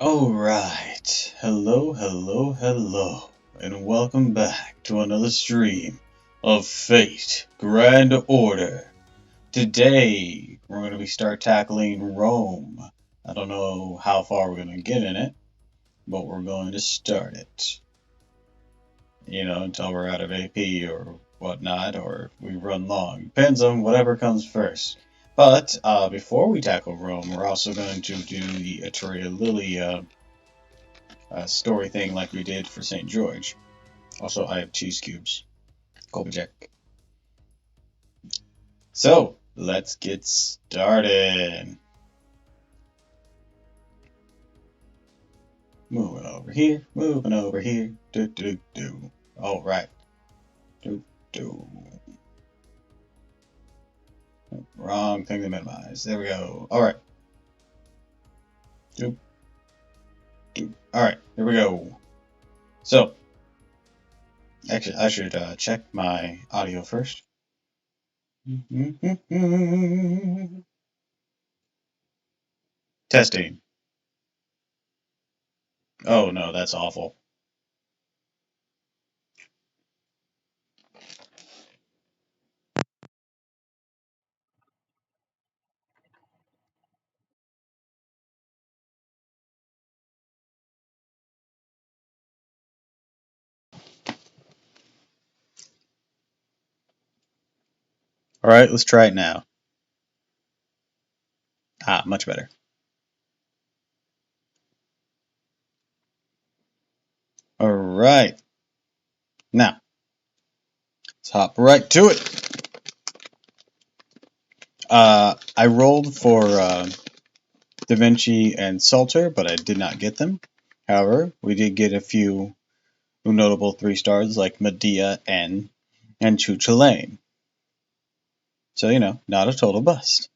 Alright, hello, and welcome back to another stream of Fate Grand Order. Today, we're going to start tackling Rome. I don't know how far we're going to get in it, but we're going to start it. Until we're out of AP or whatnot, or we run long. Depends on whatever comes first. But, before we tackle Rome, we're also going to do the Etruria Lily, story thing like we did for St. George. Also, I have cheese cubes. Jack. So, let's get started. Moving over here. Do. Alright. Do. Wrong thing to minimize. There we go. Alright. Do. Alright, here we go. So, actually, I should check my audio first. Testing. Oh no, that's awful. Alright, let's try it now. Much better. Alright. Now, let's hop right to it. I rolled for Da Vinci and Salter, but I did not get them. However, we did get a few notable 3 stars like Medea and Chuchulain. So, not a total bust.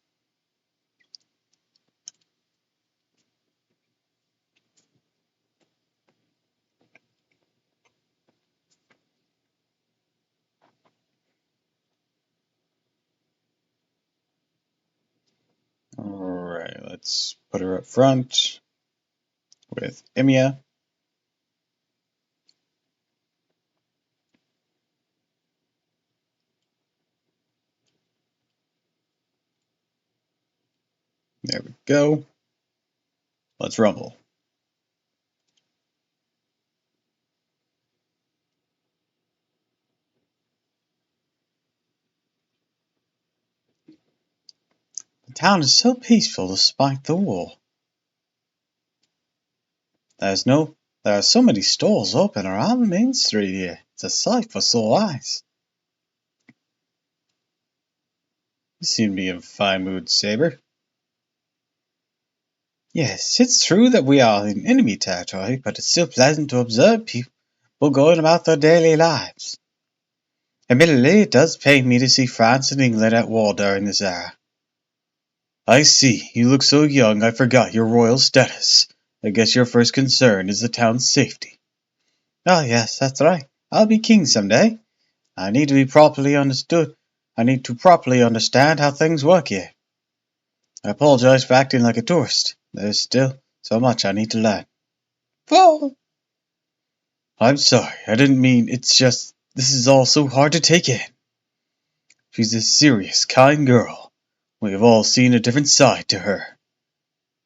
Alright, let's put her up front with Emia. There we go. Let's rumble. The town is so peaceful despite the war. There are so many stalls open around the main street here. It's a sight for sore eyes. You seem to be in a fine mood, Saber. Yes, it's true that we are in enemy territory, but it's still pleasant to observe people going about their daily lives. Admittedly, it does pain me to see France and England at war during this era. I see, you look so young I forgot your royal status. I guess your first concern is the town's safety. Ah, yes, that's right. I'll be king someday. I need to properly understand how things work here. I apologize for acting like a tourist. There's still so much I need to learn. Oh, I'm sorry, I didn't mean it's just this is all so hard to take in. She's a serious, kind girl. We have all seen a different side to her.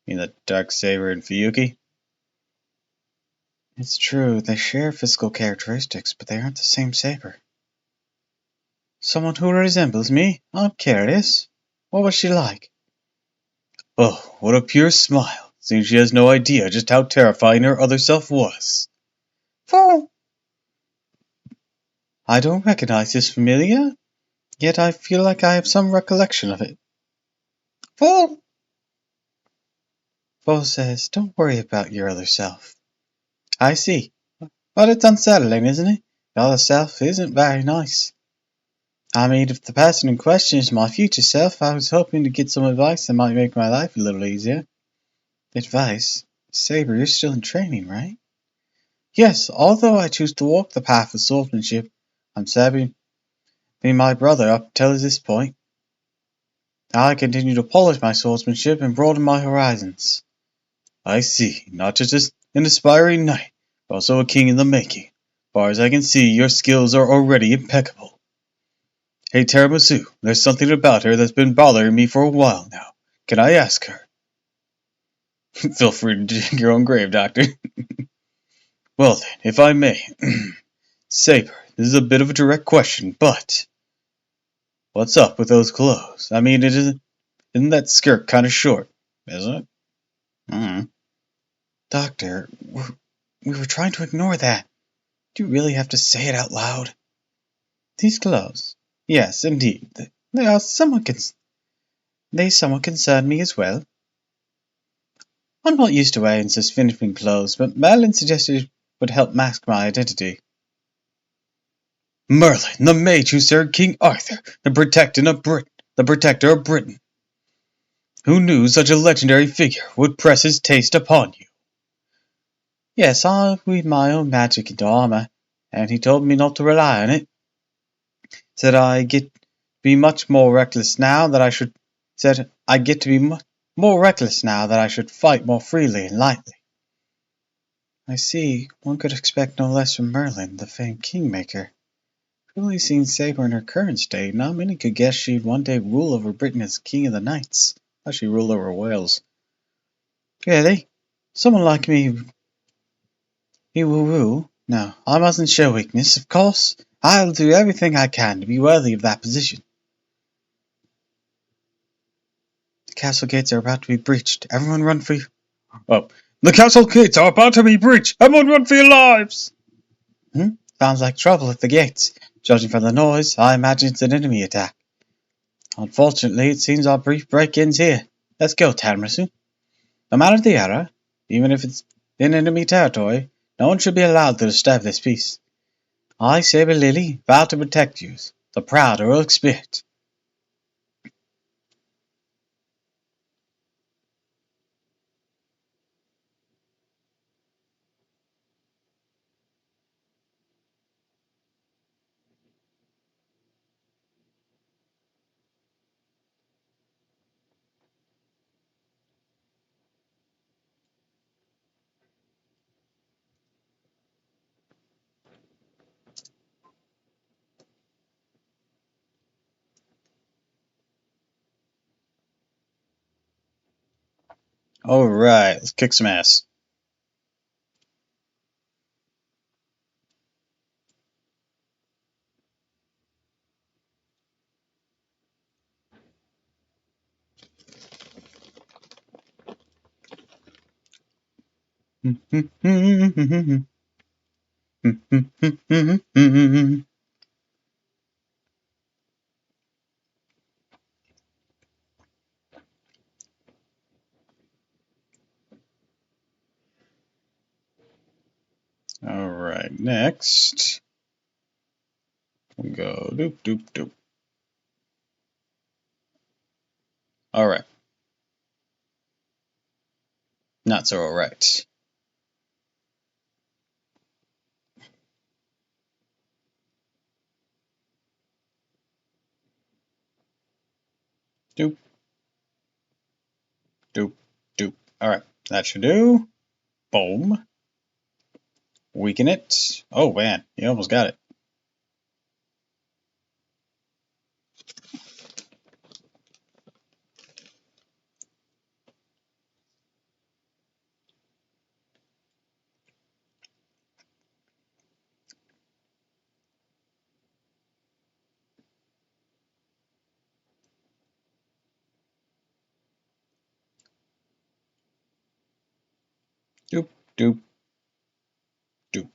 You mean the dark saber and Fuyuki? It's true, they share physical characteristics, but they aren't the same saber. Someone who resembles me? I'm curious. What was she like? Oh, what a pure smile. Seems she has no idea just how terrifying her other self was. Oh, I don't recognize this familiar, yet I feel like I have some recollection of it. Oh! Bo says, don't worry about your other self. I see. But it's unsettling, isn't it? The other self isn't very nice. I mean, if the person in question is my future self, I was hoping to get some advice that might make my life a little easier. Advice? Saber, you're still in training, right? Yes, although I choose to walk the path of swordsmanship, I'm saving being my brother up till this point. I continue to polish my swordsmanship and broaden my horizons. I see. Not just an aspiring knight, but also a king in the making. As far as I can see, your skills are already impeccable. Hey Tiramisu, there's something about her that's been bothering me for a while now. Can I ask her? Feel free to dig your own grave, Doctor. Well then, if I may. Saber, this is a bit of a direct question, but what's up with those clothes? I mean, isn't that skirt kind of short, isn't it? Mm. Doctor, we were trying to ignore that. Do you really have to say it out loud? These clothes? Yes, indeed. They are somewhat concern me as well. I'm not used to wearing such finicky clothes, but Merlin suggested it would help mask my identity. Merlin, the mage who served King Arthur, the protector of Britain. Who knew such a legendary figure would press his taste upon you? Yes, I weave my own magic into armor, and he told me not to rely on it. Said I get to be much more reckless now that I should. Said I get to be more reckless now that I should fight more freely and lightly. I see. One could expect no less from Merlin, the famed kingmaker. We've only seen Saber in her current state. Not many could guess she'd one day rule over Britain as king of the knights. How she ruled over Wales. Really? Someone like me, he will rule? No, I mustn't show weakness, of course. I'll do everything I can to be worthy of that position. The castle gates are about to be breached. Everyone run for you. Oh, the castle gates are about to be breached. Everyone run for your lives! Sounds like trouble at the gates. Judging from the noise, I imagine it's an enemy attack. Unfortunately, it seems our brief break ends here. Let's go, Tamrasu. No matter the error, even if it's in enemy territory, no one should be allowed to disturb this peace. I, Saber Lily, vow to protect you, the proud heroic spirit. Alright, let's kick some ass. Alright, next we go doop doop doop. Alright, not so alright. Doop doop doop. Alright, that should do. Boom. Weaken it. Oh man, you almost got it. Doop doop doop.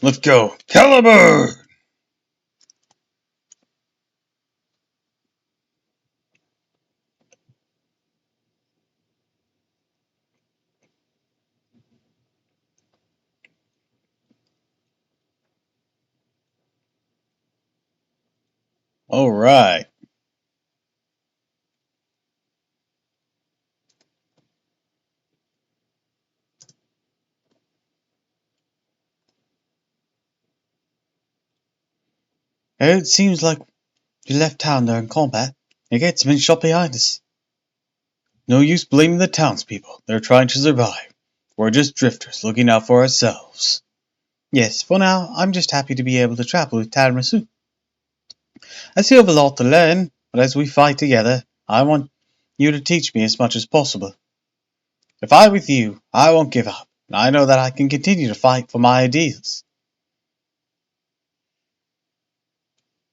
Let's go. Caliber! Alright. It seems like You left town during combat. The gates have been shut behind us. No use blaming the townspeople. They're trying to survive. We're just drifters looking out for ourselves. Yes, for now, I'm just happy to be able to travel with Tiramisu. I still have a lot to learn, but as we fight together, I want you to teach me as much as possible. If I'm with you, I won't give up, and I know that I can continue to fight for my ideals.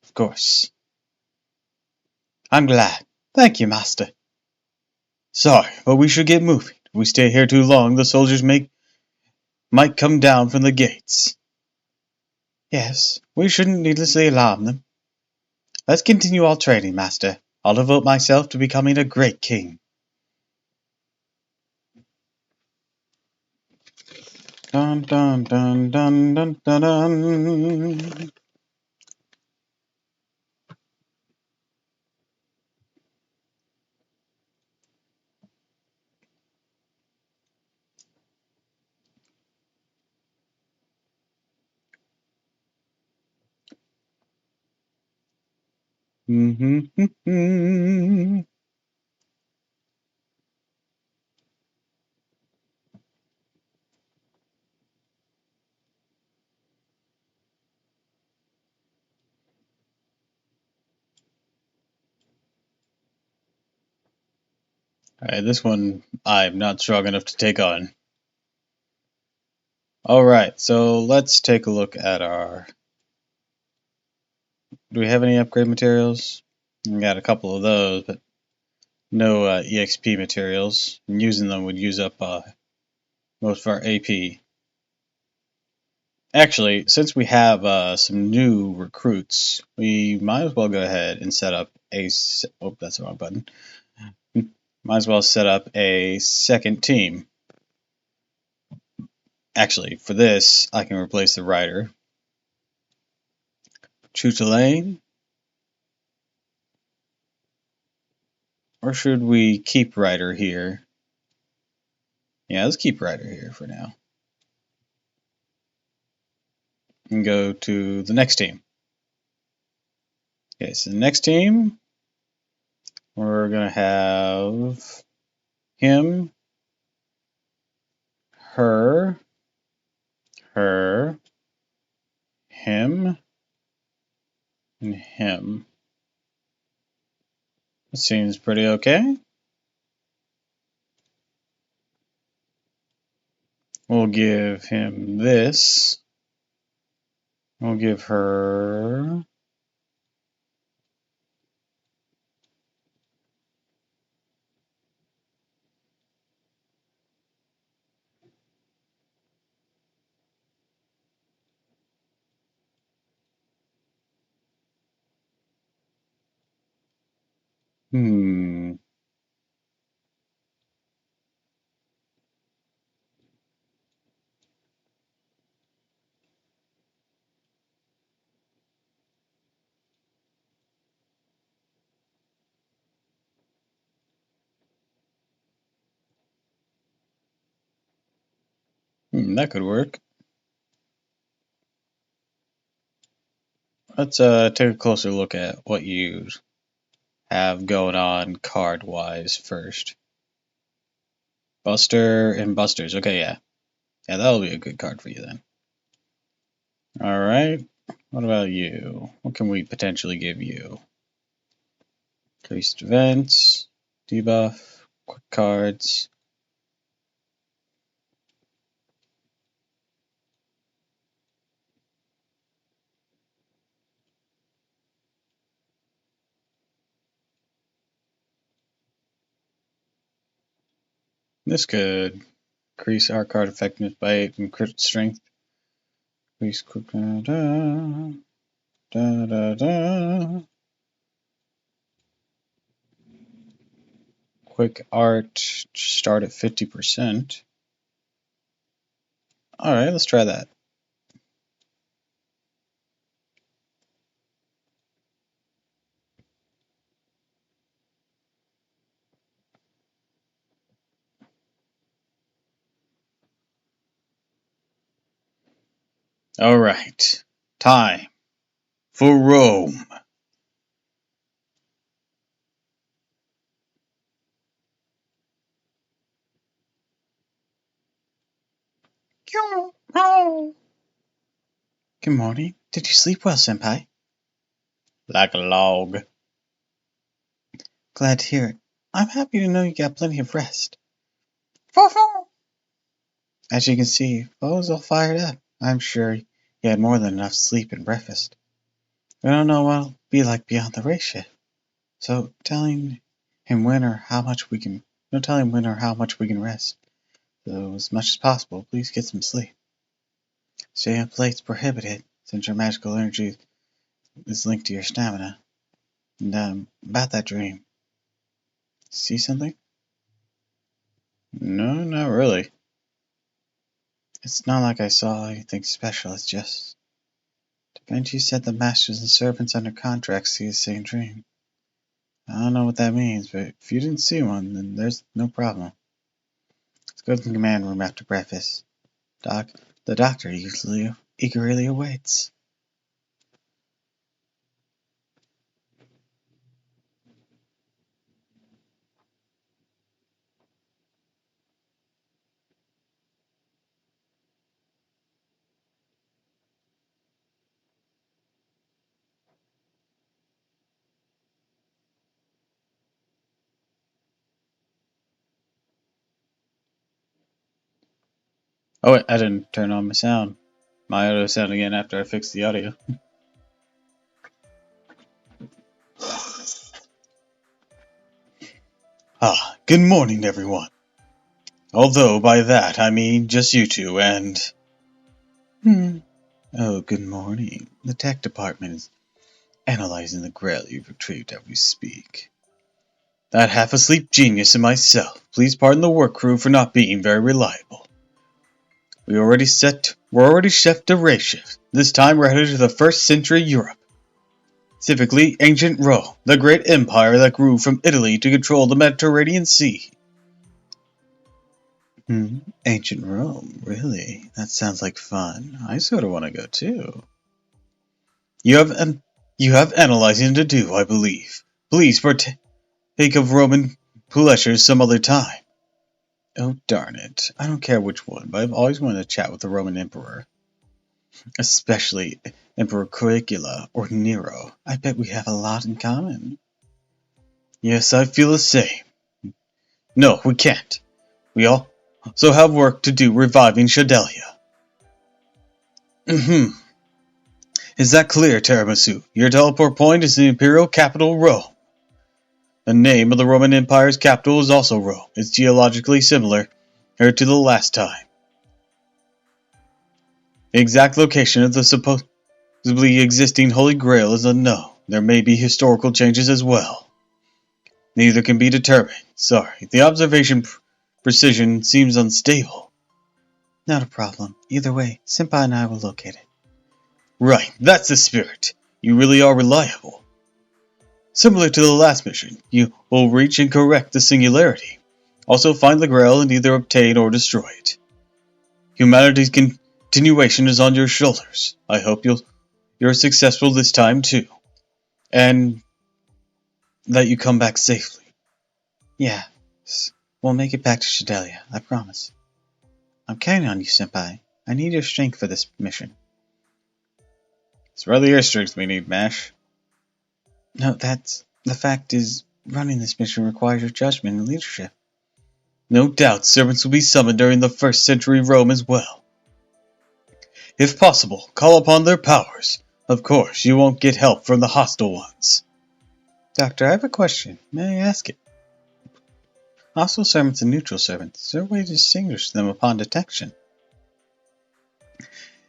Of course. I'm glad. Thank you, Master. Sorry, but we should get moving. If we stay here too long, the soldiers might come down from the gates. Yes, we shouldn't needlessly alarm them. Let's continue our training, Master. I'll devote myself to becoming a great king. Dun dun dun dun dun dun dun. Alright, this one I'm not strong enough to take on. Alright, so let's take a look at our... Do we have any upgrade materials? We got a couple of those, but no EXP materials. And using them would use up most of our AP. Actually, since we have some new recruits, we might as well go ahead and set up a... Oh, that's the wrong button. Might as well set up a second team. Actually, for this, I can replace the rider. Choose a lane. Or should we keep rider here? Yeah, let's keep rider here for now. And go to the next team. Okay, so the next team, we're going to have him, her, him, and him. That seems pretty okay. We'll give him this. We'll give her... that could work. Let's take a closer look at what you have going on card-wise first. Buster and Busters. Okay, yeah. Yeah, that'll be a good card for you then. Alright. What about you? What can we potentially give you? Increased events, debuff, quick cards. This could increase our card effectiveness by 8 and crit strength. Increase quick Quick art, start at 50%. Alright, let's try that. Alright, time for Rome. Good morning. Did you sleep well, Senpai? Like a log. Glad to hear it. I'm happy to know you got plenty of rest. As you can see, Bo's all fired up. I'm sure he had more than enough sleep and breakfast. We don't know what it'll be like beyond the race shift. So telling him when or how much we can rest. So as much as possible, please get some sleep. Staying up late's prohibited, since your magical energy is linked to your stamina. And about that dream. See something? No, not really. It's not like I saw anything special, it's just Da Vinci said the masters and servants under contract see the same dream. I don't know what that means, but if you didn't see one, then there's no problem. Let's go to the command room after breakfast. The doctor usually eagerly awaits. Oh wait, I didn't turn on my sound. My audio sound again after I fixed the audio. Good morning, everyone. Although by that I mean just you two and... Oh, good morning. The tech department is analyzing the grail you've retrieved as we speak. That half-asleep genius and myself, please pardon the work crew for not being very reliable. We're already set to race shift. This time we're headed to the 1st century Europe. Specifically, ancient Rome, the great empire that grew from Italy to control the Mediterranean Sea. Ancient Rome, really? That sounds like fun. I sort of want to go too. You have analyzing to do, I believe. Please partake of Roman pleasures some other time. Oh, darn it. I don't care which one, but I've always wanted to chat with the Roman Emperor. Especially Emperor Caligula or Nero. I bet we have a lot in common. Yes, I feel the same. No, we can't. We also have work to do reviving Shadelia. Is that clear, Tiramisu? Your teleport point is the imperial capital, Rome. The name of the Roman Empire's capital is also Rome. It's geologically similar to the last time. The exact location of the supposedly existing Holy Grail is unknown. There may be historical changes as well. Neither can be determined. Sorry, the observation precision seems unstable. Not a problem. Either way, Senpai and I will locate it. Right, that's the spirit. You really are reliable. Similar to the last mission, you will reach and correct the singularity. Also find the Grail and either obtain or destroy it. Humanity's continuation is on your shoulders. I hope you're successful this time too. And that you come back safely. Yeah, we'll make it back to Shadelia, I promise. I'm counting on you, Senpai. I need your strength for this mission. It's rather your strength we need, Mash. No, the fact is, running this mission requires your judgment and leadership. No doubt servants will be summoned during the 1st century Rome as well. If possible, call upon their powers. Of course, you won't get help from the hostile ones. Doctor, I have a question. May I ask it? Hostile servants and neutral servants, is there a way to distinguish them upon detection?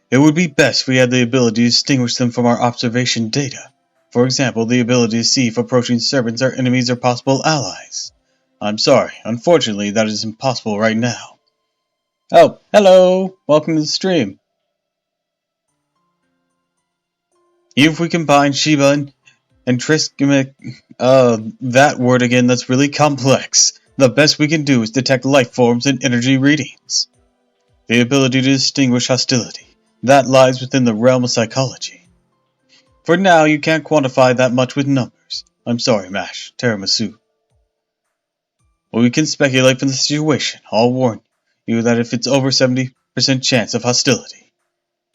It would be best if we had the ability to distinguish them from our observation data. For example, the ability to see if approaching servants are enemies or possible allies. I'm sorry, unfortunately that is impossible right now. Oh, hello! Welcome to the stream. Even if we combine Shiba and Triskimic, that word again, that's really complex. The best we can do is detect life forms and energy readings. The ability to distinguish hostility. That lies within the realm of psychology. For now, you can't quantify that much with numbers. I'm sorry, Mash, Tiramisu. Well, we can speculate from the situation. I'll warn you that if it's over 70% chance of hostility.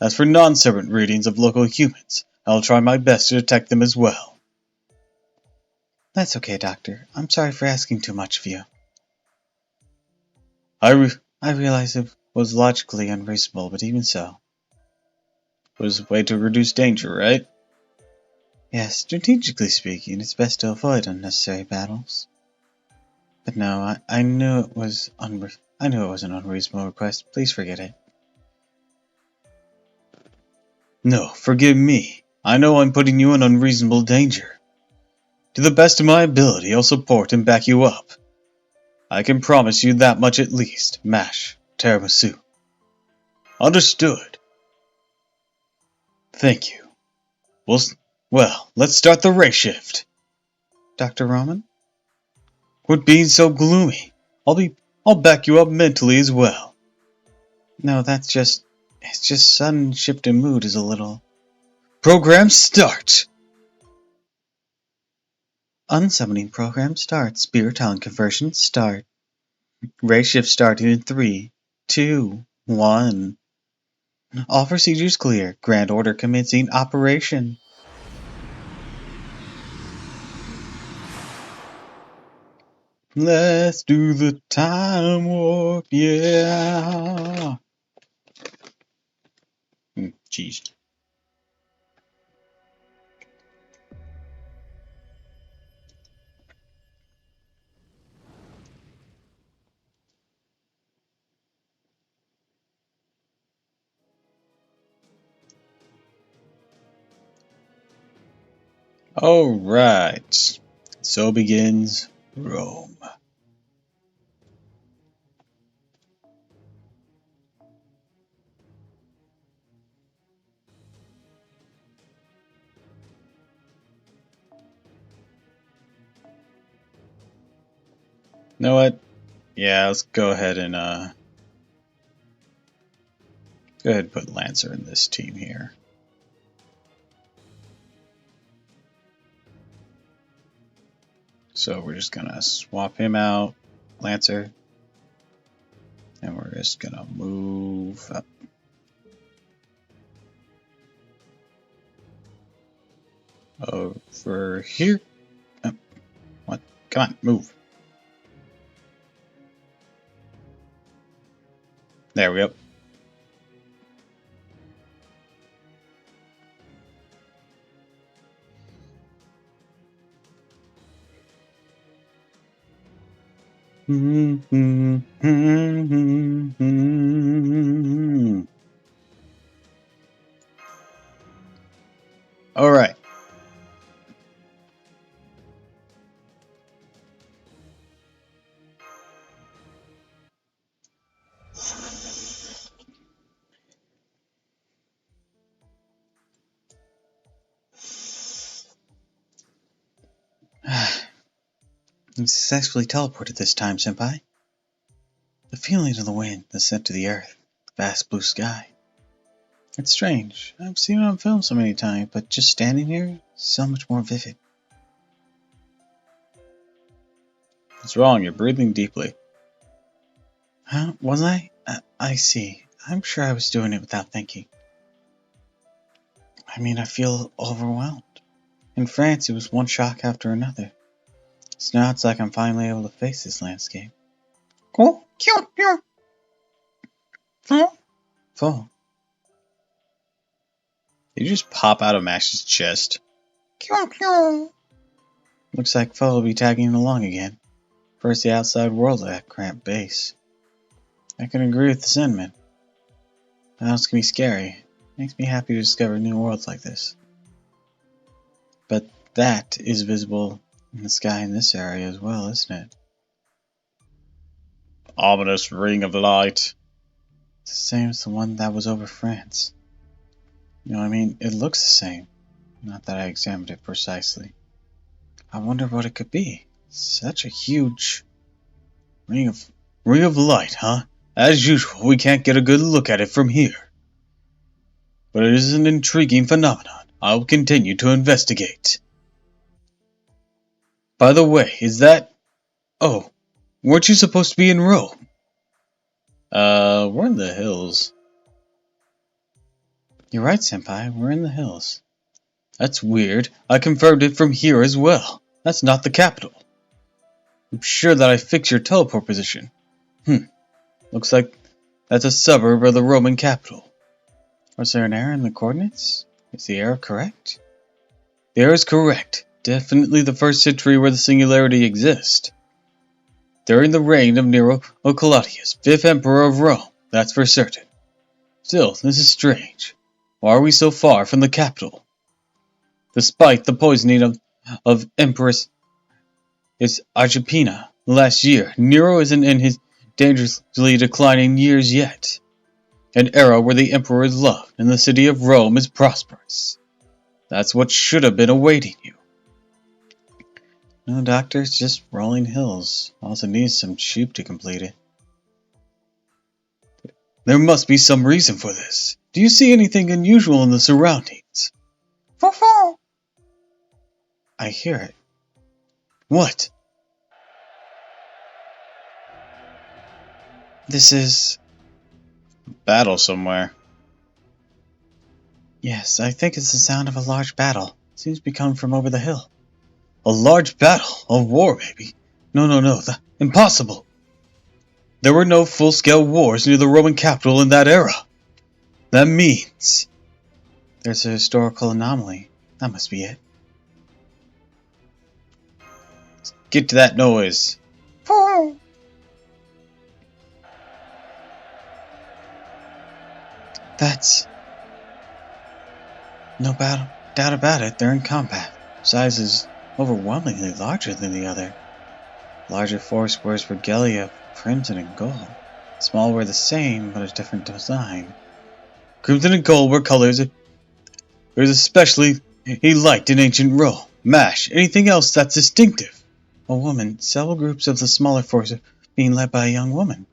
As for non-servant readings of local humans, I'll try my best to detect them as well. That's okay, Doctor. I'm sorry for asking too much of you. I realize it was logically unreasonable, but even so. It was a way to reduce danger, right? Yes, strategically speaking, it's best to avoid unnecessary battles. But no, I knew it was I knew it was an unreasonable request. Please forget it. No, forgive me. I know I'm putting you in unreasonable danger. To the best of my ability, I'll support and back you up. I can promise you that much at least. Mash, tiramisu. Understood. Thank you. Well, let's start the race shift. Dr. Rahman? Quit being so gloomy. I'll back you up mentally as well. No, it's just sudden shift in mood is a little. Program start! Unsummoning program start. Spirit talent conversion start. Race shift starting in 3, 2, 1. All procedures clear. Grand order commencing operation. Let's do the time warp, yeah! Jeez. Alright. So begins Rome. You know what? Yeah, let's go ahead and put Lancer in this team here. So we're just gonna swap him out, Lancer, and we're just gonna move up. Over here. Oh, what? Come on, move. There we go. All right. You successfully teleported this time, Senpai. The feeling of the wind, the scent of the earth, the vast blue sky. It's strange. I've seen it on film so many times, but just standing here, so much more vivid. What's wrong? You're breathing deeply. Huh? Was I? I see. I'm sure I was doing it without thinking. I mean, I feel overwhelmed. In France, it was one shock after another. So now it's like I'm finally able to face this landscape. Oh, cute, cute. Full. Did you just pop out of Mash's chest? Looks like Fo will be tagging along again. First the outside world at that cramped base. I can agree with the sentiment. The house can be scary. Makes me happy to discover new worlds like this. But that is visible in the sky in this area as well, isn't it? Ominous ring of light. It's the same as the one that was over France. You know, I mean, it looks the same. Not that I examined it precisely. I wonder what it could be. Such a huge ring of light, huh? As usual, we can't get a good look at it from here. But it is an intriguing phenomenon. I will continue to investigate. By the way, is that... Oh, weren't you supposed to be in Rome? We're in the hills. You're right, Senpai. We're in the hills. That's weird. I confirmed it from here as well. That's not the capital. I'm sure that I fixed your teleport position. Looks like that's a suburb of the Roman capital. Was there an error in the coordinates? Is the error correct? The error is correct. Definitely the first century where the singularity exists. During the reign of Nero Claudius, 5th Emperor of Rome, that's for certain. Still, this is strange. Why are we so far from the capital? Despite the poisoning of Empress Agrippina last year, Nero isn't in his dangerously declining years yet. An era where the emperor is loved and the city of Rome is prosperous. That's what should have been awaiting you. No, doctor, it's just rolling hills. Also needs some sheep to complete it. There must be some reason for this. Do you see anything unusual in the surroundings? I hear it. What? This is battle somewhere. Yes, I think it's the sound of a large battle. Seems to be coming from over the hill. A large battle? A war, maybe? No, impossible! There were no full-scale wars near the Roman capital in that era. That means... There's a historical anomaly. That must be it. Get to that noise. That's... No doubt about it, they're in combat. Size is overwhelmingly larger than the other. Larger force wears regalia of crimson and gold. Small were the same, but a different design. Crimson and gold were colors there's especially he liked in ancient Rome. MASH, anything else that's distinctive. A woman, several groups of the smaller force are being led by a young woman.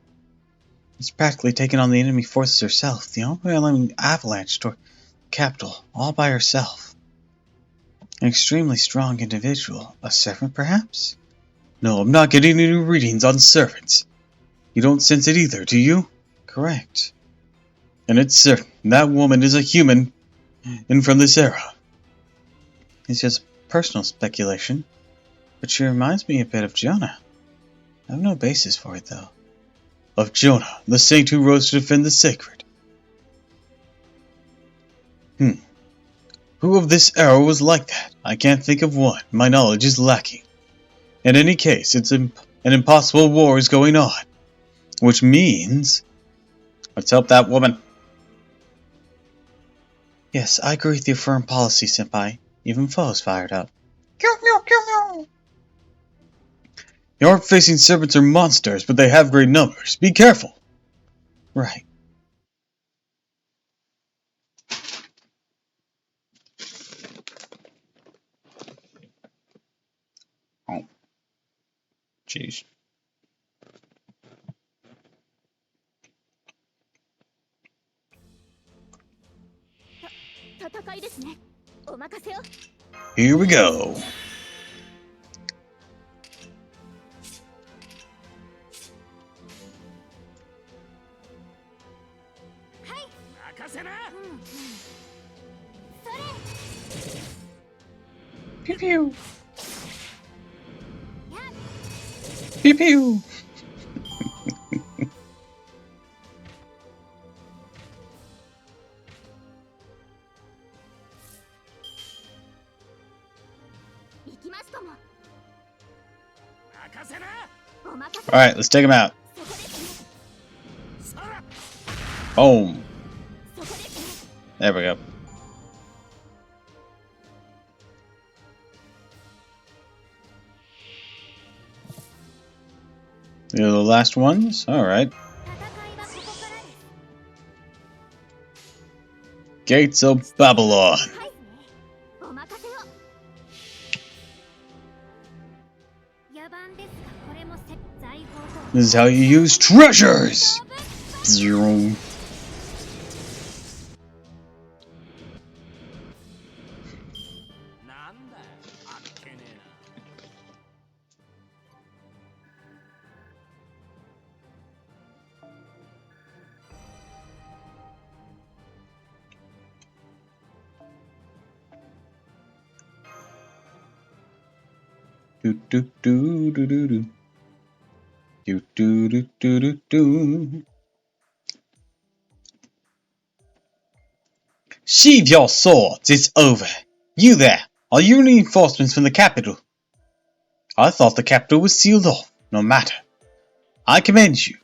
It's practically taken on the enemy forces herself, the overwhelming avalanche toward the capital, all by herself. An extremely strong individual. A servant, perhaps? No, I'm not getting any readings on servants. You don't sense it either, do you? Correct. And it's certain that woman is a human and from this era. It's just personal speculation, but she reminds me a bit of Jonah. I have no basis for it, though. Of Jonah, the saint who rose to defend the sacred. Who of this era was like that? I can't think of one. My knowledge is lacking. In any case, it's an impossible war is going on. Which means... Let's help that woman. Yes, I agree with your firm policy, Senpai. Even foes fired up. Kill me! You aren't facing serpents or monsters, but they have great numbers. Be careful! Right. Oh. Jeez. Here we go. Pew pew. Pew pew. Alright, let's take him out. Boom. There we go. These are the last ones? Alright. Gates of Babylon. This is how you use treasures! Zero. Do do do do do do. Do do do do do do. Sheathe your swords, it's over. You there, are you reinforcements from the capital? I thought the capital was sealed off. No matter. I commend you.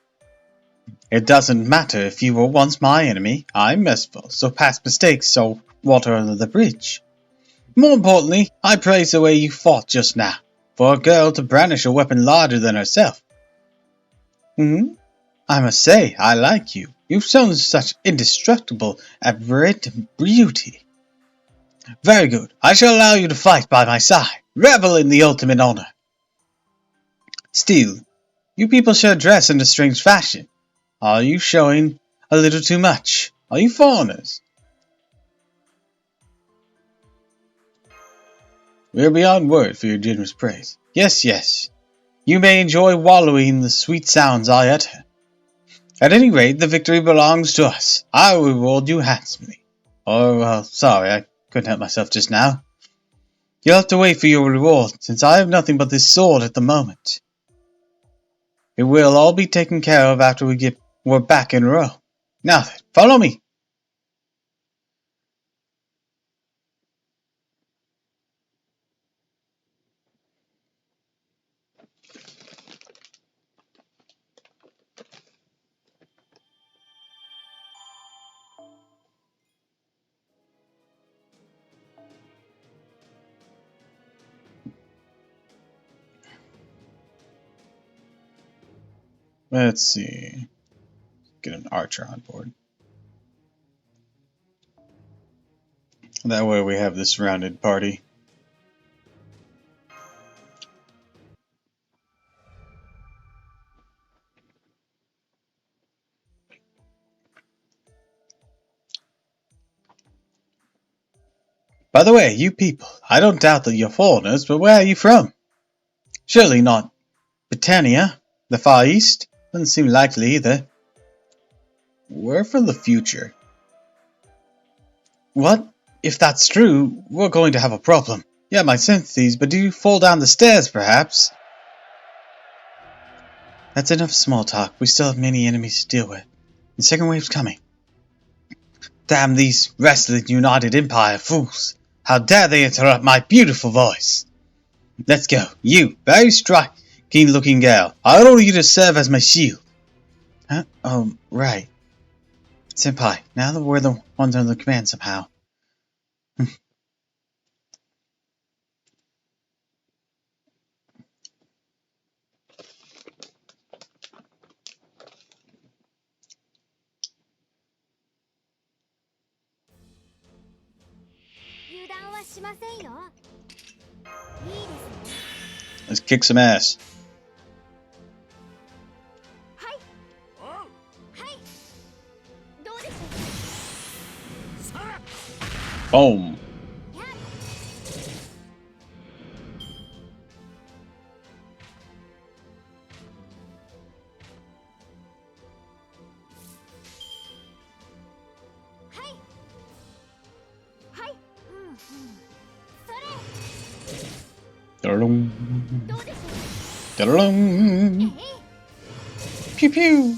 It doesn't matter if you were once my enemy. I'm merciful, so past mistakes so water under the bridge. More importantly, I praise the way you fought just now. For a girl to brandish a weapon larger than herself. I must say, I like you. You've shown such indestructible, aberrant beauty. Very good. I shall allow you to fight by my side. Revel in the ultimate honor. Still, you people should dress in a strange fashion. Are you showing a little too much? Are you foreigners? We are beyond word for your generous praise. Yes, yes. You may enjoy wallowing in the sweet sounds I utter. At any rate, the victory belongs to us. I will reward you handsomely. Oh, sorry, I couldn't help myself just now. You'll have to wait for your reward, since I have nothing but this sword at the moment. It will all be taken care of after we're back in a row. Now then, follow me. Let's see. Get an archer on board. That way we have this rounded party. By the way, you people, I don't doubt that you're foreigners, but where are you from? Surely not Britannia, the Far East? Doesn't seem likely either. We're from the future. What? If that's true, we're going to have a problem. Yeah, my sympathies, but do you fall down the stairs, perhaps? That's enough small talk. We still have many enemies to deal with. The second wave's coming. Damn these wrestling United Empire fools. How dare they interrupt my beautiful voice? Let's go. You, very striking looking girl. I order you to serve as my shield. Huh? Oh, right. Senpai, now that we're the ones under command somehow. Let's kick some ass. Boom. Pew pew.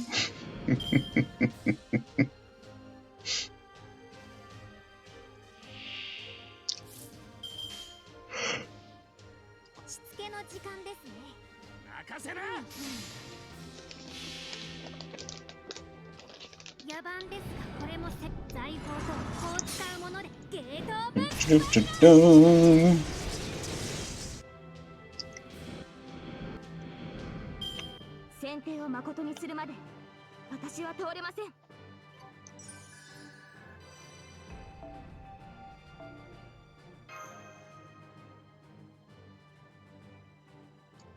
選定を誠にするまで私は通れません。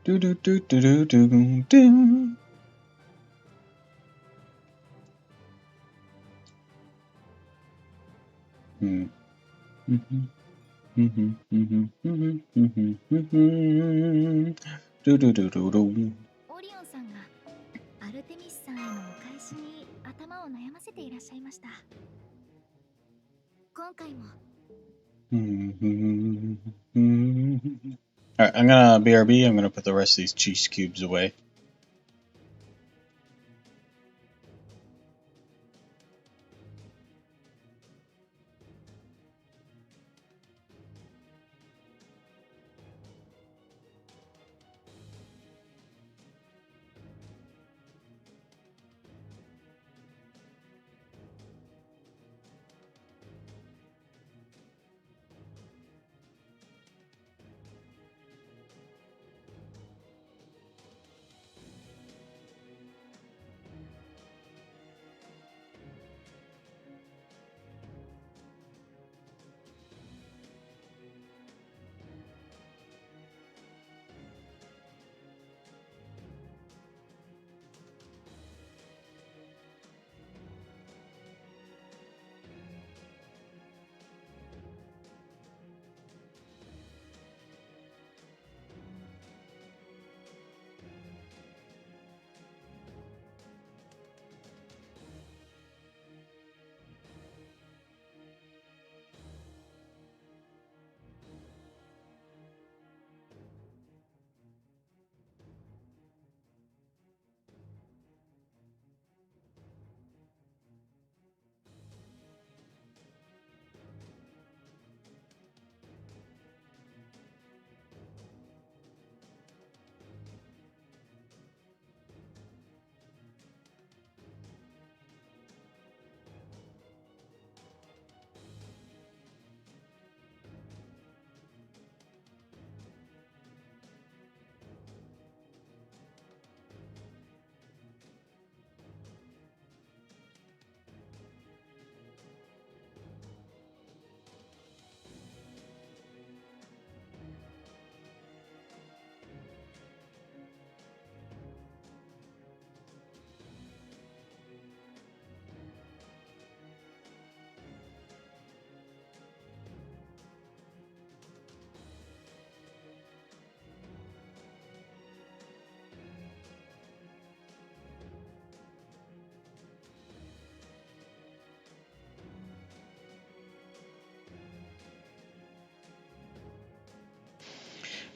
Do do do do do do do. Do do do do do. オリオンさんがアルテミスさんへのお返しに頭を悩ませていらっしゃいました。今回も Alright, I'm gonna BRB, I'm gonna put the rest of these cheese cubes away.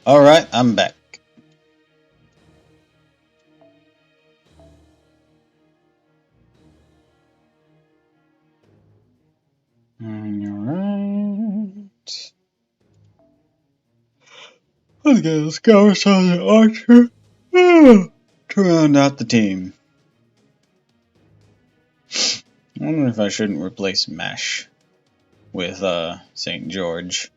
Alright, I'm back. Alright. Let's go some the archer to round out the team. I wonder if I shouldn't replace Mesh with St. George.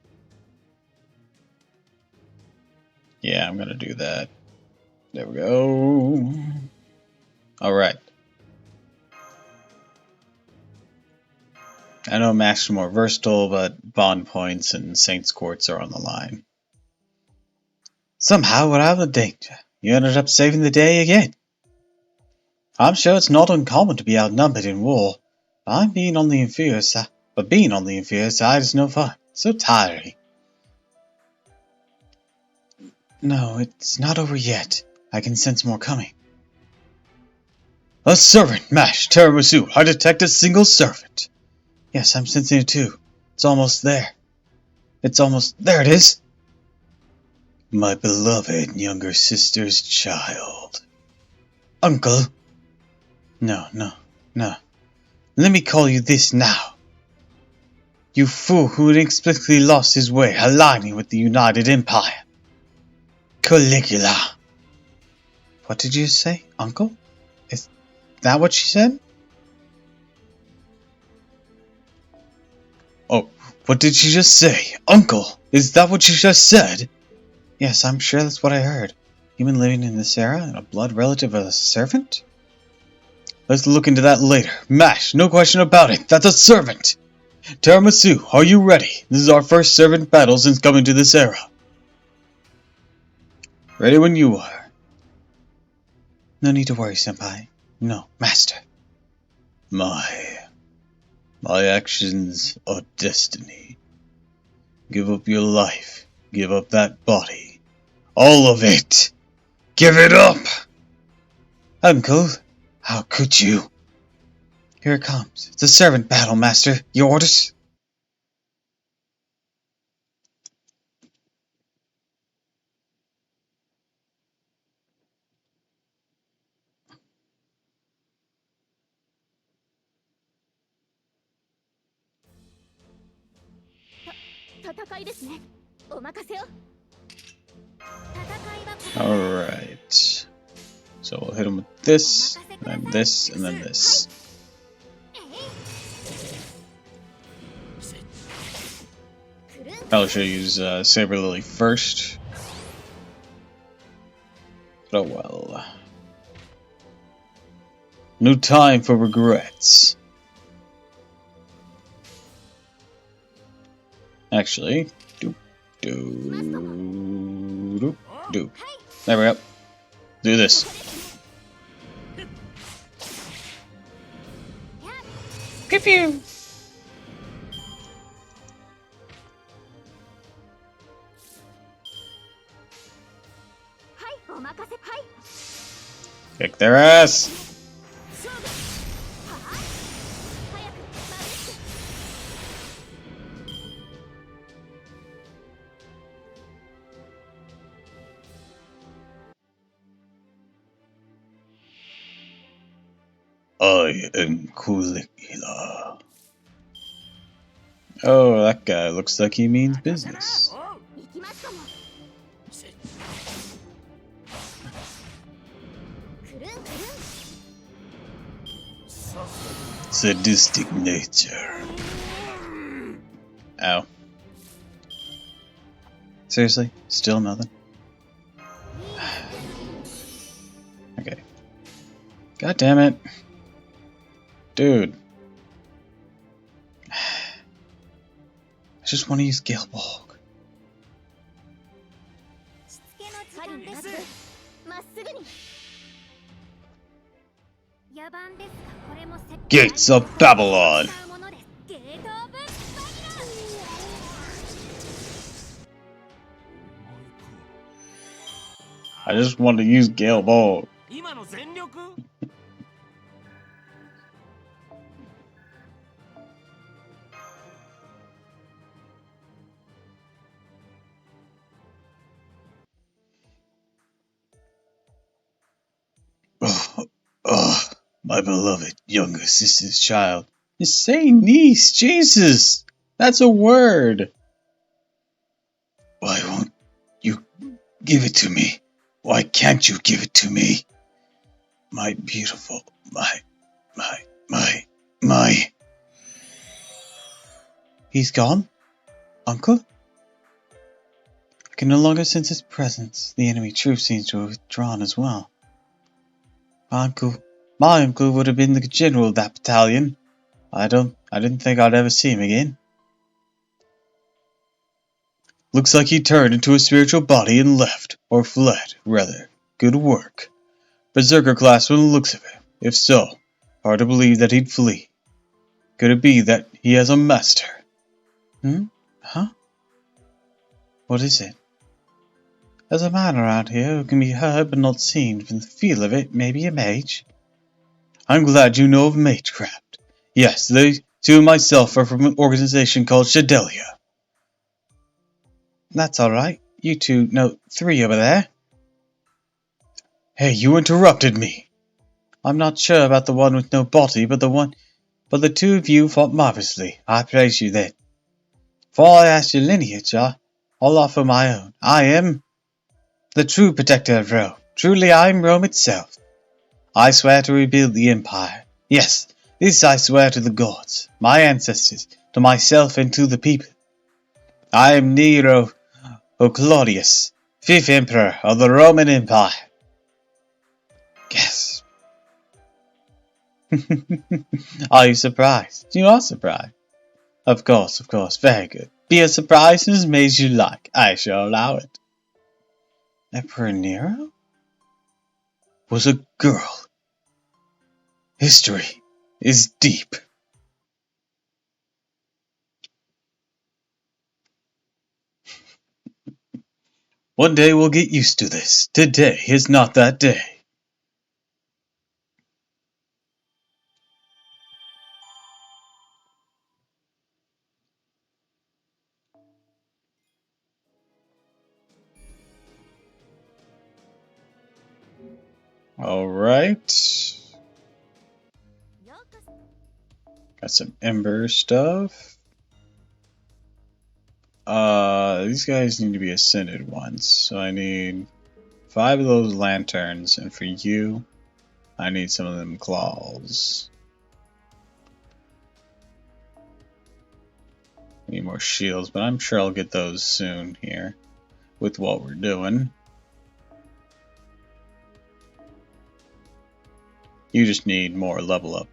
Yeah, I'm gonna do that. There we go. Alright. I know Mash is more versatile, but Bond points and Saint's Courts are on the line. Somehow we're out of danger. You ended up saving the day again. I'm sure it's not uncommon to be outnumbered in war. Being on the inferior side is no fun. So tiring. No, it's not over yet. I can sense more coming. A servant! Mash! Tiramisu! I detect a single servant! Yes, I'm sensing it too. It's almost there. There it is! My beloved younger sister's child. Uncle! No. Let me call you this now. You fool who inexplicably lost his way, aligning with the United Empire. Caligula. What did you say, Uncle? Is that what she said? Oh, what did she just say? Uncle, is that what she just said? Yes, I'm sure that's what I heard. Human living in this era and a blood relative of a servant? Let's look into that later. Mash, no question about it, that's a servant! Tiramisu, are you ready? This is our first servant battle since coming to this era. Ready when you are. No need to worry, Senpai. No, Master. My actions are destiny. Give up your life. Give up that body. All of it! Give it up! Uncle, how could you? Here it comes. It's a servant battle, Master. Your orders? Alright. So we'll hit him with this, and then this, and then this. I'll should use Saber Lily first. Oh well. No time for regrets. Actually, do. There we go. Do this. Pew pew. Kick their ass. I am Kulikila. Oh, that guy looks like he means business. Sadistic nature. Ow. Seriously? Still nothing? Okay. God damn it. Dude. I just want to use Galeborg. Gates of Babylon! I just want to use Galeborg. Oh, my beloved younger sister's child. Just say niece, Jesus! That's a word! Why won't you give it to me? Why can't you give it to me? My beautiful, my. He's gone? Uncle? I can no longer sense his presence. The enemy troop seems to have withdrawn as well. My uncle would have been the general of that battalion. I didn't think I'd ever see him again. Looks like he turned into a spiritual body and left, or fled, rather. Good work. Berserker class from the looks of it. If so, hard to believe that he'd flee. Could it be that he has a master? Huh? What is it? There's a man around here who can be heard but not seen. From the feel of it, maybe a mage. I'm glad you know of magecraft. Yes, they too myself are from an organization called Shadelia. That's alright. You two know 3 over there. Hey, you interrupted me. I'm not sure about the one with no body, but the 2 of you fought marvelously. I praise you then. Before I ask your lineage, I'll offer my own. I am the true protector of Rome. Truly, I am Rome itself. I swear to rebuild the empire. Yes, this I swear to the gods, my ancestors, to myself and to the people. I am Nero Claudius, 5th Emperor of the Roman Empire. Yes. Are you surprised? You are surprised. Of course, very good. Be as surprised as many as you like. I shall allow it. Emperor Nero was a girl. History is deep. One day we'll get used to this. Today is not that day. Alright. Got some ember stuff. These guys need to be ascended once, so I need 5 of those lanterns, and for you, I need some of them claws. I need more shields, but I'm sure I'll get those soon here, with what we're doing. You just need more level up.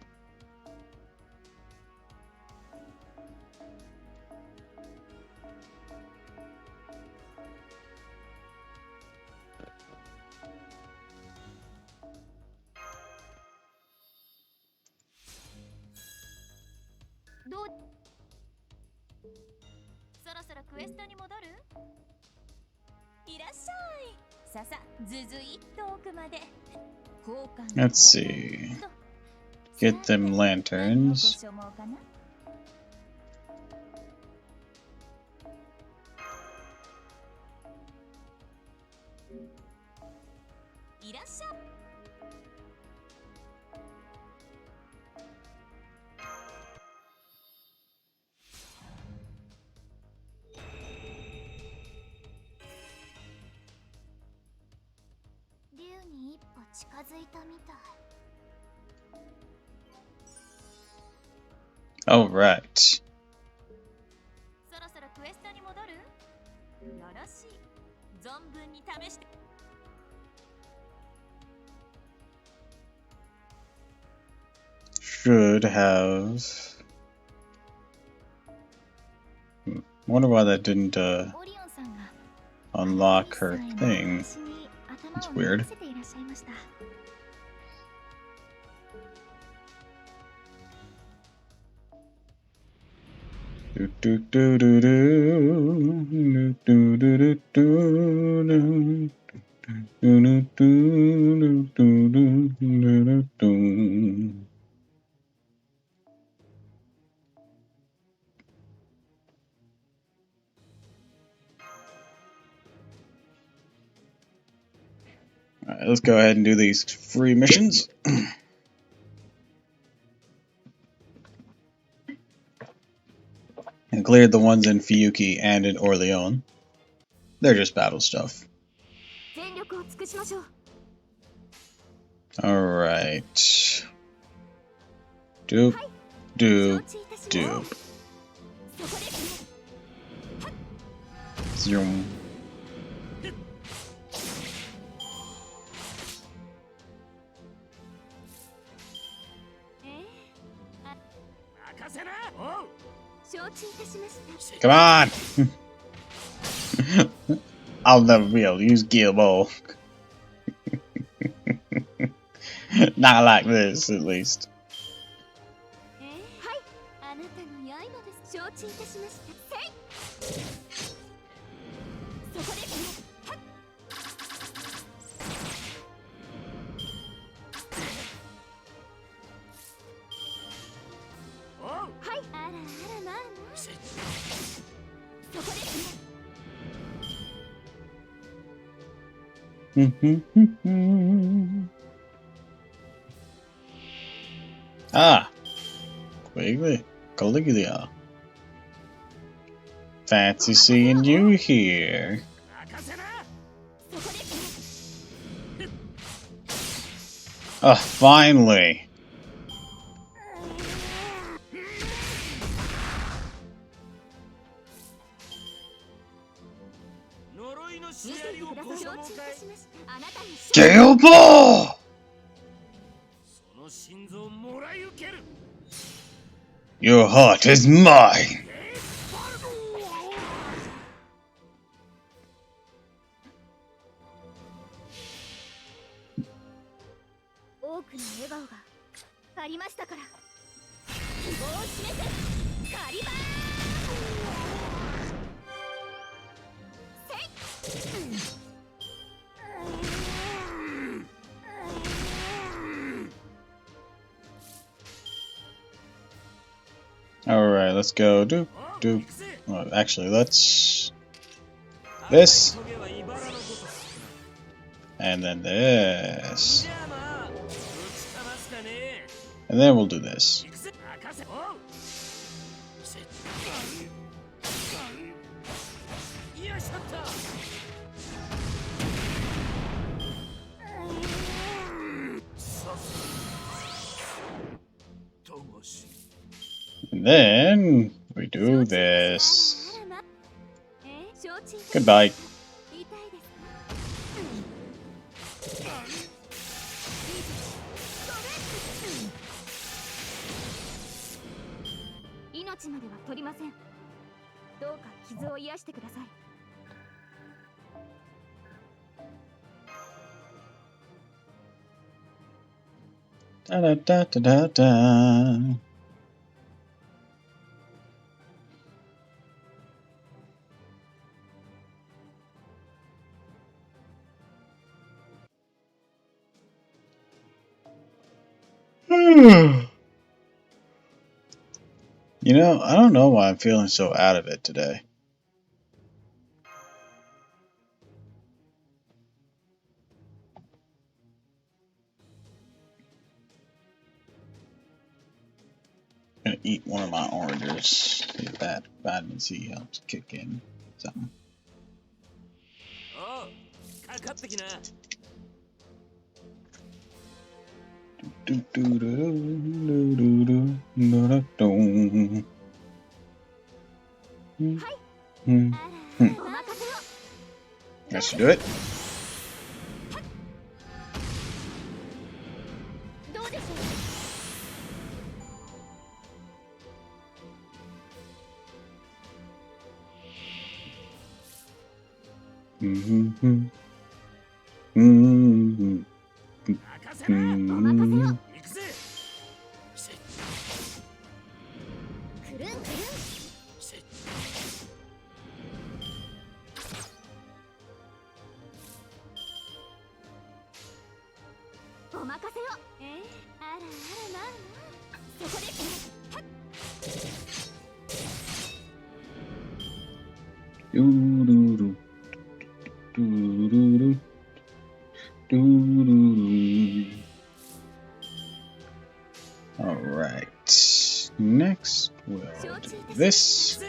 Let's see. Get them lanterns. Alright. Should have. Wonder why that didn't unlock her thing. It's weird. Do do do do do do do do do do do. Alright, let's go ahead and do these free missions. And cleared the ones in Fiyuki and in Orleans. They're just battle stuff. Alright. Doop, doop, doop. Zoom. Come on! I'll never be able to use Gilbo. Not like this, at least. Ah, Caligula. Fancy seeing you here. Oh, finally. Gilbo! Your heart is mine. Alright, let's go. Doop, doop. Well, actually, let's. This. And then this. And then we'll do this. And then we do this. Goodbye. 命までは取りません。どうか傷を癒してください。Da da da da da. You know, I don't know why I'm feeling so out of it today. I'm gonna eat one of my oranges. Get that vitamin C helps kick in something. That should do it. Alright, next we'll do this.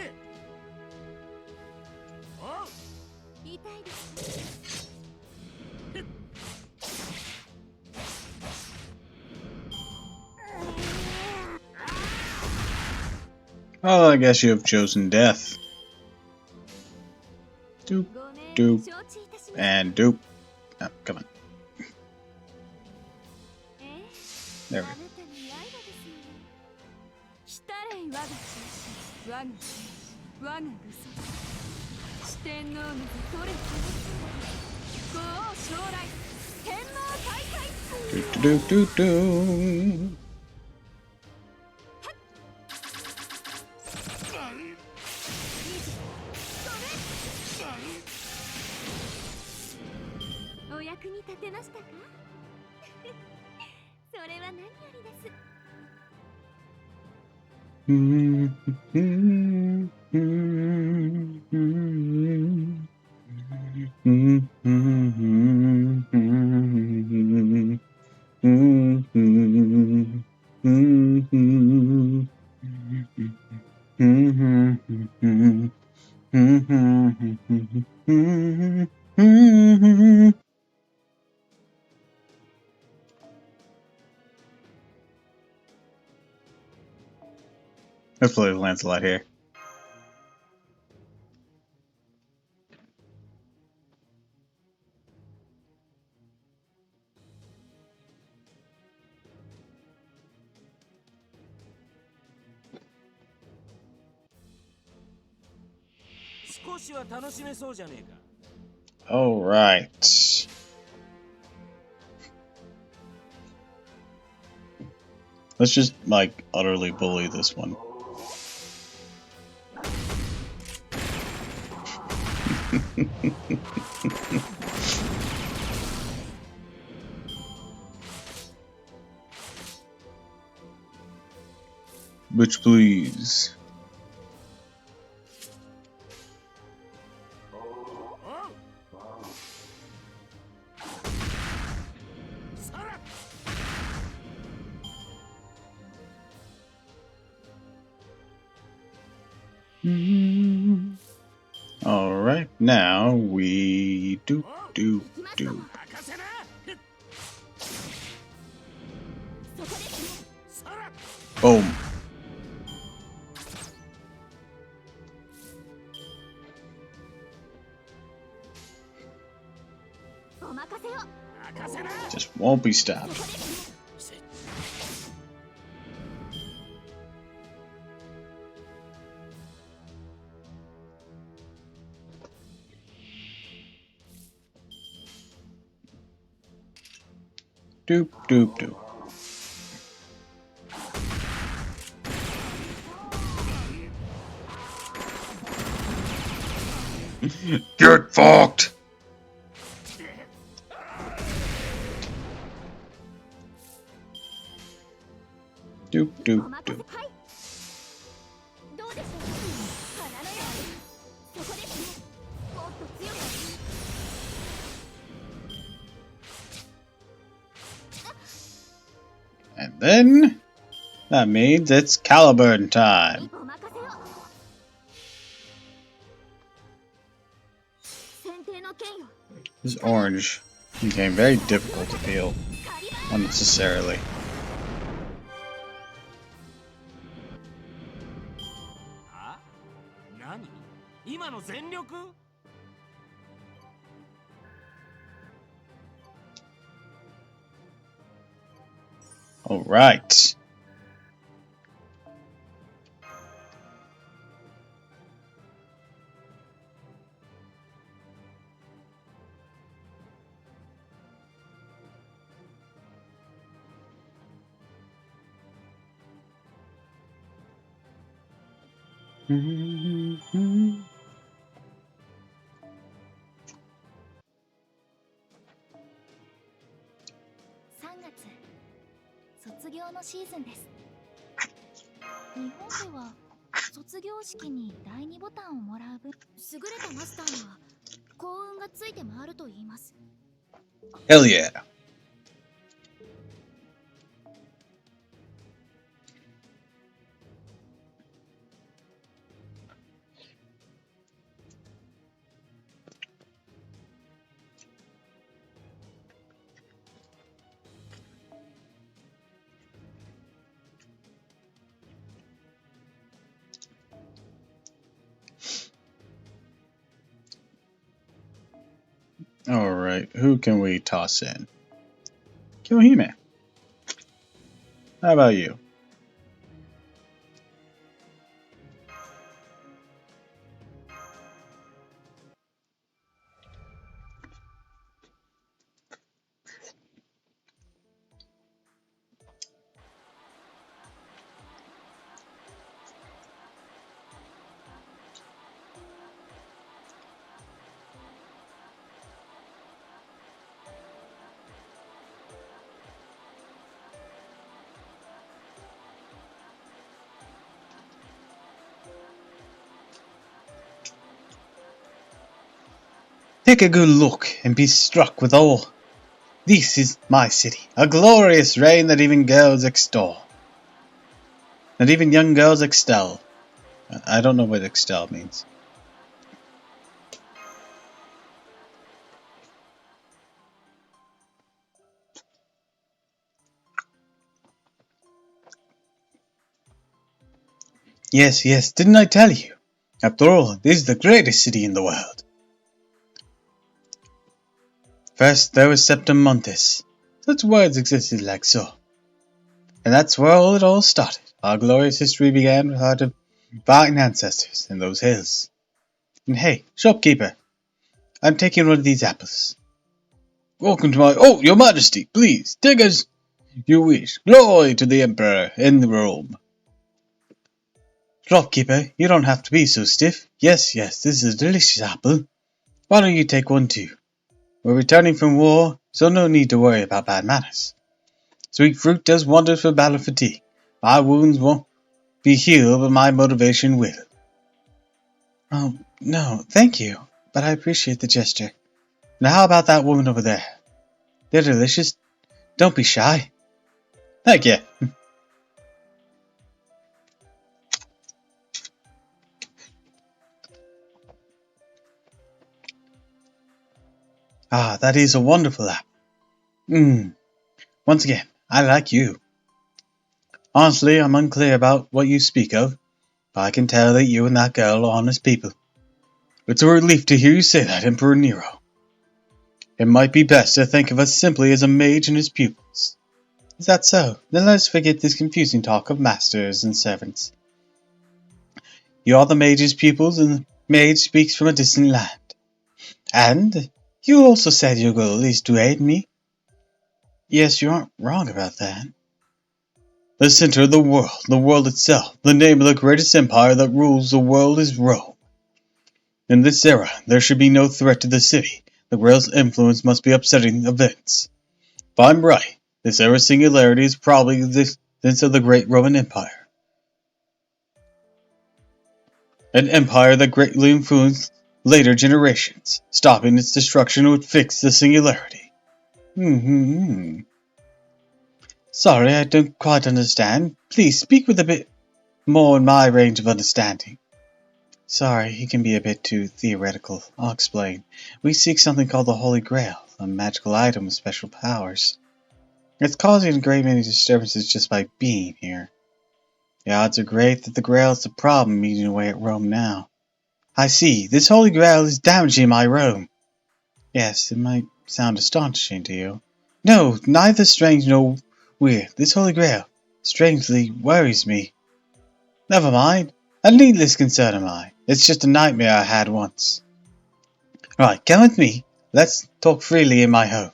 Oh, I guess you have chosen death. Doop, doop, and doop. Oh, come on. There we go. Do do do do. Let's play with Lancelot here. All right. Let's just, like, utterly bully this one. Bitch, please. All right, now we do. Boom. Just won't be stopped. Doop doop doop. Get fucked! Doop doop doop. And then that means it's Caliburn time. This orange became very difficult to peel unnecessarily. All right. Mm-hmm. 卒業のシーズンです。日本では卒業式に第2ボタンをもらう分、優れたマスターには幸運がついて回ると言います。 Hell yeah. Alright, who can we toss in? Kyohime. How about you? Take a good look and be struck with awe. This is my city, a glorious reign that even girls extol. That even young girls extol. I don't know what extol means. Yes, yes, didn't I tell you? After all, this is the greatest city in the world. First there was Septum Montes. Such words existed like so. And that's where it all started. Our glorious history began with our divine ancestors in those hills. And hey, shopkeeper, I'm taking one of these apples. Welcome to my... Oh, your majesty, please, take as you wish. Glory to the emperor in the Rome. Shopkeeper, you don't have to be so stiff. Yes, yes, this is a delicious apple. Why don't you take one too? We're returning from war, so no need to worry about bad manners. Sweet fruit does wonders for battle fatigue. My wounds won't be healed, but my motivation will. Oh, no, thank you, but I appreciate the gesture. Now how about that woman over there? They're delicious. Don't be shy. Heck yeah. Ah, that is a wonderful app. Once again, I like you. Honestly, I'm unclear about what you speak of, but I can tell that you and that girl are honest people. It's a relief to hear you say that, Emperor Nero. It might be best to think of us simply as a mage and his pupils. Is that so? Then let us forget this confusing talk of masters and servants. You are the mage's pupils, and the mage speaks from a distant land. And you also said your goal is to aid me? Yes, you aren't wrong about that. The center of the world itself, the name of the greatest empire that rules the world is Rome. In this era, there should be no threat to the city. The Grail's influence must be upsetting events. If I'm right, this era's singularity is probably the existence of the great Roman Empire. An empire that greatly influenced later generations. Stopping its destruction would fix the singularity. Sorry, I don't quite understand. Please speak with a bit more in my range of understanding. Sorry, he can be a bit too theoretical. I'll explain. We seek something called the Holy Grail, a magical item with special powers. It's causing a great many disturbances just by being here. The odds are great that the Grail is the problem eating away at Rome now. I see. This Holy Grail is damaging my Rome. Yes, it might sound astonishing to you. No, neither strange nor weird. This Holy Grail strangely worries me. Never mind. A needless concern of mine. It's just a nightmare I had once. Right, come with me. Let's talk freely in my home.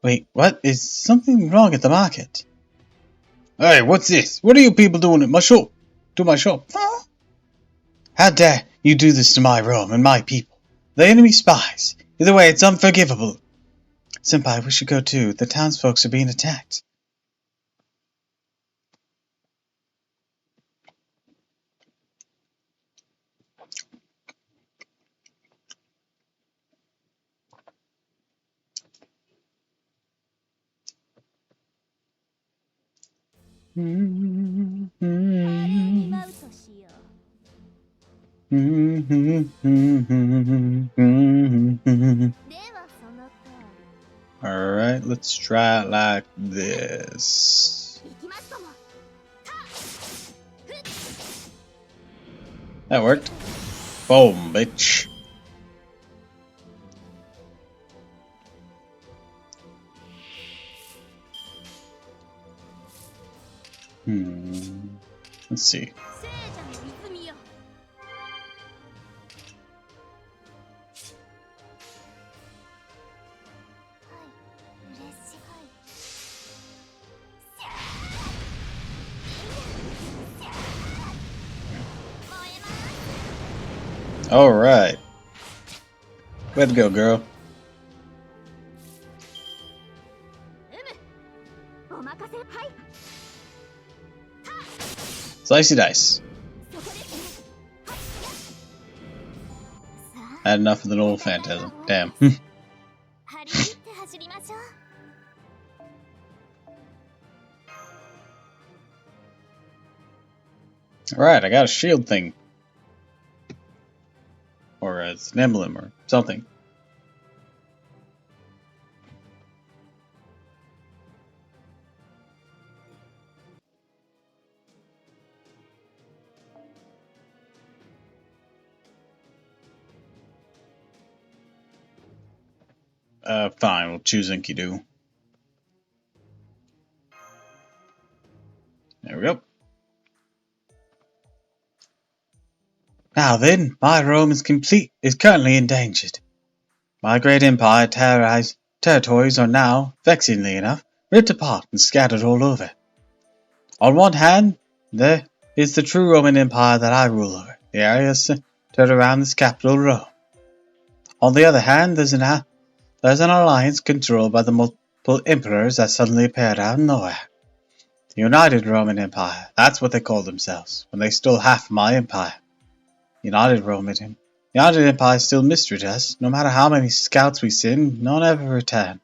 Wait, what? Is something wrong at the market? Hey, what's this? What are you people doing at my shop? To my shop? Huh? How dare you do this to my Rome and my people? The enemy spies. Either way, it's unforgivable. Senpai, we should go too. The townsfolk are being attacked. Alright, let's try it like this. That worked. Boom, bitch. Let's see. Alright. Way to go, girl. Slicey dice. Had enough of the old phantasm. Damn. Alright, I got a shield thing. Or it's an emblem or something. Fine, we'll choose Enkidu. There we go. Now then, my Rome is currently endangered. My great empire territories are now, vexingly enough, ripped apart and scattered all over. On one hand, there is the true Roman Empire that I rule over, the area centered around this capital, Rome. On the other hand, there's an alliance controlled by the multiple emperors that suddenly appeared out of nowhere. The United Roman Empire, that's what they call themselves, when they stole half of my empire. United Empire is still a mystery to us. No matter how many scouts we send, none ever return.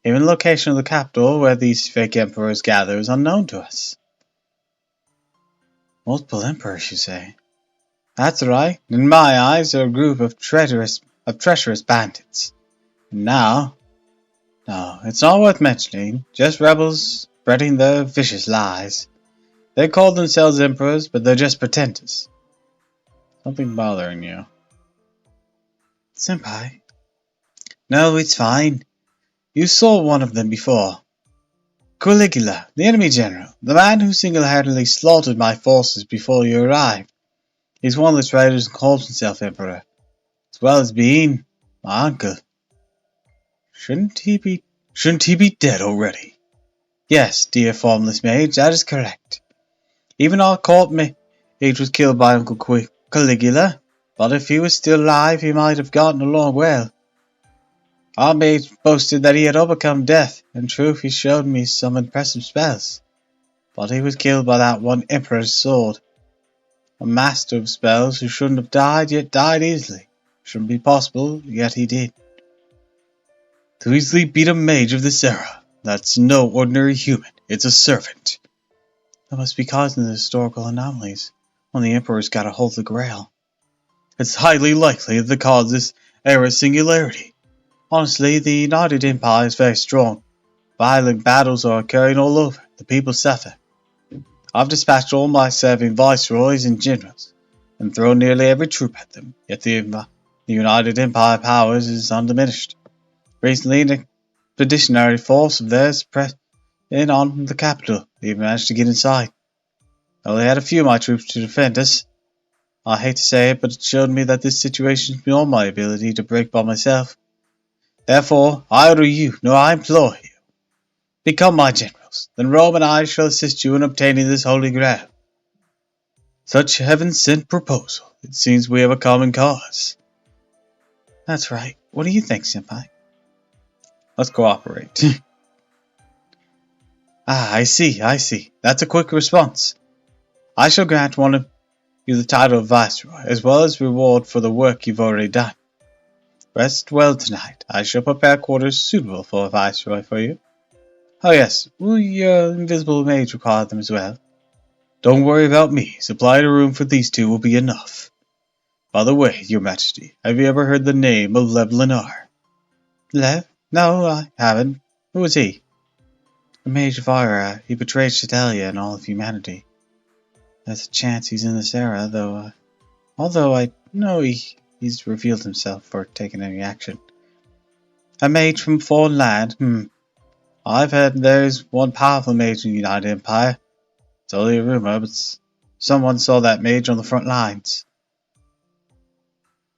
Even the location of the capital where these fake emperors gather is unknown to us. Multiple emperors, you say? That's right. In my eyes, they're a group of treacherous bandits. And now, no, it's not worth mentioning. Just rebels spreading their vicious lies. They call themselves emperors, but they're just pretenders. Something bothering you. Senpai, No, it's fine. You saw one of them before. Caligula, the enemy general, the man who single-handedly slaughtered my forces before you arrived. He's one of the traitors and calls himself emperor, as well as being my uncle. Shouldn't he be dead already? Yes, dear formless mage, that is correct. Even our court mage was killed by Uncle Caligula, but if he was still alive, he might have gotten along well. Our mage boasted that he had overcome death. In truth, he showed me some impressive spells. But he was killed by that one emperor's sword. A master of spells who shouldn't have died, yet died easily. Shouldn't be possible, yet he did. To easily beat a mage of this era, that's no ordinary human, it's a servant. That must be causing the historical anomalies when the emperor's got a hold of the Grail. It's highly likely that the cause of this era's singularity. Honestly, the United Empire is very strong. Violent battles are occurring all over. The people suffer. I've dispatched all my serving viceroys and generals, and thrown nearly every troop at them, yet the United Empire powers is undiminished. Recently, an expeditionary force of theirs pressed in on the capital. They even managed to get inside. I only had a few of my troops to defend us. I hate to say it, but it showed me that this situation is beyond my ability to break by myself. Therefore, I order you, no, I implore you, become my generals. Then Rome and I shall assist you in obtaining this holy grail. Such heaven-sent proposal. It seems we have a common cause. That's right. What do you think, Senpai? Let's cooperate. I see. That's a quick response. I shall grant one of you the title of Viceroy, as well as reward for the work you've already done. Rest well tonight. I shall prepare quarters suitable for a Viceroy for you. Oh yes, will your invisible mage require them as well? Don't worry about me. Supply a room for these two will be enough. By the way, your majesty, have you ever heard the name of Lev? Lev? No, I haven't. Who is he? A mage of Ira. He betrayed Chatelia and all of humanity. There's a chance he's in this era, though, although I know he's revealed himself for taking any action. A mage from a foreign land? I've heard there's one powerful mage in the United Empire. It's only a rumor, but someone saw that mage on the front lines.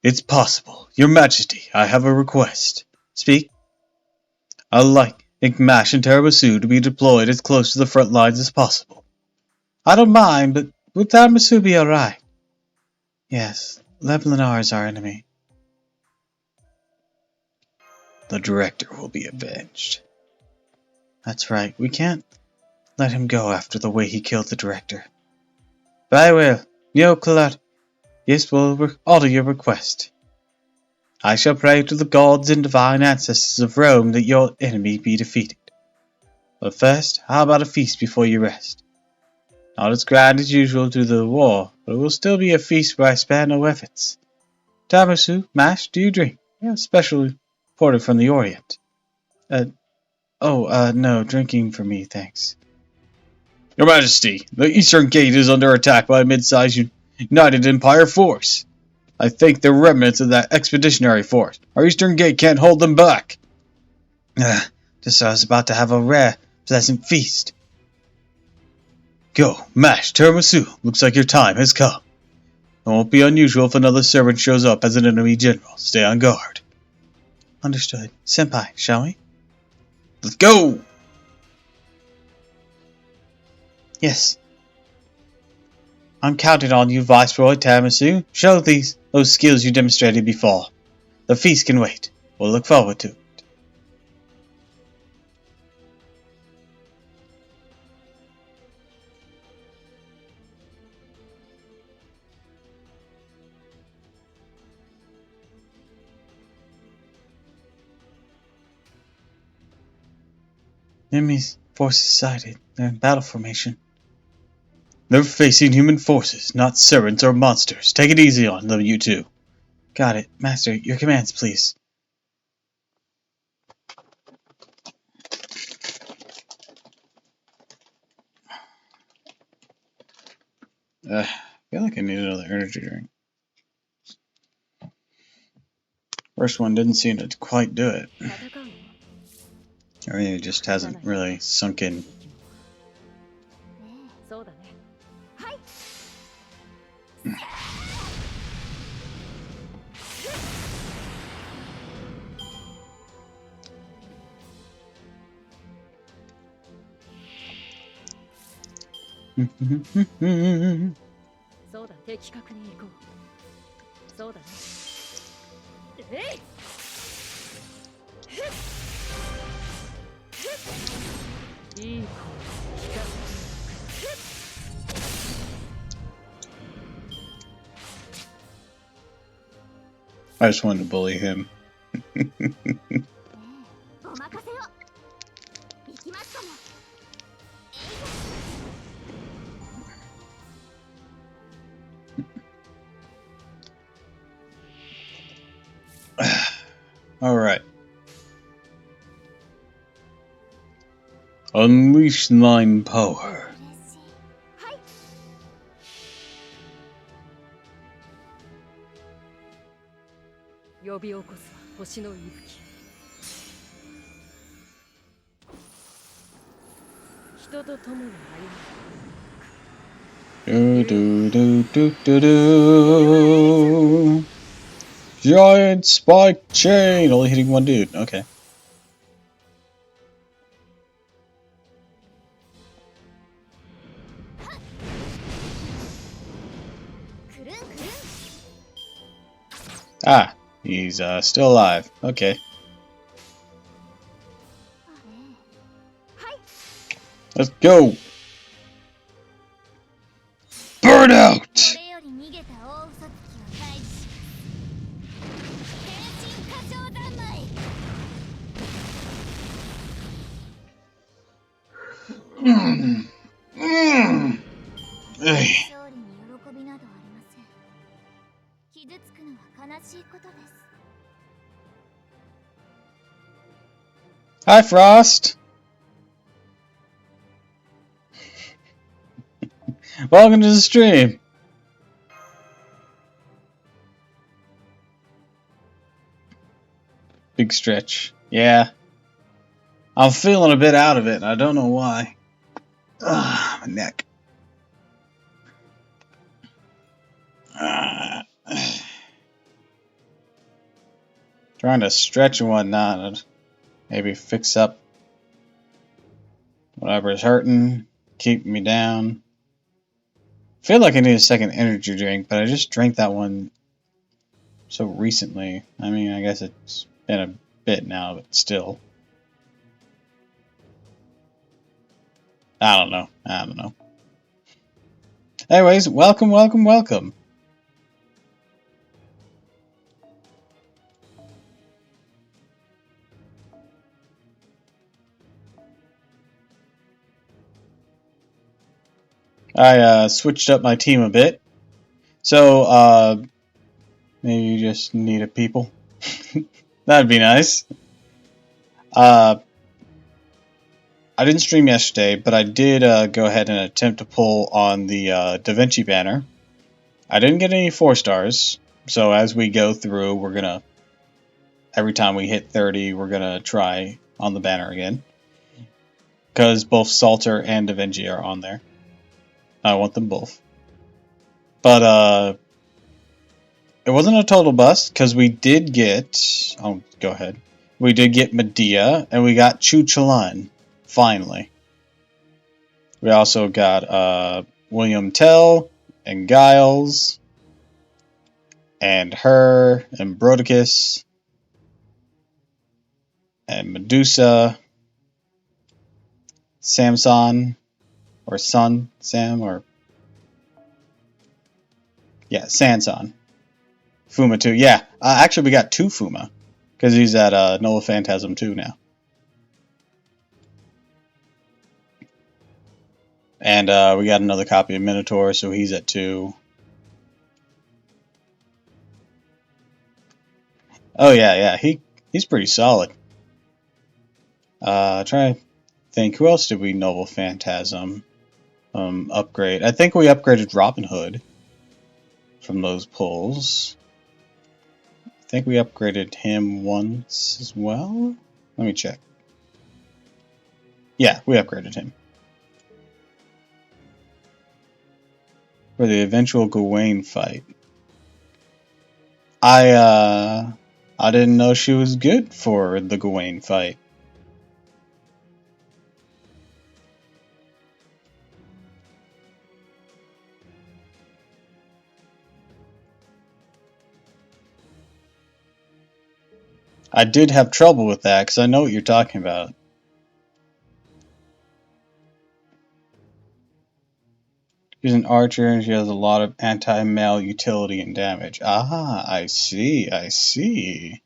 It's possible. Your Majesty, I have a request. Speak. I'd like Mash and Tiramisu to be deployed as close to the front lines as possible. I don't mind, but would Tiramisu be alright? Yes, Lev is our enemy. The director will be avenged. That's right, we can't let him go after the way he killed the director. Very well, Neo Colette. Yes, we'll order your request. I shall pray to the gods and divine ancestors of Rome that your enemy be defeated. But first, how about a feast before you rest? Not as grand as usual due to the war, but it will still be a feast where I spare no efforts. Tiramisu, Mash, do you drink? We have special imported from the Orient. No, drinking for me, thanks. Your Majesty, the Eastern Gate is under attack by a mid-sized United Empire force. I think they're remnants of that expeditionary force. Our Eastern Gate can't hold them back. Just I was about to have a rare, pleasant feast. Go, Mash, Tiramisu. Looks like your time has come. It won't be unusual if another servant shows up as an enemy general. Stay on guard. Understood. Senpai, shall we? Let's go! Yes. I'm counting on you, Viceroy Tiramisu. Show those skills you demonstrated before. The feast can wait. We'll look forward to it. Enemy forces sighted. They're in battle formation. They're facing human forces, not servants or monsters. Take it easy on them, you two. Got it. Master, your commands, please. I feel like I need another energy drink. First one didn't seem to quite do it. 戦うの I mean, it just hasn't really sunk in. ねえそうだねはい そうだ的確に行こうそうだねえい いい子聞かせて I just wanted to bully him. お任せを行きますかも Alright. Unleash thine power. はい呼び起こす星の息吹人と共に歩む Do do do do do do. Giant spike chain. Only hitting one dude. Okay. くるんくるん Ah, he's still alive. Okay. はい Let's go. Burn out. これより逃げた大嘘つきを退治し変身過剰三昧 Hey. 勝利に喜びなどありません傷つくのは悲しいことです Hi, Frost. Welcome to the stream. Big stretch. Yeah. I'm feeling a bit out of it, and I don't know why. Ugh, my neck. Trying to stretch and whatnot, and maybe fix up whatever's hurting, keeping me down. I feel like I need a second energy drink, but I just drank that one so recently. I mean, I guess it's been a bit now, but still. I don't know. Anyways, welcome. I switched up my team a bit. So, maybe you just need a people. That'd be nice. I didn't stream yesterday, but I did go ahead and attempt to pull on the Da Vinci banner. I didn't get any 4 stars, so as we go through, we're gonna, every time we hit 30, we're gonna try on the banner again. Because both Salter and Da Vinci are on there. I want them both. But, it wasn't a total bust, because we did get, oh, go ahead. We did get Medea, and we got Chu-Chalan, finally. We also got, William Tell, and Giles, and her, and Brodicus, and Medusa, Samson, or Sun, Sam, or, yeah, Sanson. Fuma too, yeah. Actually, we got 2 Fuma, because he's at Nola Phantasm 2 now. And we got another copy of Minotaur, so he's at 2. Oh yeah, he's pretty solid. Try to think, who else did we Noble Phantasm upgrade? I think we upgraded Robin Hood from those pulls. I think we upgraded him once as well. Let me check. Yeah, we upgraded him. For the eventual Gawain fight. I didn't know she was good for the Gawain fight. I did have trouble with that because I know what you're talking about. She's an archer and she has a lot of anti-mail utility and damage. Ah, I see, I see.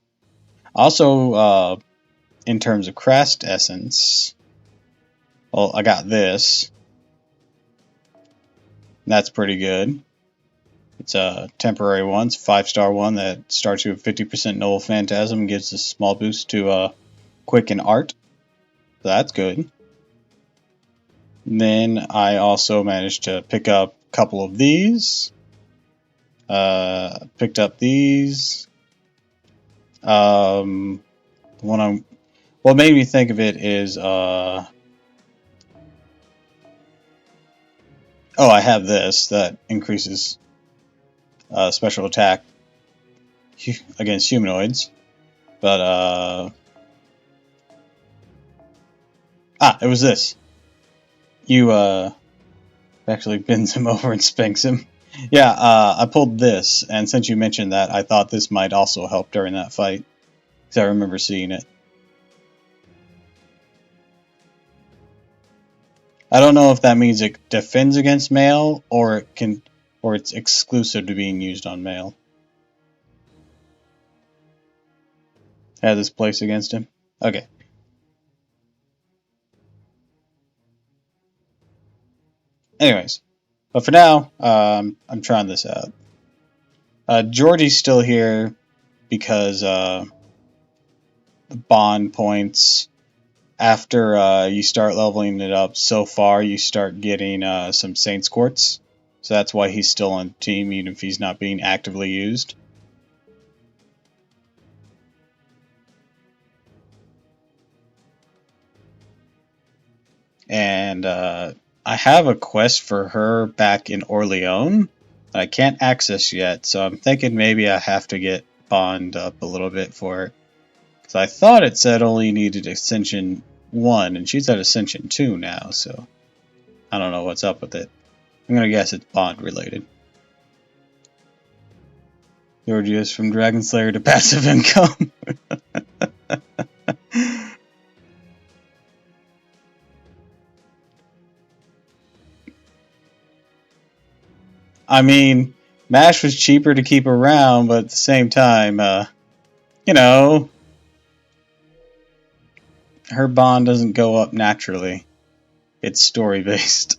Also, in terms of crest essence, well, I got this. That's pretty good. It's a temporary one. It's a 5-star one that starts you with 50% Noble Phantasm and gives a small boost to Quick and Art. So that's good. And then I also managed to pick up a couple of these. Picked up these. What made me think of it is oh, I have this that increases special attack against humanoids, but it was this. You actually bends him over and spanks him. Yeah, I pulled this, and since you mentioned that, I thought this might also help during that fight, because I remember seeing it. I don't know if that means it defends against mail, or it's exclusive to being used on mail. Had this place against him? Okay. Anyways, but for now, I'm trying this out. Georgie's still here because the bond points, after you start leveling it up so far, you start getting some Saints Quartz. So that's why he's still on the team, even if he's not being actively used. And I have a quest for her back in Orleans that I can't access yet, so I'm thinking maybe I have to get bond up a little bit for it. Because I thought it said only needed Ascension 1, and she's at Ascension 2 now, so I don't know what's up with it. I'm going to guess it's bond related. Georgius from Dragon Slayer to passive income. I mean, MASH was cheaper to keep around, but at the same time, you know, her bond doesn't go up naturally. It's story based.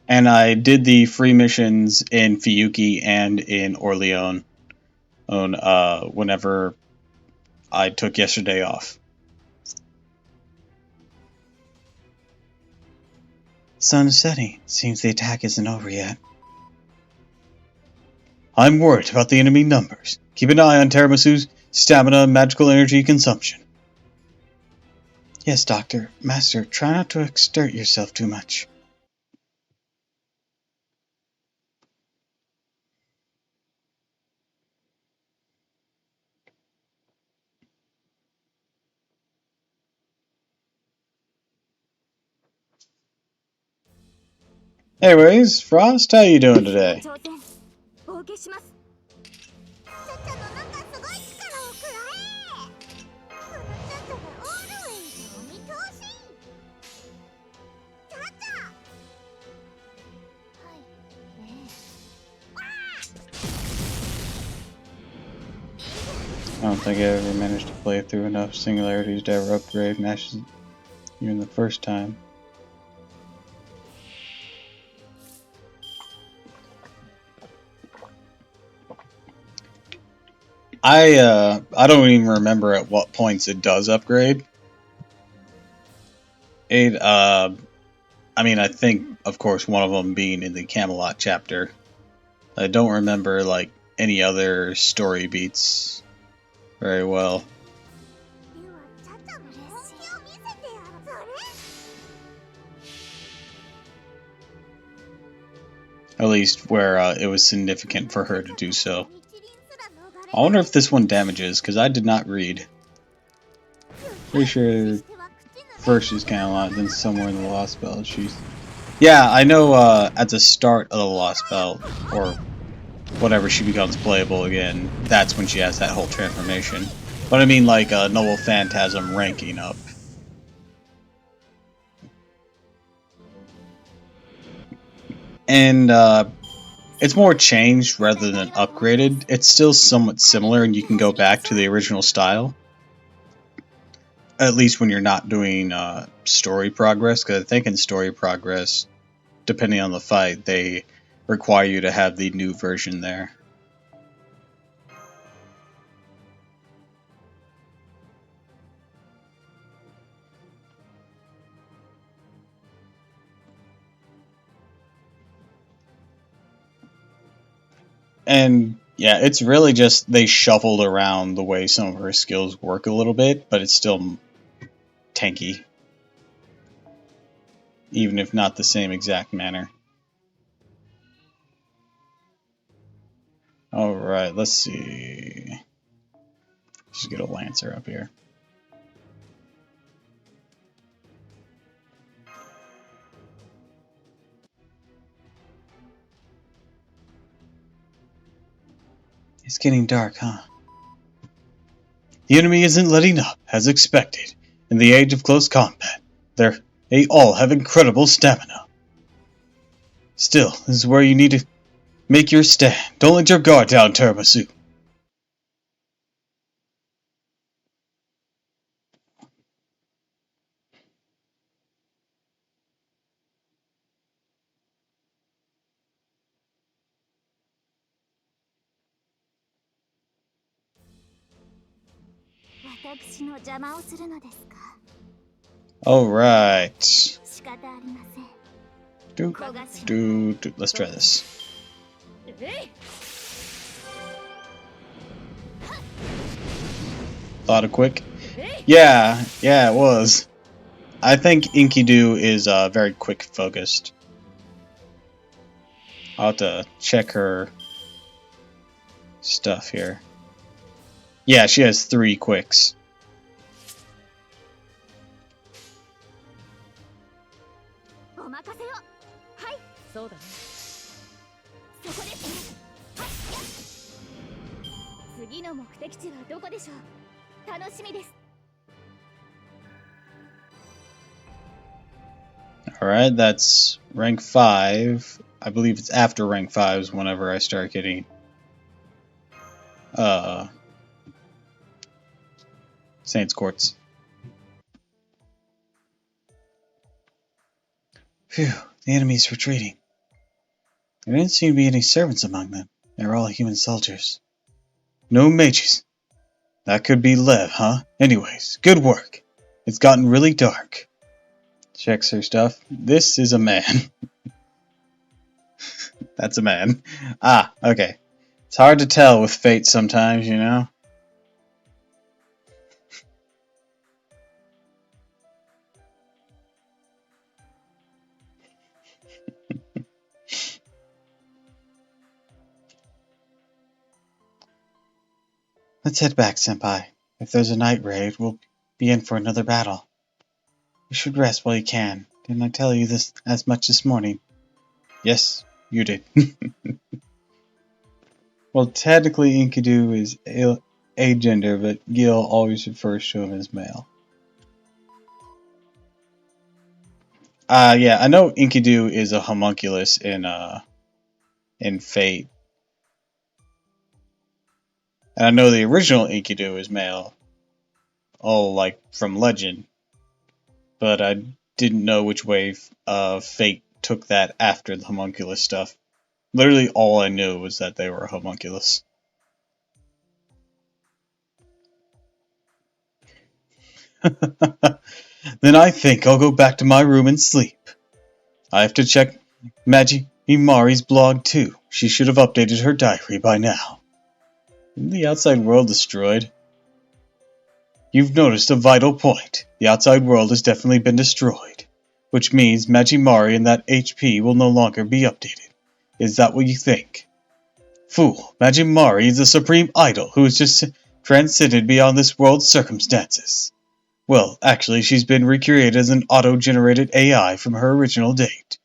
And I did the free missions in Fiyuki and in Orleans whenever I took yesterday off. Sun is setting. Seems the attack isn't over yet. I'm worried about the enemy numbers. Keep an eye on Tiramisu's stamina and magical energy consumption. Yes, Doctor. Master, try not to exert yourself too much. Anyways, Frost, how you doing today? I don't think I ever managed to play through enough singularities to ever upgrade matches even the first time. I don't even remember at what points it does upgrade. I mean, I think, of course, one of them being in the Camelot chapter. I don't remember, like, any other story beats very well. At least where it was significant for her to do so. I wonder if this one damages, because I did not read. Pretty sure first she's Camelot, then somewhere in the Lost Belt she's... Yeah, I know at the start of the Lost Belt, or whatever she becomes playable again, that's when she has that whole transformation. But I mean like Noble Phantasm ranking up. And it's more changed rather than upgraded. It's still somewhat similar and you can go back to the original style. At least when you're not doing story progress, because I think in story progress, depending on the fight, they require you to have the new version there. And yeah, it's really just they shuffled around the way some of her skills work a little bit, but it's still tanky. Even if not the same exact manner. Alright, let's see. Just get a Lancer up here. It's getting dark, huh? The enemy isn't letting up, as expected. In the age of close combat, they all have incredible stamina. Still, this is where you need to make your stand. Don't let your guard down, Tiramisu. Alright. Let's try this. Thought of quick? Yeah, it was. I think Enkidu is very quick focused. I'll have to check her stuff here. Yeah, she has 3 quicks. Alright, that's rank 5. I believe it's after rank 5 is whenever I start getting Saints Quartz. Phew, the enemy's retreating. There didn't seem to be any servants among them. They were all human soldiers. No mages. That could be Lev, huh? Anyways, good work. It's gotten really dark. Checks her stuff. This is a man. That's a man. Ah, okay. It's hard to tell with fate sometimes, you know? Let's head back, Senpai. If there's a night raid, we'll be in for another battle. You should rest while you can. Didn't I tell you this as much this morning? Yes, you did. Well, technically Enkidu is a gender, but Gil always refers to him as male. Yeah, I know Enkidu is a homunculus in Fate. And I know the original Enkidu is male. Oh, like from Legend. But I didn't know which way Fate took that after the homunculus stuff. Literally all I knew was that they were a homunculus. Then I think I'll go back to my room and sleep. I have to check Magi Imari's blog too. She should have updated her diary by now. Isn't the outside world destroyed? You've noticed a vital point. The outside world has definitely been destroyed, which means Magimari and that HP will no longer be updated. Is that what you think? Fool, Magimari is the supreme idol who has just transcended beyond this world's circumstances. Well, actually, she's been recreated as an auto-generated AI from her original data.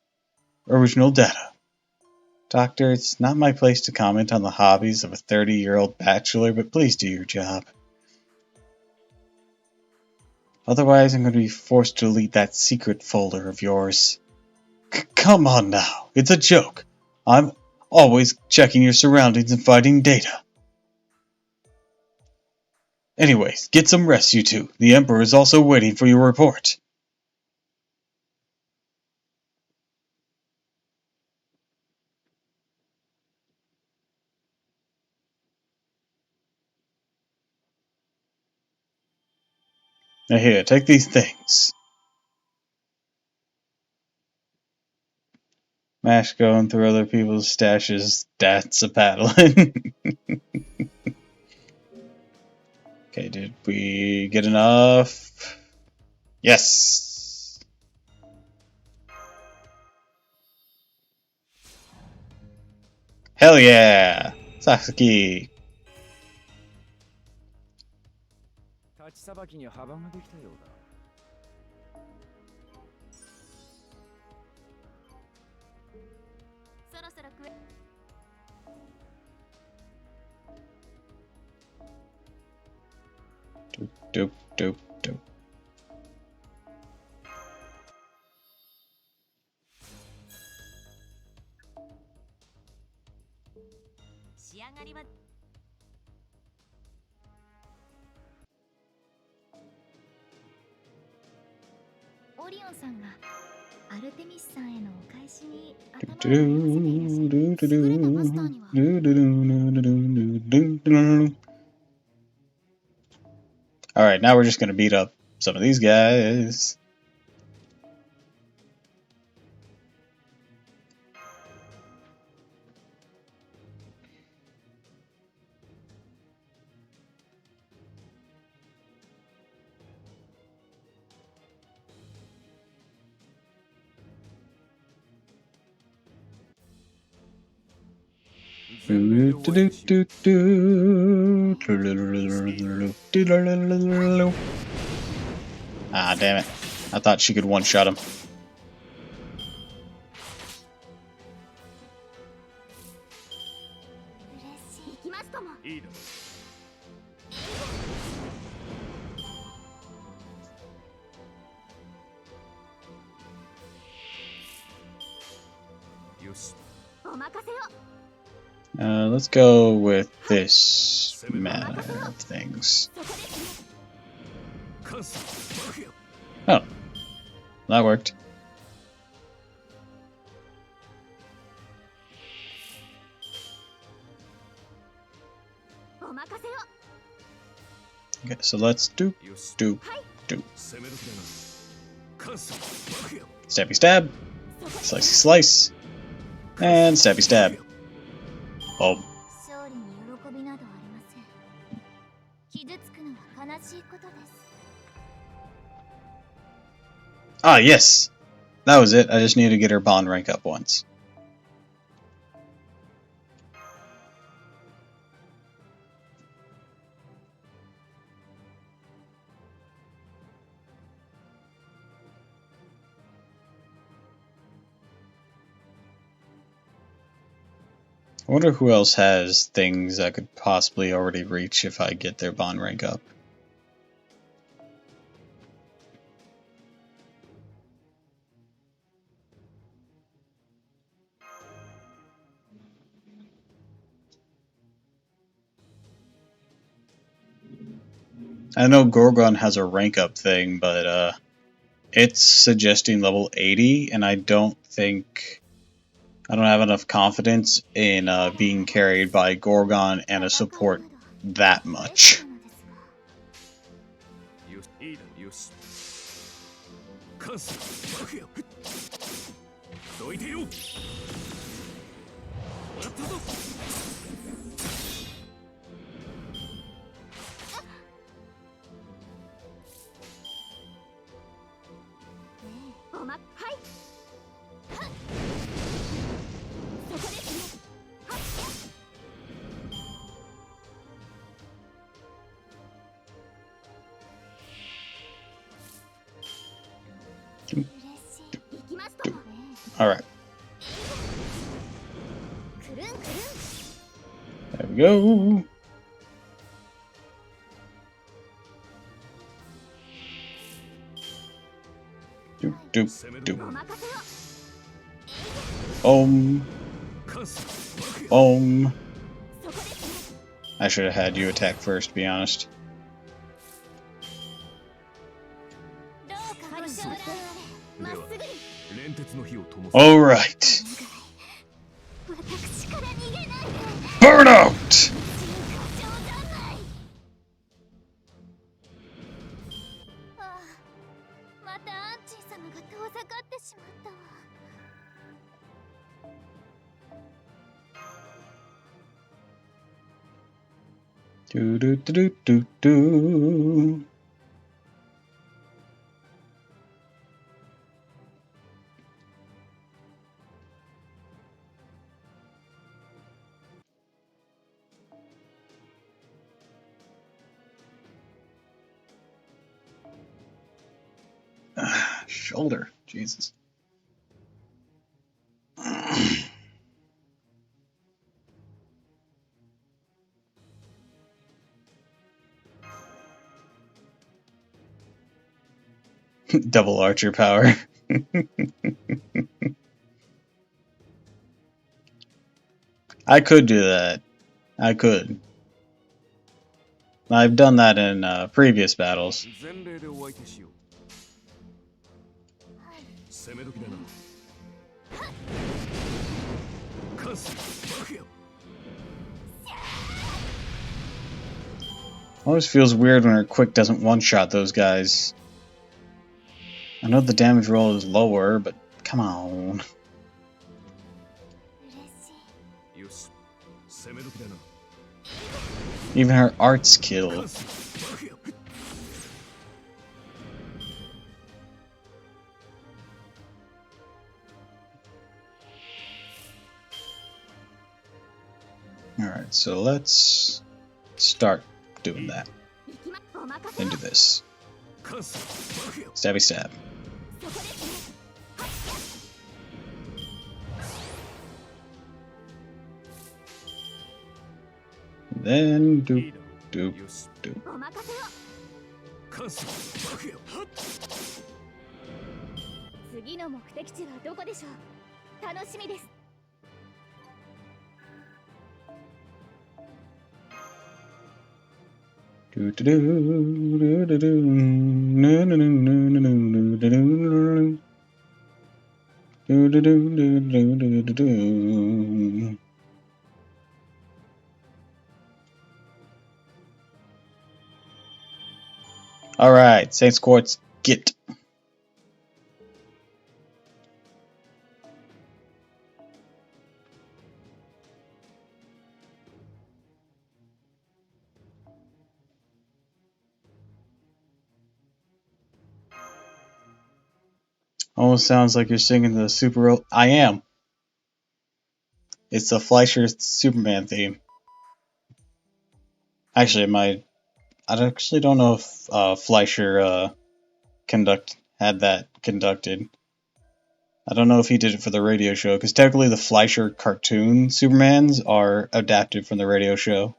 Doctor, it's not my place to comment on the hobbies of a 30-year-old bachelor, but please do your job. Otherwise, I'm going to be forced to delete that secret folder of yours. Come on now, it's a joke. I'm always checking your surroundings and finding data. Anyways, get some rest, you two. The Emperor is also waiting for your report. Now here, take these things. Mash going through other people's stashes, that's a paddling. Okay, did we get enough? Yes! Hell yeah! Sasuke! 立ちさばきに幅ができたようだ。そろそろ食え。Dope, dope, dope. 仕上がりはオリオンさんがアルテミスさんへのお返しに頭を悩ませていらっしゃる優れたマスターには Alright, now we're just gonna beat up some of these guys. Ah, damn it. I thought she could one-shot him. いいだろう。よし。 Let's go with this manner of things. Oh, that worked. Okay, so let's do. Stabby stab, slicey slice, and stabby stab. Oh. Ah, yes! That was it. I just needed to get her bond rank up once. I wonder who else has things I could possibly already reach if I get their bond rank up. I know Gorgon has a rank up thing, but it's suggesting level 80, and I don't have enough confidence in being carried by Gorgon and a support that much. Alright. There we go. Doop, doop, doop. Boom. I should have had you attack first, to be honest. Alright. Burnout! Do do do do do. Shoulder, Jesus. Double archer power. I could do that. I could. I've done that in previous battles. Always feels weird when her quick doesn't one-shot those guys. I know the damage roll is lower, but come on. Even her arts kill. Alright, so let's start doing that. Into this. Stabby stab. Then doop doop doop. 次の目的地はどこでしょう。楽しみです。Do do do do do do no no no no no no no do do do do do do do do. All right, Saints Quartz, get. Almost sounds like you're singing the Super. I am. It's the Fleischer Superman theme. Actually, I actually don't know if Fleischer had that conducted. I don't know if he did it for the radio show, because technically the Fleischer cartoon Supermans are adapted from the radio show.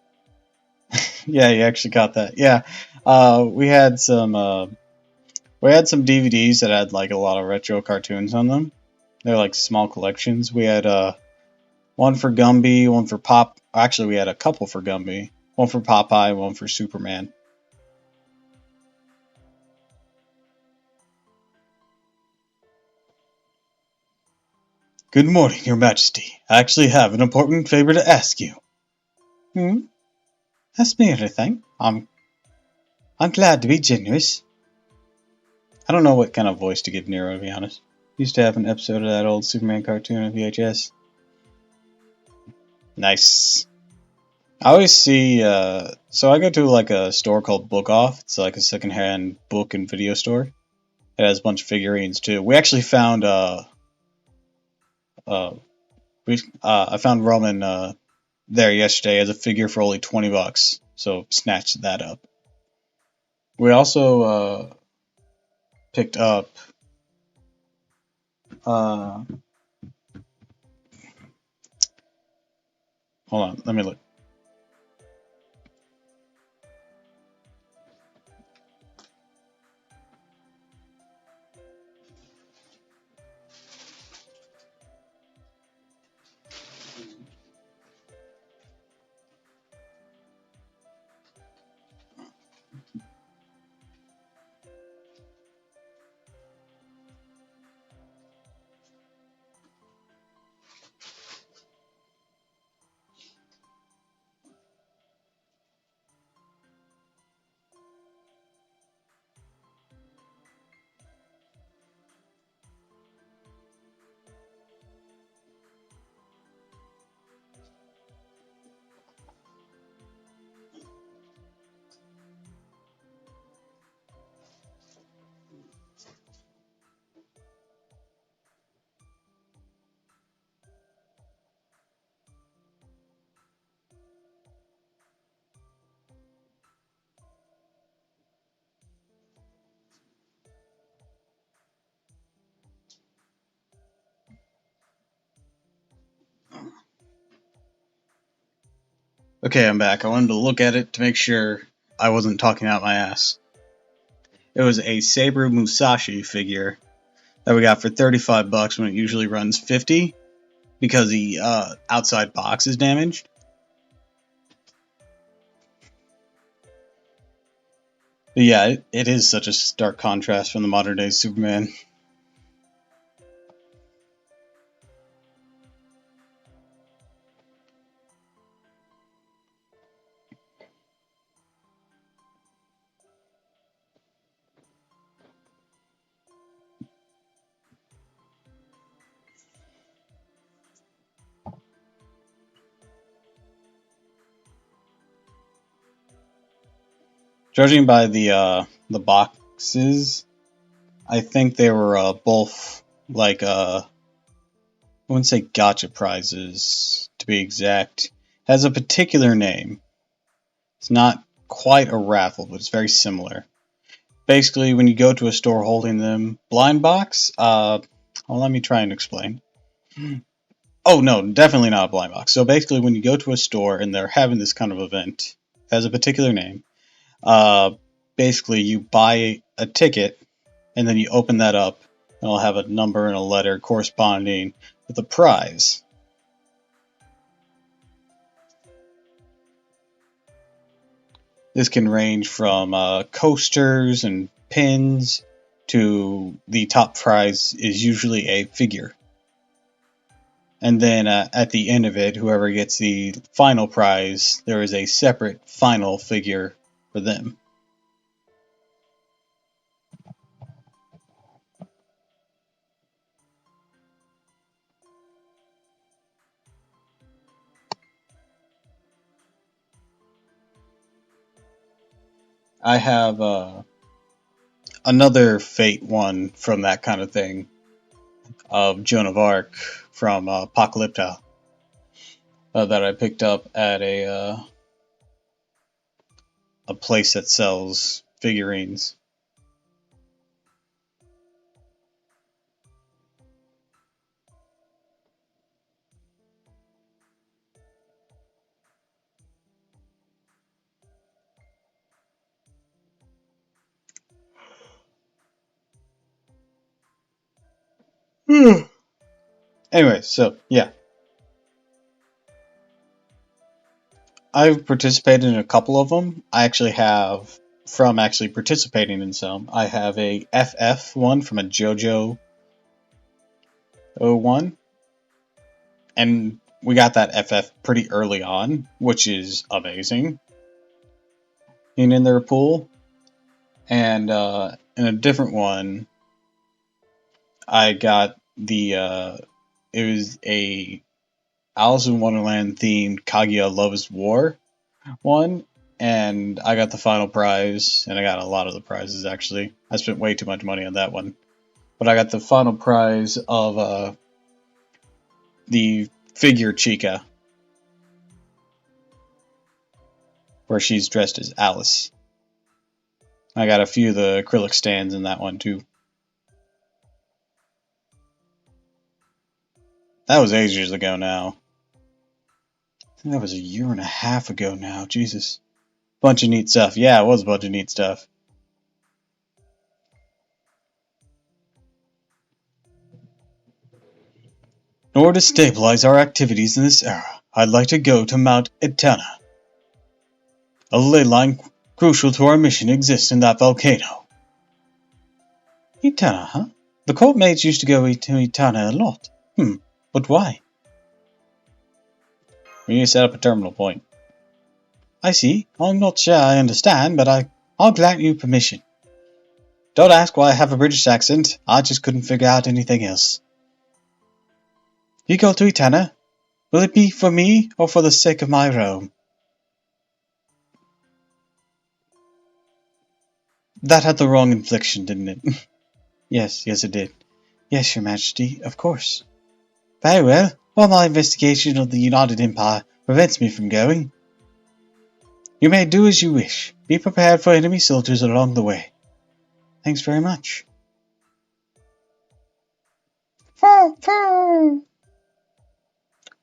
Yeah, you actually got that. Yeah, we had some DVDs that had like a lot of retro cartoons on them. They're like small collections. We had one for Gumby, one for Pop. Actually, we had a couple for Gumby. One for Popeye, one for Superman. Good morning, Your Majesty. I actually have an important favor to ask you. Ask me anything. I'm glad to be generous. I don't know what kind of voice to give Nero, to be honest. Used to have an episode of that old Superman cartoon on VHS. Nice. I always see, so I go to like a store called Book Off. It's like a secondhand book and video store. It has a bunch of figurines too. We actually found, I found Roman, there yesterday as a figure for only $20, so snatched that up. We also, picked up, hold on, let me look. Okay, I'm back. I wanted to look at it to make sure I wasn't talking out my ass. It was a Saber Musashi figure that we got for $35 when it usually runs $50 because the outside box is damaged. But yeah, it is such a stark contrast from the modern day Superman. Judging by the boxes, I think they were both like I wouldn't say gotcha prizes to be exact. It has a particular name. It's not quite a raffle, but it's very similar. Basically, when you go to a store holding them, blind box. Well, let me try and explain. Oh no, definitely not a blind box. So basically, when you go to a store and they're having this kind of event, it has a particular name. Uh, Basically, you buy a ticket and then you open that up, and it'll have a number and a letter corresponding with a prize. This can range from coasters and pins to the top prize is usually a figure. And then at the end of it, whoever gets the final prize, there is a separate final figure for them. I have another Fate one from that kind of thing of Joan of Arc from Apocalypta that I picked up at a place that sells figurines. Anyway, so yeah, I've participated in a couple of them. I actually have, from actually participating in some, I have a FF one from a JoJo 01, and we got that FF pretty early on, which is amazing. In their pool, and in a different one, I got the it was a Alice in Wonderland themed Kaguya Loves War one, and I got the final prize, and I got a lot of the prizes actually. I spent way too much money on that one, but I got the final prize of the figure Chica, where she's dressed as Alice. I got a few of the acrylic stands in that one too. That was ages ago now. I think that was a year and a half ago now. Jesus. Bunch of neat stuff. Yeah, it was a bunch of neat stuff. In order to stabilize our activities in this era, I'd like to go to Mount Etana. A ley line crucial to our mission exists in that volcano. Etana, huh? The court mates used to go to Etana a lot. But why? We need to set up a terminal point. I see. I'm not sure I understand, but I'll grant you permission. Don't ask why I have a British accent. I just couldn't figure out anything else. You go to Etana. Will it be for me or for the sake of my realm? That had the wrong inflection, didn't it? Yes, it did. Yes, Your Majesty, of course. Very well. While my investigation of the United Empire prevents me from going, you may do as you wish. Be prepared for enemy soldiers along the way. Thanks very much.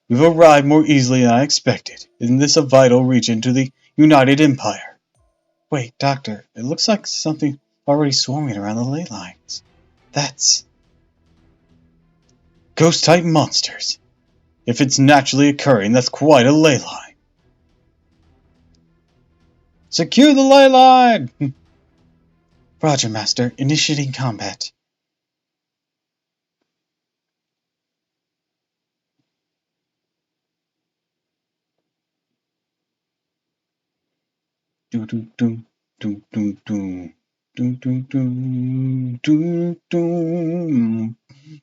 We've arrived more easily than I expected. Isn't this a vital region to the United Empire? Wait, Doctor, it looks like something already swarming around the ley lines. That's ghost-type monsters. If it's naturally occurring, that's quite a ley line. Secure the ley line! Roger, Master. Initiating combat. Do do do do do do do do do do do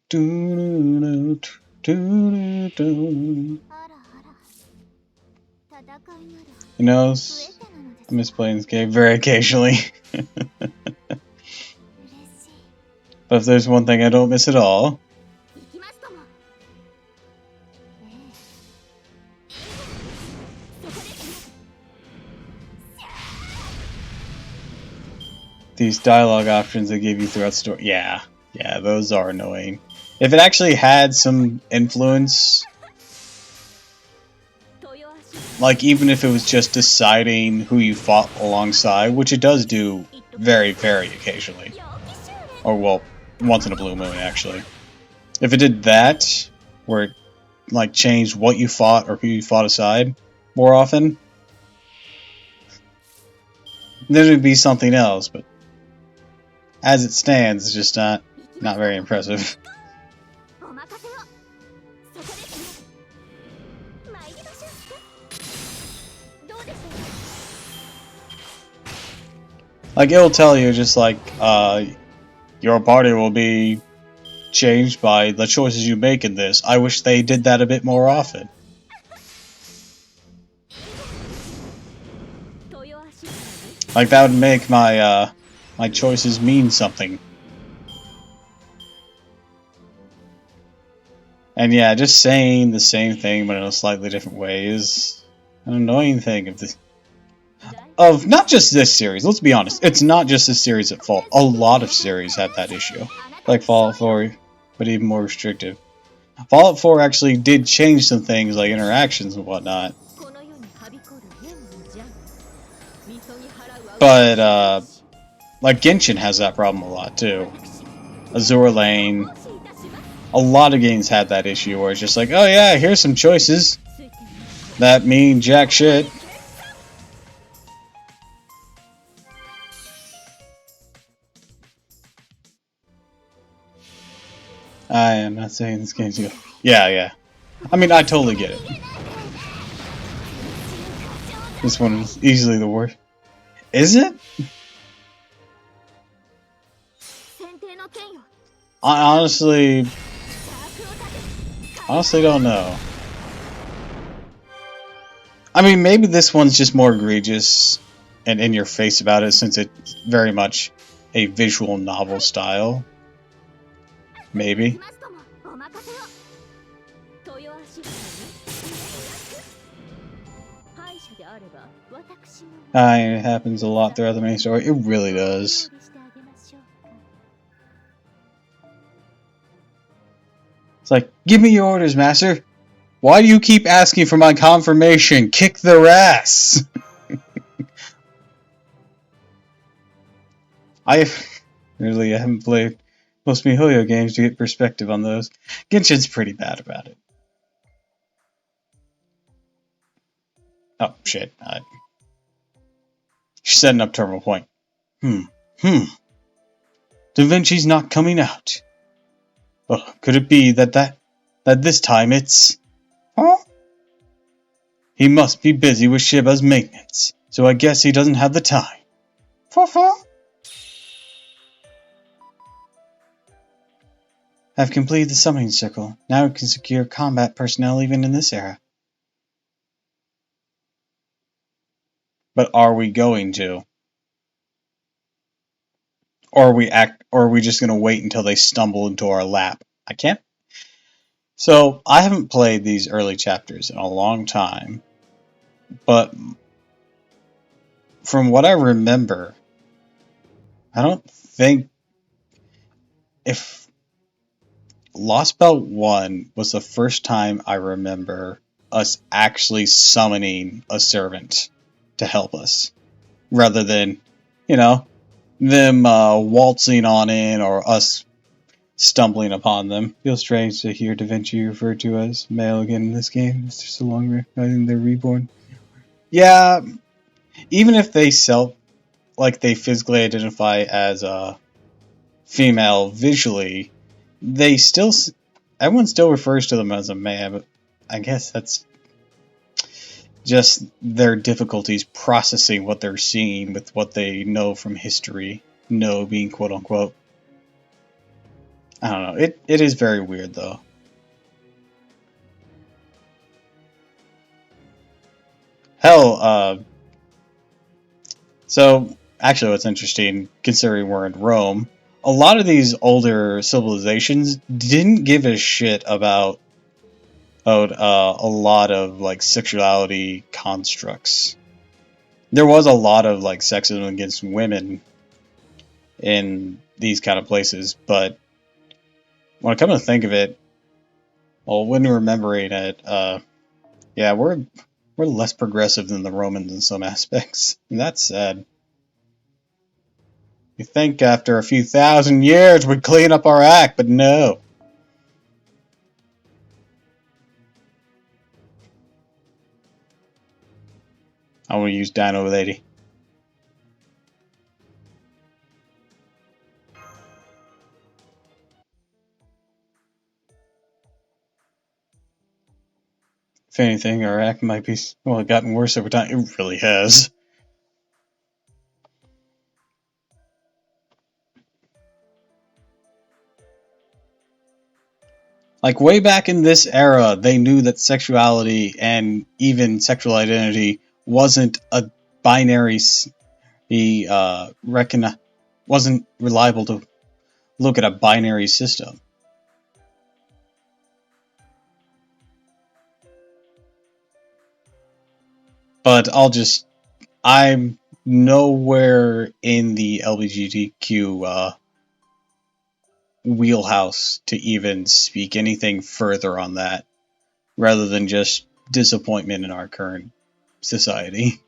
do do do. You know, I miss playing this game very occasionally. But if there's one thing I don't miss at all, these dialogue options they give you throughout the story. Yeah, those are annoying. If it actually had some influence, like even if it was just deciding who you fought alongside, which it does do very, very occasionally. Or, well, once in a blue moon, actually. If it did that, where it, like, changed what you fought or who you fought aside more often, then it would be something else, but as it stands, it's just not very impressive. Like, it'll tell you just like, your party will be changed by the choices you make in this. I wish they did that a bit more often. Like, that would make my, my choices mean something. And yeah, just saying the same thing but in a slightly different way is an annoying thing of not just this series. Let's be honest, it's not just this series at fault. A lot of series have that issue, like Fallout 4, but even more restrictive. Fallout 4 actually did change some things like interactions and whatnot, but like Genshin has that problem a lot too. Azure Lane, a lot of games had that issue where it's just like, oh yeah, here's some choices that mean jack shit. I am not saying this game's good. Yeah. I mean, I totally get it. This one is easily the worst. Is it? I honestly don't know. I mean, maybe this one's just more egregious and in your face about it since it's very much a visual novel style. Maybe. It happens a lot throughout the main story. It really does. It's like, give me your orders, master. Why do you keep asking for my confirmation? Kick their ass! I really haven't played most MiHoYo games to get perspective on those. Genshin's pretty bad about it. Oh, shit. She's setting up terminal point. Da Vinci's not coming out. Oh, could it be that this time it's... Huh? He must be busy with Shiba's maintenance, so I guess he doesn't have the time. I've completed the summoning circle. Now we can secure combat personnel even in this era. But are we going to? Or are we just going to wait until they stumble into our lap? I can't. So, I haven't played these early chapters in a long time. But from what I remember, I don't think if Lost Belt 1 was the first time I remember us actually summoning a servant to help us. Rather than, them waltzing on in or us stumbling upon them. Feels strange to hear Da Vinci referred to as male again in this game. It's just so long recognizing they're reborn. Yeah, even if they they physically identify as female visually, everyone still refers to them as a man, but I guess that's just their difficulties processing what they're seeing with what they know from history. No being quote unquote. I don't know. It is very weird though. Hell, so actually what's interesting, considering we're in Rome, a lot of these older civilizations didn't give a shit about a lot of like sexuality constructs. There was a lot of like sexism against women in these kind of places, but when I come to think of it, well, when remembering it, yeah, we're less progressive than the Romans in some aspects, and that's sad. You think after a few thousand years we'd clean up our act, but no. I want to use Dino Lady. If anything, our act might be, well, gotten worse over time. It really has. Like, way back in this era, they knew that sexuality and even sexual identity wasn't a binary, wasn't reliable to look at a binary system. But I'm nowhere in the LGBTQ wheelhouse to even speak anything further on that, rather than just disappointment in our current society.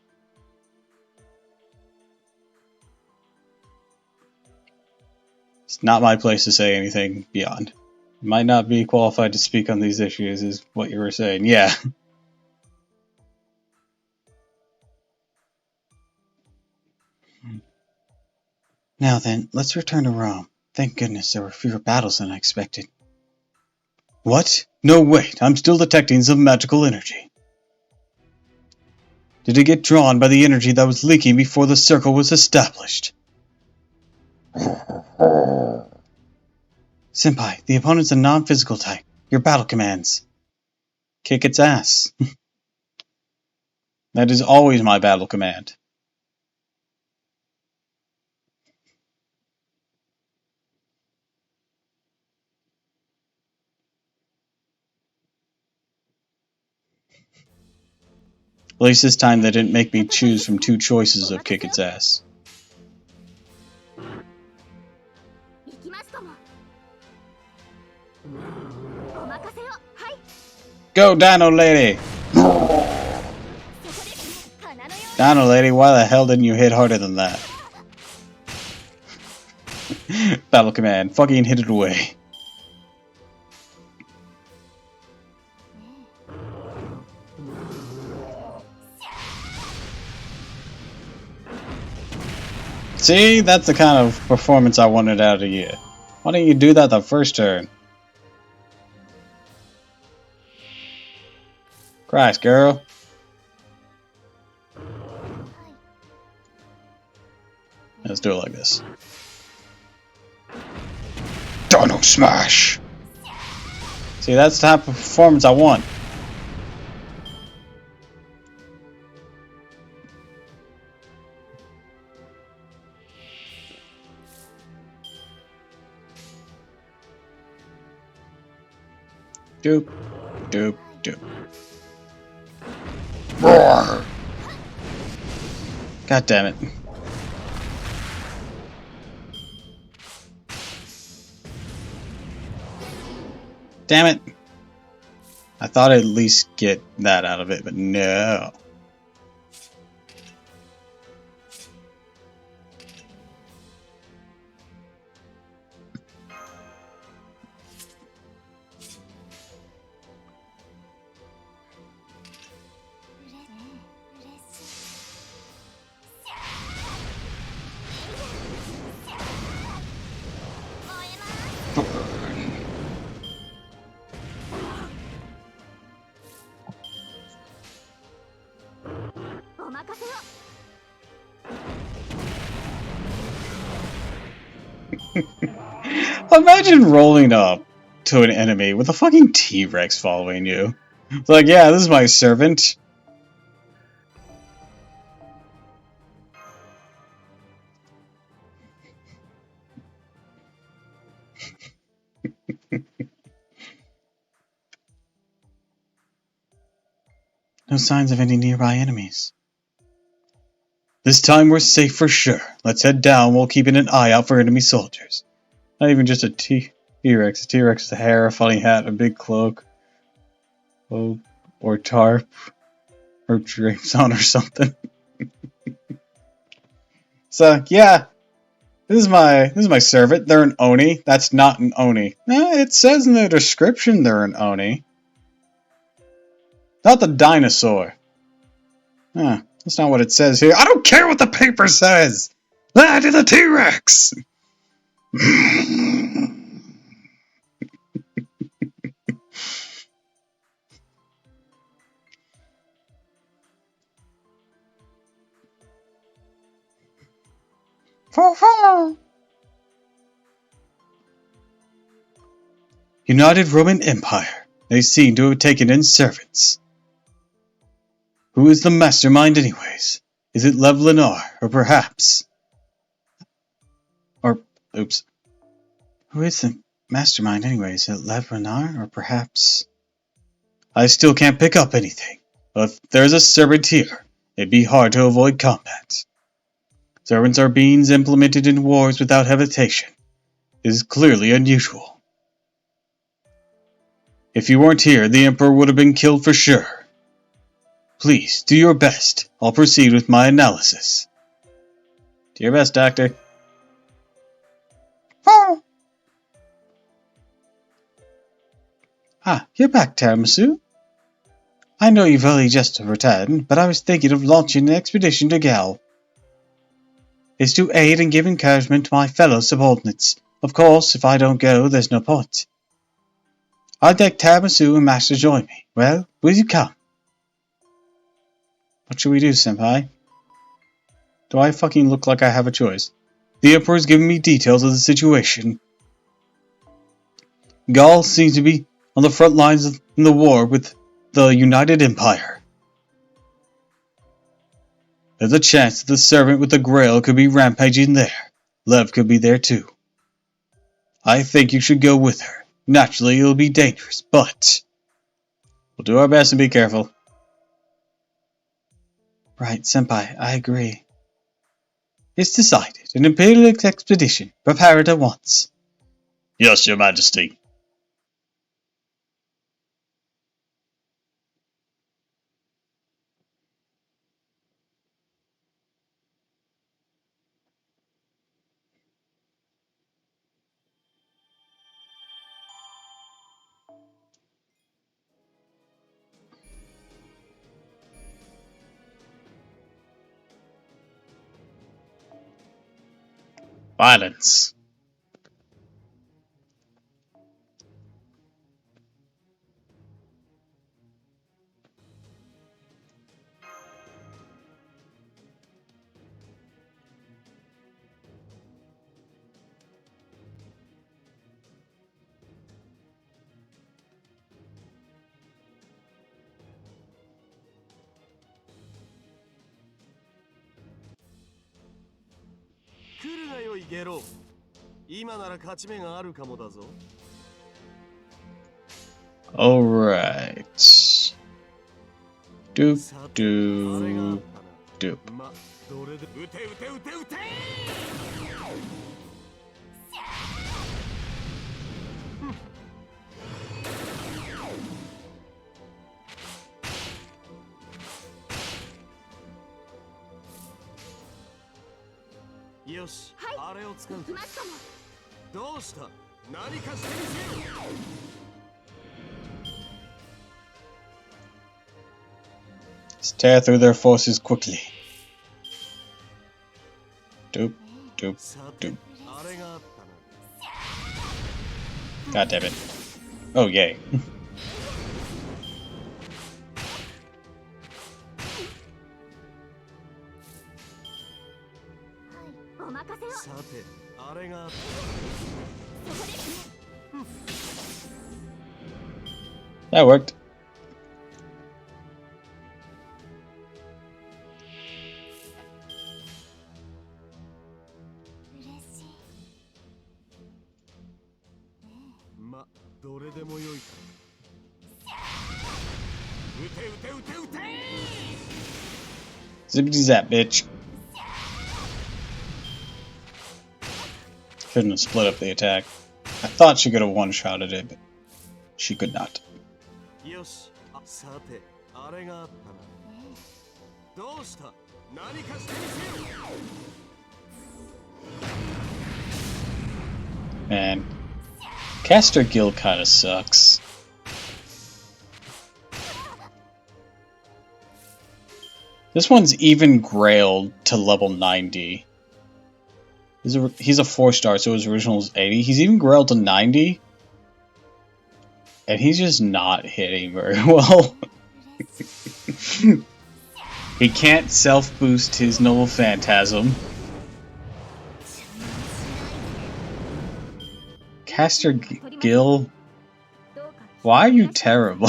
It's not my place to say anything beyond. Might not be qualified to speak on these issues, is what you were saying. Yeah. Now then, let's return to Rome. Thank goodness there were fewer battles than I expected. What? No, wait, I'm still detecting some magical energy. Did it get drawn by the energy that was leaking before the circle was established? Senpai, the opponent's a non-physical type. Your battle commands. Kick its ass. That is always my battle command. At least this time they didn't make me choose from two choices of kick its ass. Go, Dino Lady! Dino Lady, why the hell didn't you hit harder than that? Battle command, fucking hit it away. See, that's the kind of performance I wanted out of you. Why didn't you do that the first turn? Christ, girl. Let's do it like this. Dino Smash! See, that's the type of performance I want. Doop, doop, doop. Roar! God damn it. Damn it. I thought I'd at least get that out of it, but no. Imagine rolling up to an enemy with a fucking T-Rex following you. It's like, yeah, this is my servant. No signs of any nearby enemies. This time we're safe for sure. Let's head down while keeping an eye out for enemy soldiers. Not even just a T-Rex. A T-Rex with a hair, a funny hat, a big cloak. Oh, or tarp. Or drapes on or something. So, yeah. This is my servant. They're an Oni. That's not an Oni. It says in the description they're an Oni. Not the dinosaur. That's not what it says here. I don't care what the paper says! That is a T-Rex! United Roman Empire. They seem to have taken in servants. Who is the mastermind anyways? Is it Lev Lenar, or perhaps... oops. Who is the mastermind anyways? Is it Lev Lenar, or perhaps... I still can't pick up anything. But if there's a servant here, it'd be hard to avoid combat. Servants are beings implemented in wars without hesitation. This is clearly unusual. If you weren't here, the Emperor would have been killed for sure. Please, do your best. I'll proceed with my analysis. Do your best, Doctor. Oh. You're back, Tiramisu. I know you've only just returned, but I was thinking of launching an expedition to Gal. It's to aid and give encouragement to my fellow subordinates. Of course, if I don't go, there's no point. I'd like Tiramisu and Master join me. Well, will you come? What should we do, Senpai? Do I fucking look like I have a choice? The Emperor's giving me details of the situation. Gaul seems to be on the front lines in the war with the United Empire. There's a chance that the servant with the Grail could be rampaging there. Lev could be there too. I think you should go with her. Naturally, it'll be dangerous, but we'll do our best and be careful. Right, Senpai, I agree. It's decided. An imperial expedition. Prepare it at once. Yes, Your Majesty. Violence. Alright. Doop, doop, doop. Let's tear through their forces quickly. Doop, doop, doop. God damn it. Oh, yay. That worked. Zippity zap, bitch. Couldn't have split up the attack. I thought she could have one-shotted it, but she could not. Man, Caster Guild kinda sucks. This one's even grailed to level 90. He's a 4-star, so his original is 80. He's even grailed to 90. And he's just not hitting very well. He can't self-boost his Noble Phantasm. Caster Gil, why are you terrible?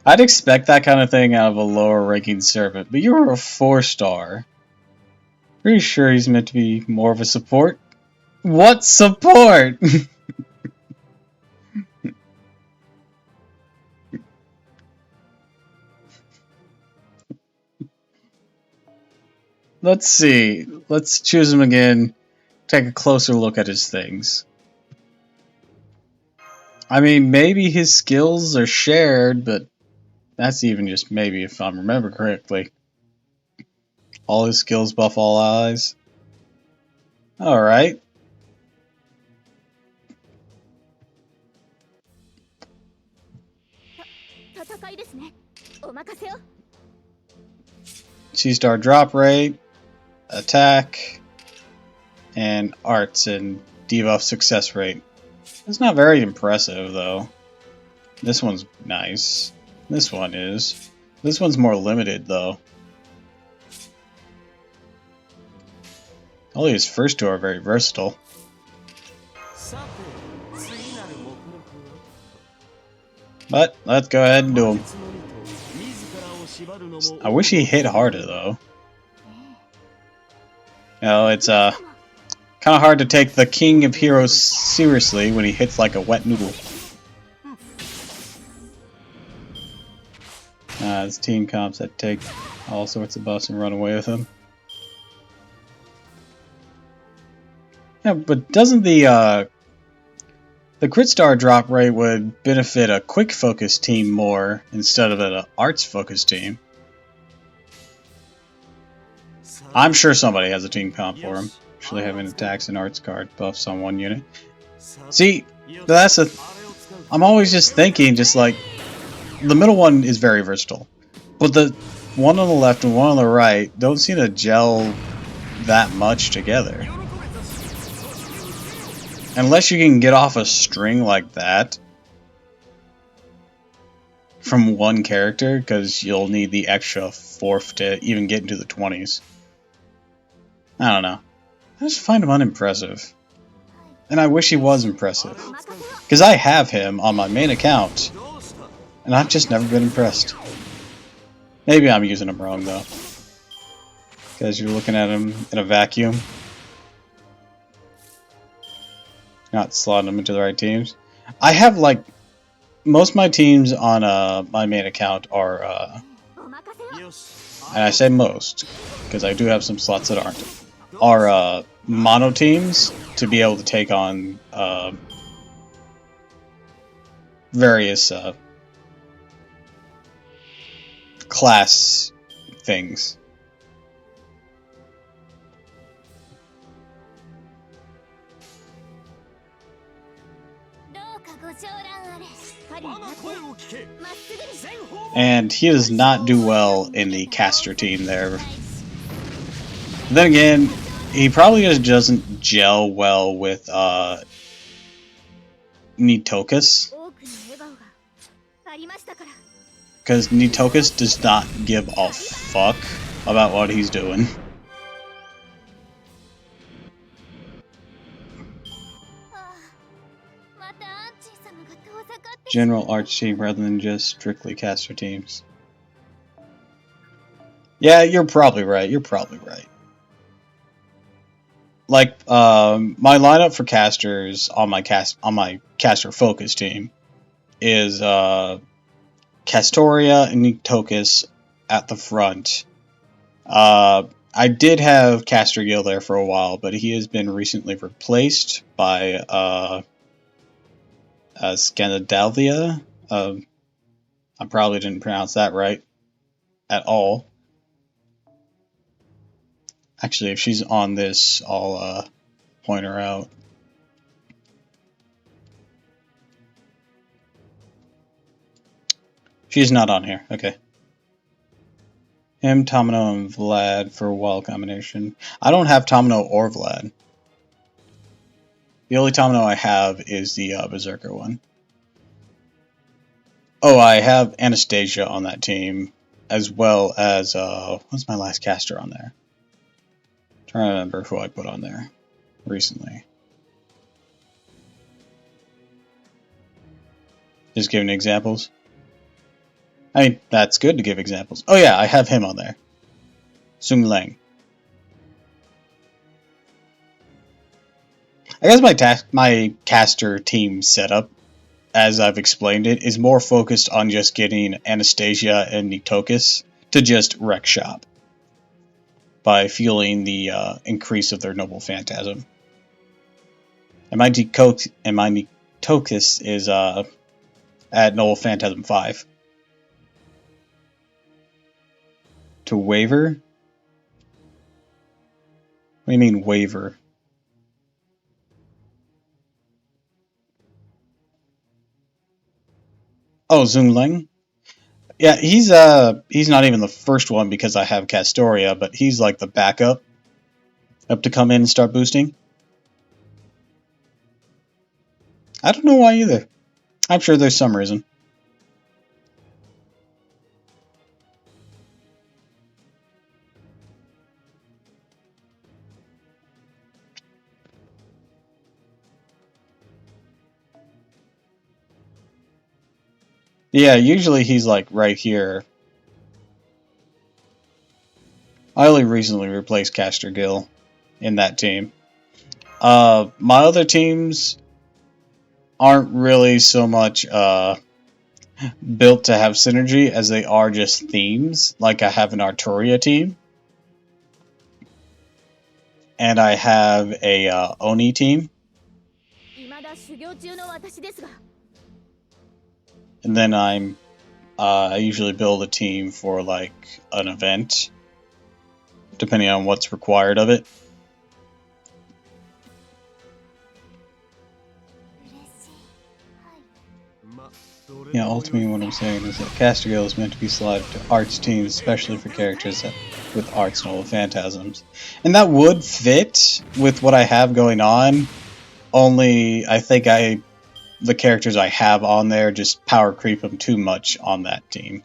I'd expect that kind of thing out of a lower ranking servant, but you're a 4-star. Pretty sure he's meant to be more of a support. What support? Let's see. Let's choose him again. Take a closer look at his things. I mean, maybe his skills are shared, but that's even just maybe if I remember correctly. All his skills buff all allies. Alright. C-star drop rate, attack, and arts and debuff success rate. It's not very impressive though. This one's nice. This one is. This one's more limited though. Only his first two are very versatile. But let's go ahead and do him. I wish he hit harder though. You know, it's kind of hard to take the King of Heroes seriously when he hits like a wet noodle. It's team comps that take all sorts of buffs and run away with them. Yeah, but doesn't the crit star drop rate would benefit a quick focus team more instead of an arts focus team? I'm sure somebody has a team comp for him. Actually having attacks and arts card buffs on one unit. See, that's I'm always just thinking, just like, the middle one is very versatile. But the one on the left and one on the right don't seem to gel that much together. Unless you can get off a string like that from one character, because you'll need the extra fourth to even get into the 20s. I don't know. I just find him unimpressive. And I wish he was impressive. Because I have him on my main account, and I've just never been impressed. Maybe I'm using him wrong, though. Because you're looking at him in a vacuum. Not slotting them into the right teams. I have, like, most of my teams on my main account are, and I say most, because I do have some slots that aren't, are mono teams to be able to take on various class things. And he does not do well in the caster team there. Then again, he probably just doesn't gel well with Nitokus. Because Nitokus does not give a fuck about what he's doing. General arch team rather than just strictly caster teams. Yeah, you're probably right. You're probably right. Like, my lineup for casters on my caster focus team is Castoria and Nitokus at the front. I did have Caster Gil there for a while, but he has been recently replaced by Scandinavia. I probably didn't pronounce that right at all. Actually, if she's on this, I'll point her out. She's not on here. Okay. Him, Tomino, and Vlad for a wild combination. I don't have Tomino or Vlad. The only Tomino I have is the Berserker one. Oh, I have Anastasia on that team, as well as, what's my last caster on there? I'm trying to remember who I put on there recently. Just giving examples. I mean, that's good to give examples. Oh yeah, I have him on there. Sung Lang. I guess my caster team setup, as I've explained it, is more focused on just getting Anastasia and Nitokus to just wreck shop by fueling the increase of their Noble Phantasm. And my Nitokus is at Noble Phantasm 5. To waver? What do you mean waver? Oh, Zung Ling? Yeah, he's not even the first one because I have Castoria, but he's like the backup up to come in and start boosting. I don't know why either. I'm sure there's some reason. Yeah, usually he's like right here. I only recently replaced Caster Gill in that team. My other teams aren't really so much built to have synergy as they are just themes. Like I have an Arturia team, and I have a Oni team, and then I usually build a team for like an event, depending on what's required of it. Yeah, ultimately what I'm saying is that Caster Gill is meant to be slotted to arts teams, especially for characters with arts noble phantasms. And that would fit with what I have going on, only I think the characters I have on there just power creep them too much on that team.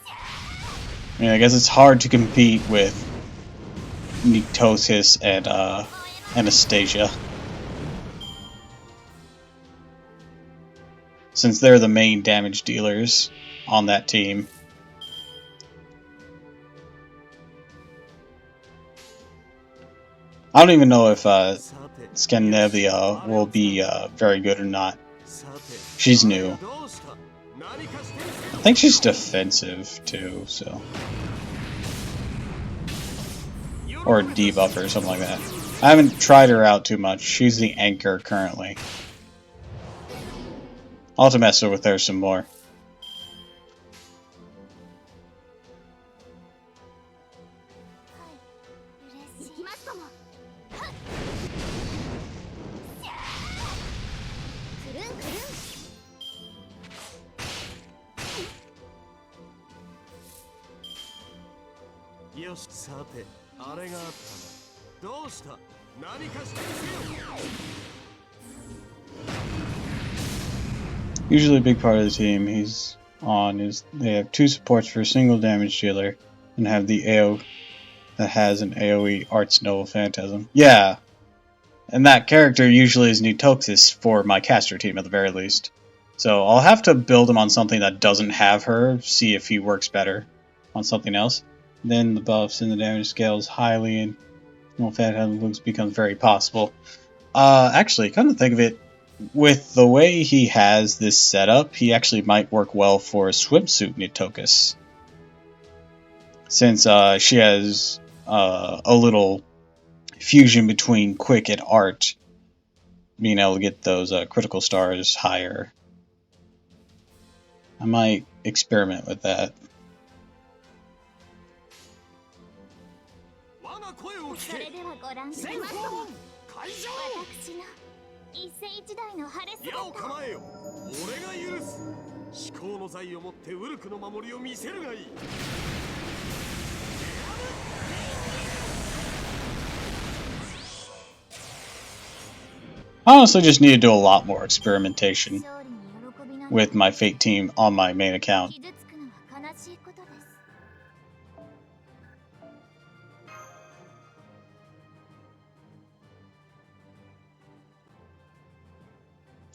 I mean, I guess it's hard to compete with Nitosis and Anastasia, since they're the main damage dealers on that team. I don't even know if Scandinavia will be very good or not. She's new. I think she's defensive too, so. Or a debuffer or something like that. I haven't tried her out too much. She's the anchor currently. I'll have to mess with her some more. Usually a big part of the team he's on is they have 2 supports for a single damage dealer and have the AO that has an AoE Arts Noble Phantasm. Yeah, and that character usually is Nitoxis for my caster team at the very least. So I'll have to build him on something that doesn't have her, see if he works better on something else. Then the buffs and the damage scales highly and Noble Phantasm becomes very possible. Actually, come to think of it, with the way he has this setup, he actually might work well for a swimsuit Nitokus. Since she has a little fusion between quick and art, being able to get those critical stars higher. I might experiment with that. I honestly just need to do a lot more experimentation with my Fate team on my main account.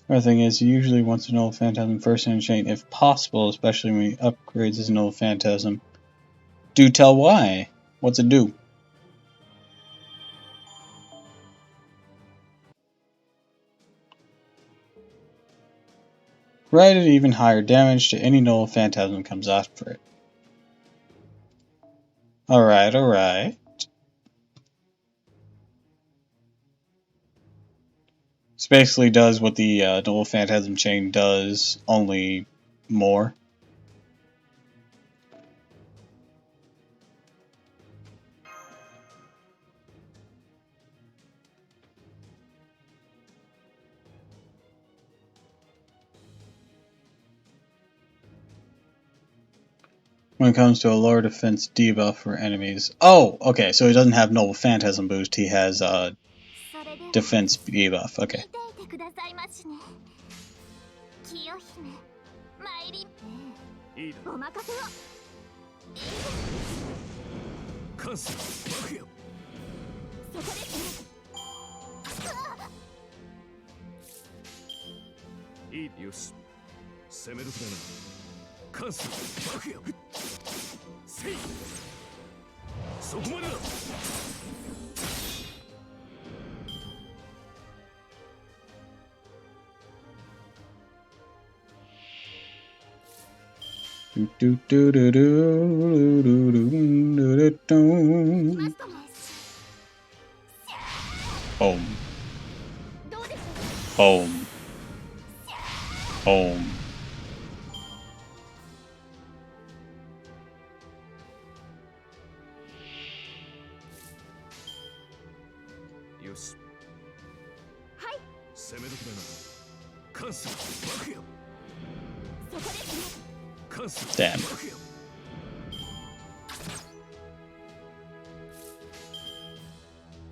Other thing is, he usually wants to Noble Phantasm first in a chain if possible, especially when he upgrades his Noble Phantasm. Do tell why. What's it do? Granted even higher damage to any Noble Phantasm comes after it. Alright, alright. This basically does what the Noble Phantasm chain does, only more. When it comes to a lower defense debuff for enemies. Oh, okay, so he doesn't have Noble Phantasm boost, he has defense debuff, okay. いいよし攻める気だな関数バクやせいそこまでだ Home. Home. Home. Yoshi. Hai. 攻め時だな。関数バクや。そこですね。関数バクや。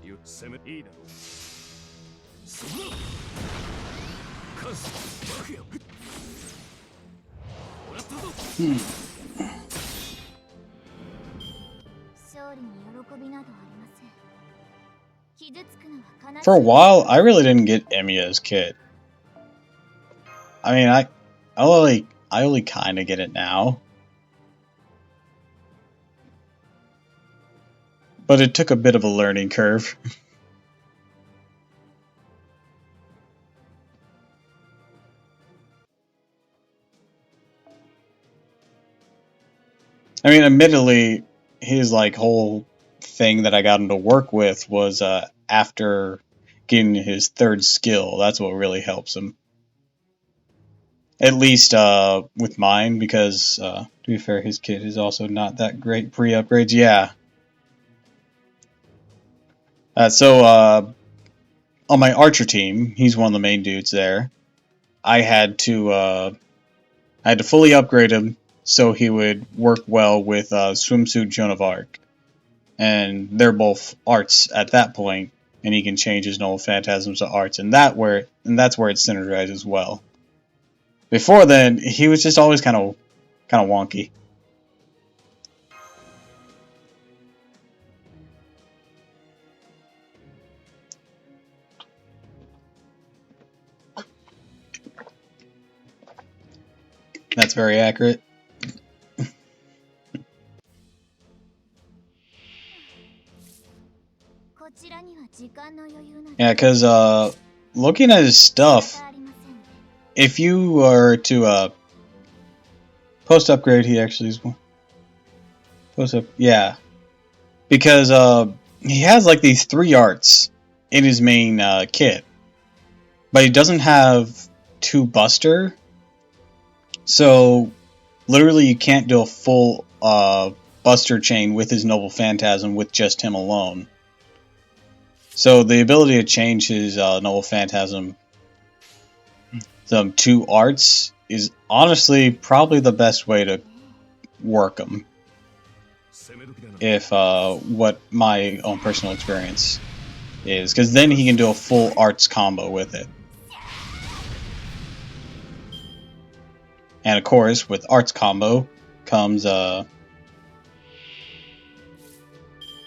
よ攻めいいだろう。そこだ。関数バクや。もらったぞ。勝利に喜びなどありません。 For a while, I really didn't get Emiya's kit. I mean, I only kind of get it now, but it took a bit of a learning curve. I mean, admittedly, his like whole thing that I got him to work with was after getting his third skill. That's what really helps him. At least with mine, because to be fair, his kit is also not that great pre-upgrades. Yeah. So on my archer team, he's one of the main dudes there. I had to fully upgrade him so he would work well with Swimsuit Joan of Arc. And they're both arts at that point, and he can change his noble phantasms to arts, and that's where it synergizes well. Before then, he was just always kind of wonky. That's very accurate. Yeah, because looking at his stuff, if you were to post upgrade, he actually is one. Post up, yeah, because he has like these 3 arts in his main kit, but he doesn't have 2 Buster, so literally you can't do a full Buster chain with his Noble Phantasm with just him alone. So the ability to change his Noble Phantasm to arts is honestly probably the best way to work him. If what my own personal experience is, because then he can do a full arts combo with it. And of course, with arts combo comes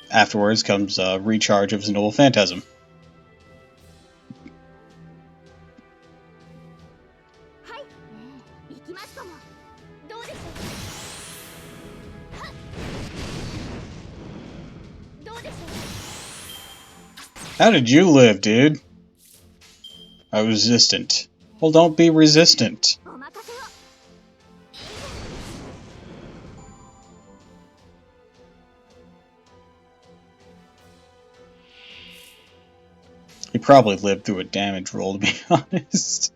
afterwards comes recharge of his Noble Phantasm. How did you live, dude? I was resistant. Well, don't be resistant. He probably lived through a damage roll, to be honest.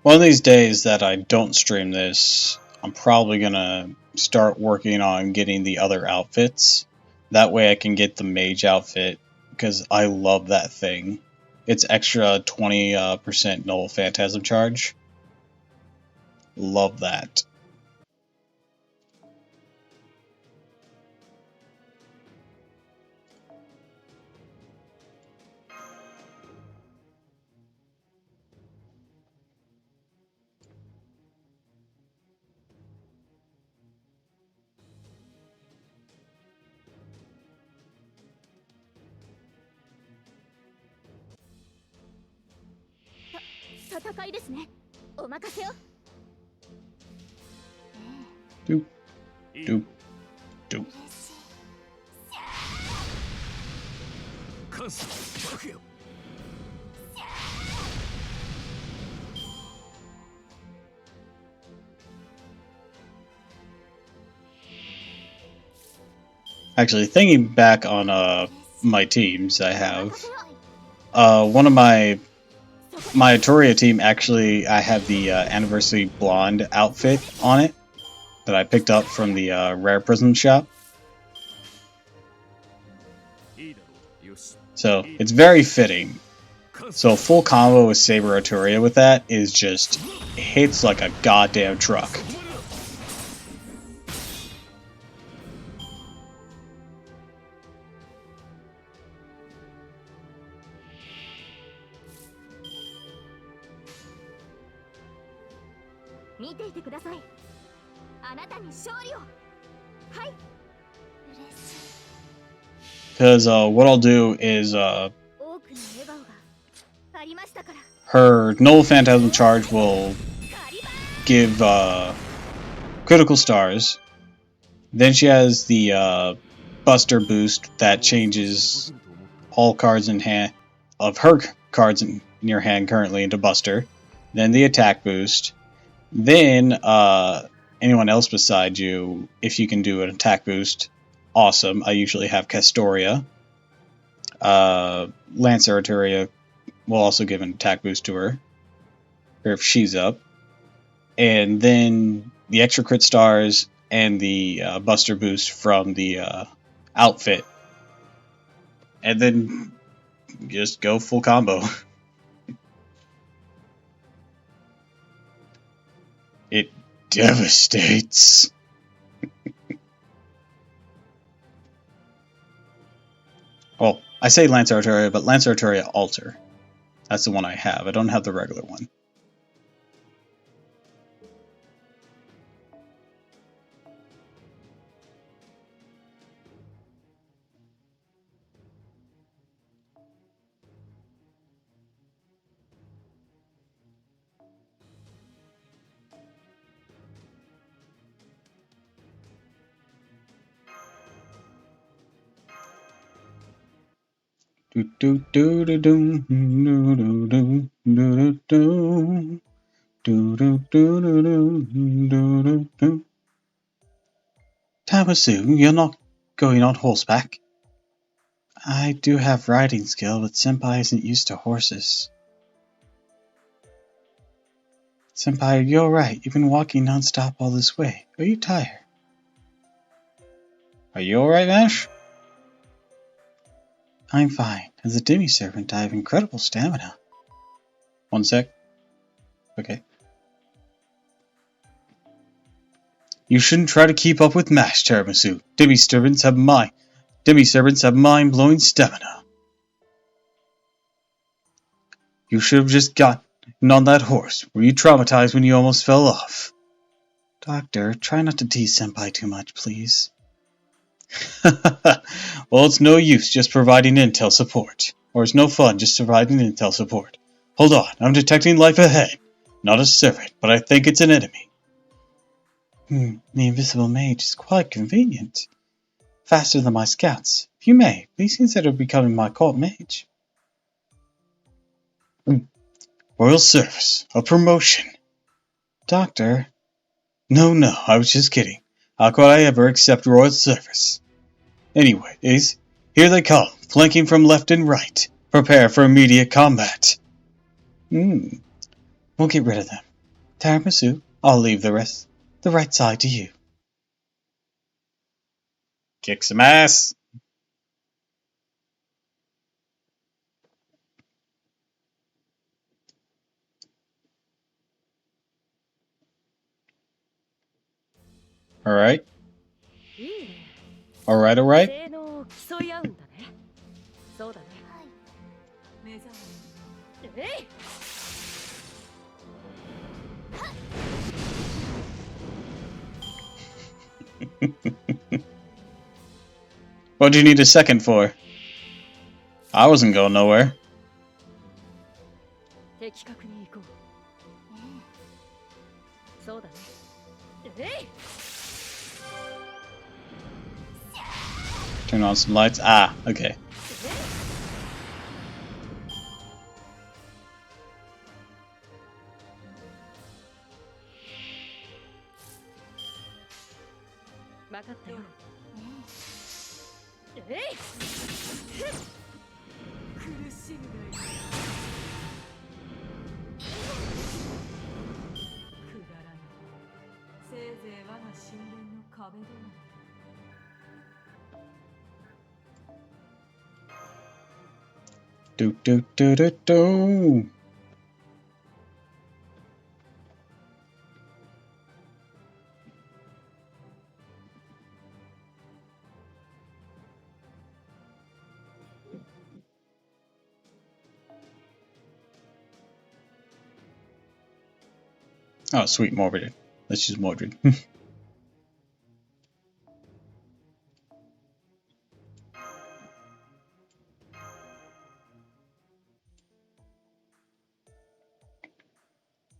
One of these days that I don't stream this, I'm probably gonna start working on getting the other outfits. That way I can get the mage outfit, because I love that thing. It's extra 20% Noble Phantasm charge. Love that. 戦いですね。お任せを。Doop, いい doop, doop. 関数爆よ。 Actually, thinking back on my teams I have, one of my Atoria team, actually I have the Anniversary Blonde outfit on it that I picked up from the Rare Prism shop. So it's very fitting. So full combo with Saber Atoria with that is just hits like a goddamn truck. 見ていてください。あなたに勝利を。はい。嬉しい。Because what I'll do is 多くの笑顔がありましたから。 her Null Phantasm charge will give critical stars. Then she has the Buster boost that changes all cards in hand of her cards in your hand currently into Buster. Then the attack boost. Then anyone else beside you, if you can do an attack boost, awesome. I usually have Castoria. Lancer Arteria will also give an attack boost to her, or if she's up. And then the extra crit stars and the Buster boost from the outfit. And then just go full combo. It devastates. Well, I say Lancer Arteria, but Lancer Arteria Alter. That's the one I have. I don't have the regular one. Tamasu, you're not going on horseback? I do have riding skill, but Senpai isn't used to horses. Senpai, you're right. You've been walking non-stop all this way. Are you tired? Are you alright, Ash? I'm fine. As a demi-servant, I have incredible stamina. One sec. Okay. You shouldn't try to keep up with Mash, Tiramisu. Demi-servants have mind-blowing stamina. You should have just gotten on that horse. Were you traumatized when you almost fell off? Doctor, try not to tease Senpai too much, please. Well, it's no use just providing intel support. Or it's no fun just providing intel support. Hold on, I'm detecting life ahead. Not a servant, but I think it's an enemy. The invisible mage is quite convenient. Faster than my scouts. If you may, please consider becoming my court mage. Royal service. A promotion. Doctor. No, I was just kidding. How could I ever accept royal service? Anyways, here they come, flanking from left and right. Prepare for immediate combat. We'll get rid of them. Tiramisu, I'll leave the right side to you. Kick some ass. Alright. Alright. What do you need a second for? I wasn't going nowhere. Turn on some lights. Ah, okay. Do do do do do. Oh, sweet, Mordred. Let's use Mordred.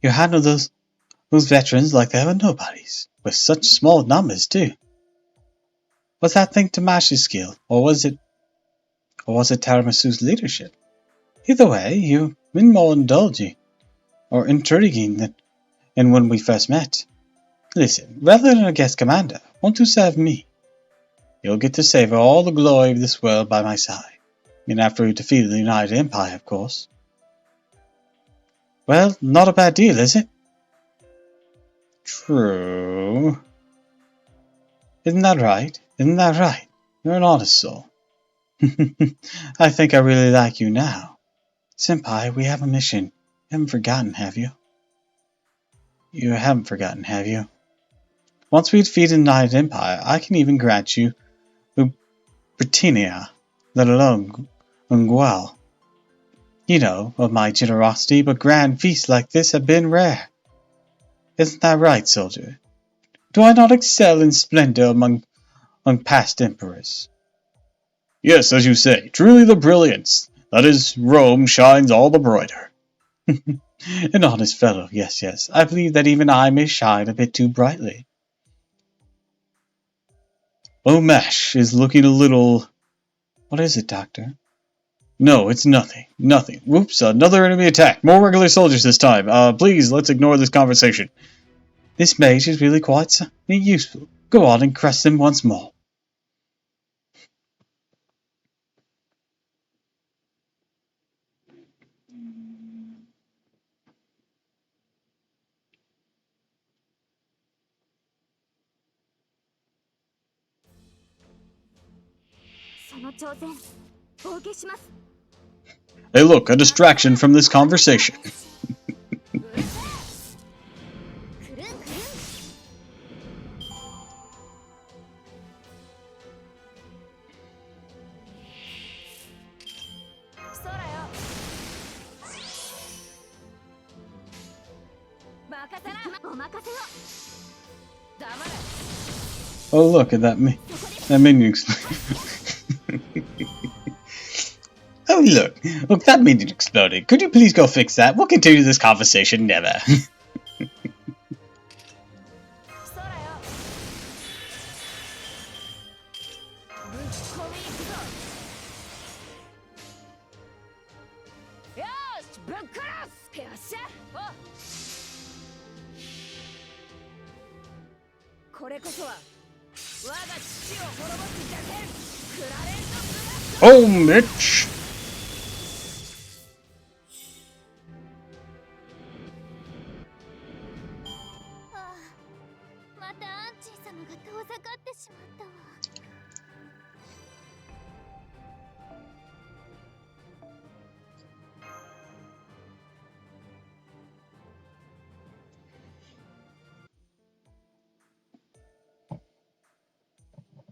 You handle those veterans like they were nobodies, with such small numbers too. Was that thing Tamash's skill, or was it Taramasu's leadership? Either way, you've been more indulging or intriguing than when we first met. Listen, rather than a guest commander, want to serve me? You'll get to savor all the glory of this world by my side. And after we've defeated the United Empire, of course. Well, not a bad deal, is it? True. Isn't that right? Isn't that right? You're an honest soul. I think I really like you now. Senpai, we have a mission. You haven't forgotten, have you? You haven't forgotten, have you? Once we defeat the United Empire, I can even grant you Britannia, let alone Ungual. You know of my generosity, but grand feasts like this have been rare. Isn't that right, soldier? Do I not excel in splendor among past emperors? Yes, as you say, truly the brilliance. That is, Rome shines all the brighter. An honest fellow, yes, yes. I believe that even I may shine a bit too brightly. Oh, Mash is looking a little... What is it, Doctor? No, it's nothing. Nothing. Whoops, another enemy attack. More regular soldiers this time. Please, let's ignore this conversation. This mage is really quite useful. Go on and crush them once more. Hey look, a distraction from this conversation. Oh look at that minion. Oh look, that minion exploded. Could you please go fix that? We'll continue this conversation never. Oh, Mitch!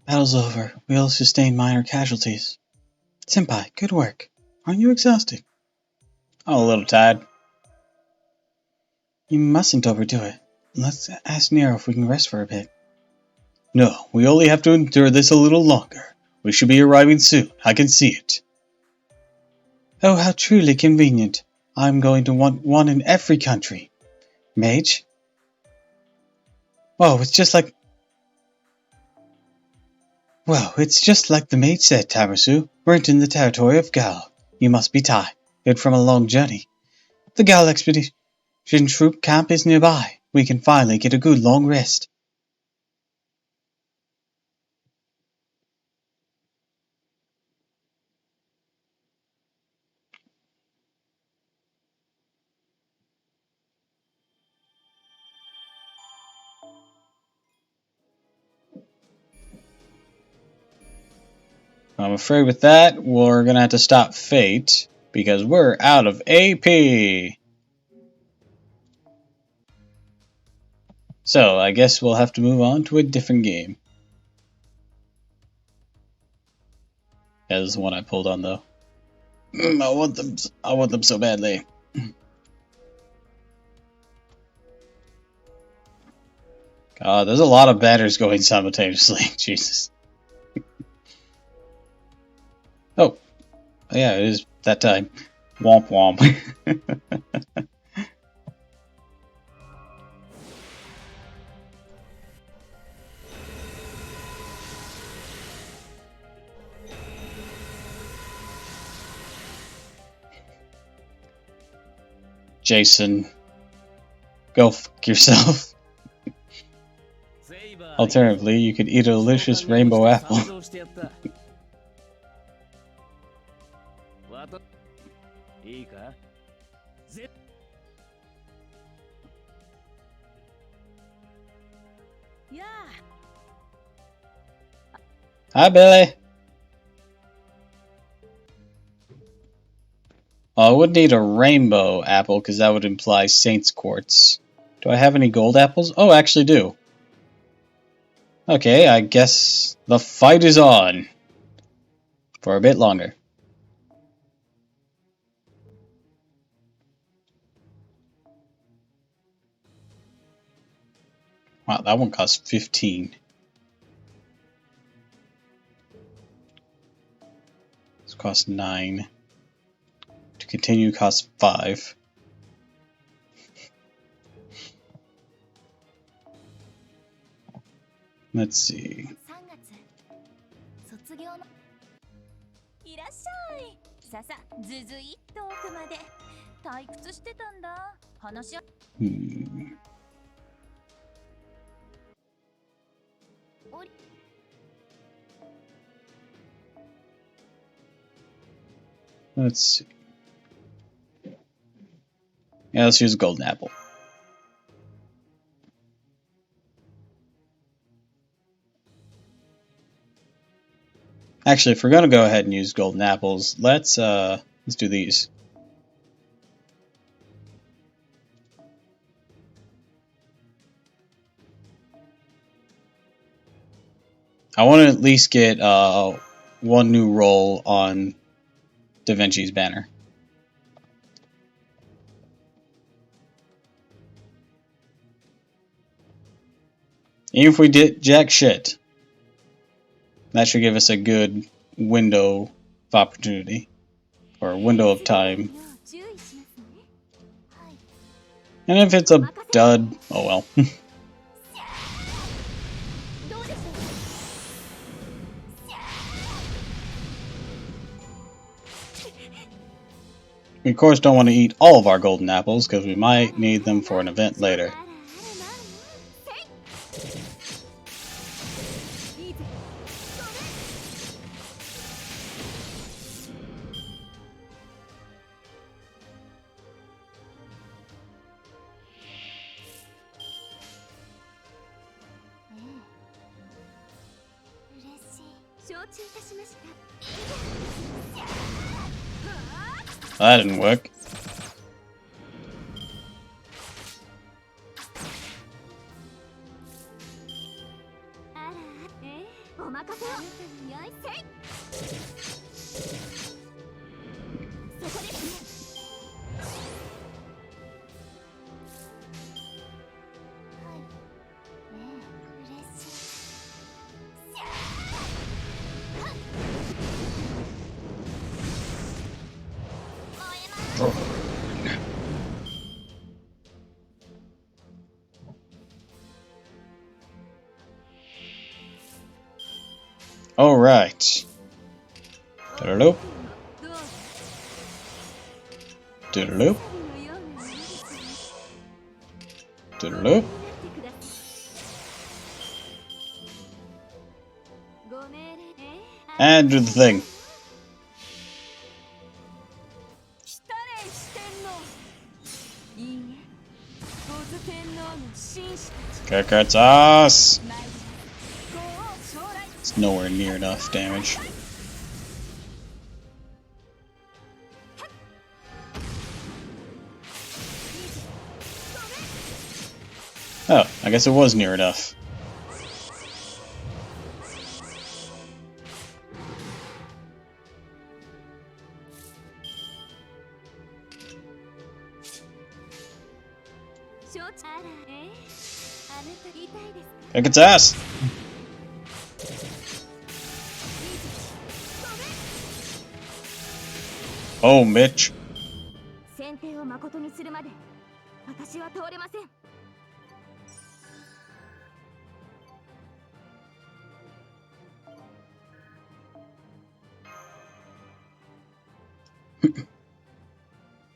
Battle's over. We all sustained minor casualties. Senpai, good work. Aren't you exhausted? I'm a little tired. You mustn't overdo it. Let's ask Nero if we can rest for a bit. No, we only have to endure this a little longer. We should be arriving soon. I can see it. Oh, how truly convenient. I'm going to want one in every country. Mage? Oh, it's just like... Well, it's just like the mate said, Tamasu. We're entering the territory of Gal. You must be tired from a long journey. The Gal expedition troop camp is nearby. We can finally get a good long rest. I'm afraid with that, we're gonna have to stop Fate, because we're out of AP! So, I guess we'll have to move on to a different game. That is the one I pulled on, though. I want them so badly. God, there's a lot of batters going simultaneously. Jesus. Oh, yeah, it is that time. Womp womp. Jason, go fuck yourself. Alternatively, you could eat a delicious rainbow apple. Hi, Billy. I would need a rainbow apple because that would imply Saint's Quartz. Do I have any gold apples? Oh, I actually do. Okay, I guess the fight is on. For a bit longer. Wow, that one costs 15. This costs 9. To continue costs 5. Let's see. Let's see. Yeah, let's use a golden apple. Actually, if we're gonna go ahead and use golden apples, let's do these. I want to at least get one new roll on Da Vinci's banner. Even if we did jack shit, that should give us a good window of opportunity, or a window of time. And if it's a dud, oh well. We of course don't want to eat all of our golden apples, because we might need them for an event later. That didn't work. Alright. Doodle-loop. Doodle-loop. Doodle-loop. And do the thing. Kick its ass! It's nowhere near enough damage. Oh, I guess it was near enough. Kick its ass! Oh, Mitch.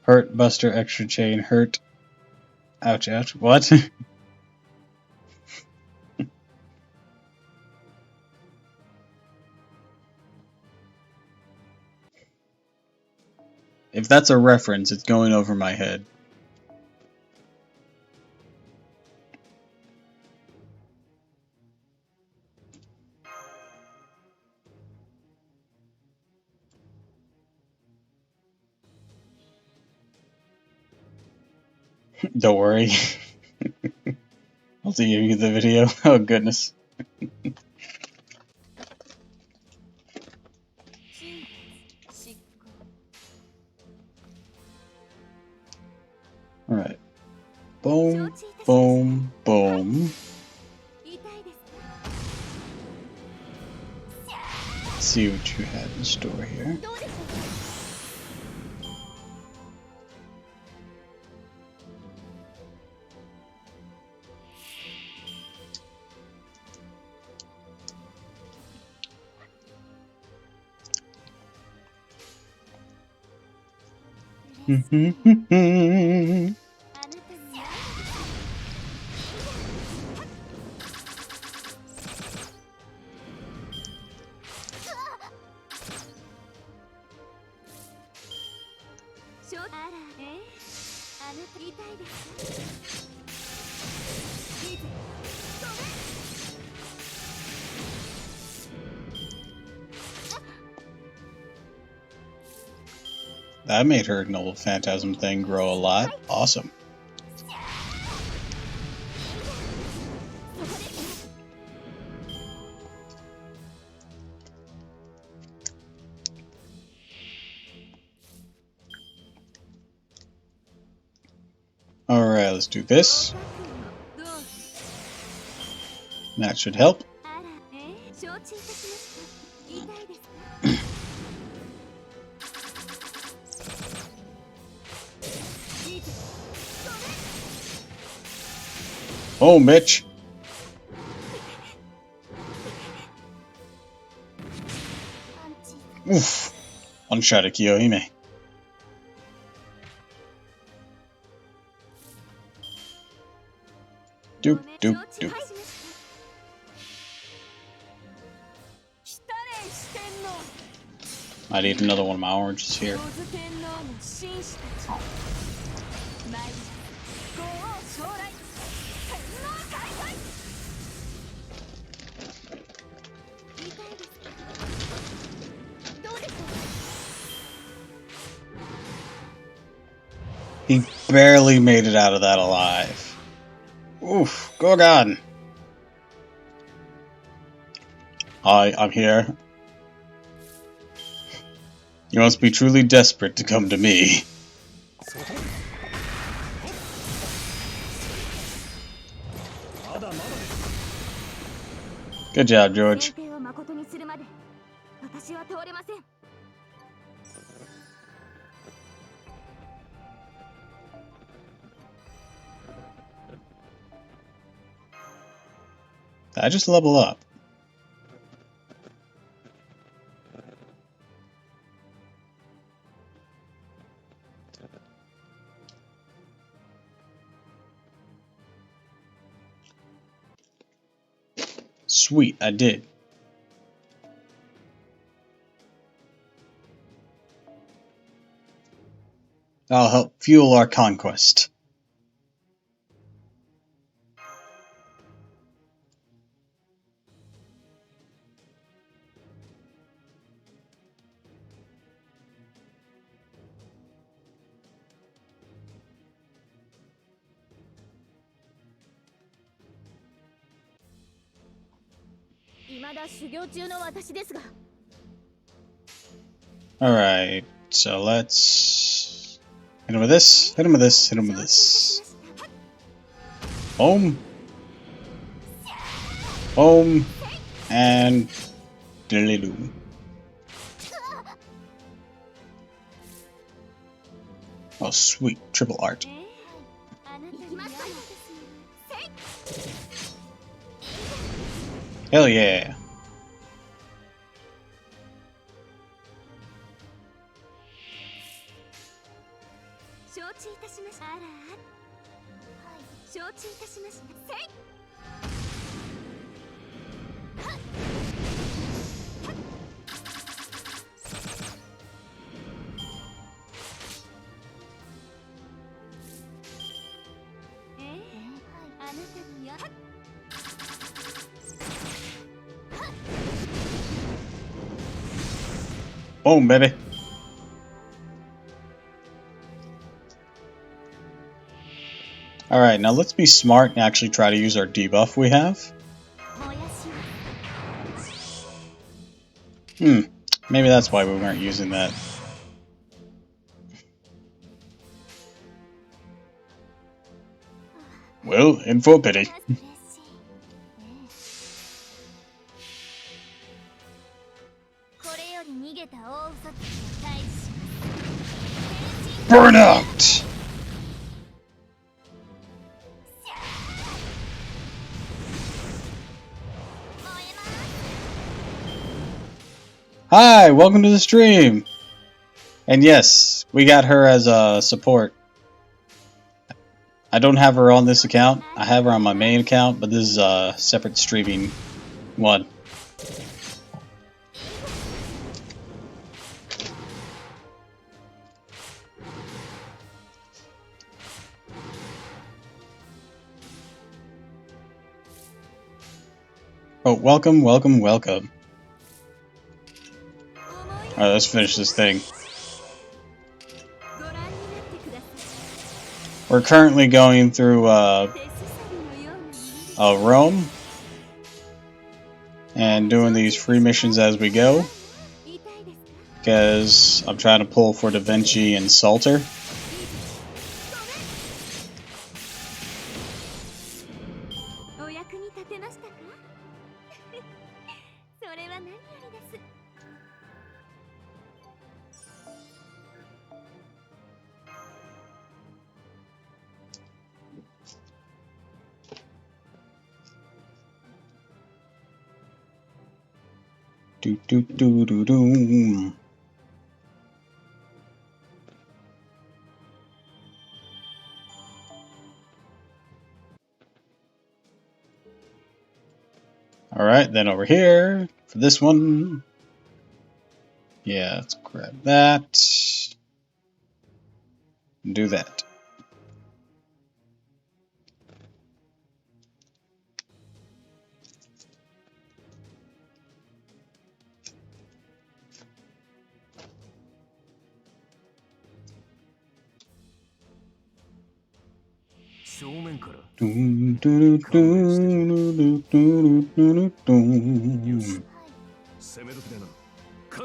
Hurt, Buster, extra chain, hurt. Ouch, ouch. What? If that's a reference, it's going over my head. Don't worry. I'll give you the video. Oh, goodness. Alright. Boom, boom, boom. Let's see what you have in store here. That made her Noble Phantasm thing grow a lot. Awesome. Alright, let's do this. That should help. Oh, Mitch. Oof. One shot at Kiyohime. Doop, doop, doop. Might eat another one of my oranges here. He barely made it out of that alive. Oof, Gorgon! Hi, I'm here. You must be truly desperate to come to me. Good job, George. I just level up. sweet, I did. That'll help fuel our conquest. Alright, so let's hit him with this, hit him with this, hit him with this. Boom. Boom. And diddly-doo. Oh sweet, triple art. Hell yeah. Boom, baby. Alright, now let's be smart and actually try to use our debuff we have. Maybe that's why we weren't using that. Well, in for a pity. Burnout! Hi, welcome to the stream! And yes, we got her as a support. I don't have her on this account. I have her on my main account, but this is a separate streaming one. Oh, welcome, welcome, welcome. Alright, let's finish this thing. We're currently going through Rome and doing these free missions as we go, because I'm trying to pull for Da Vinci and Salter. Do do do do do. Alright, then over here for this one. Yeah, let's grab that. And do that.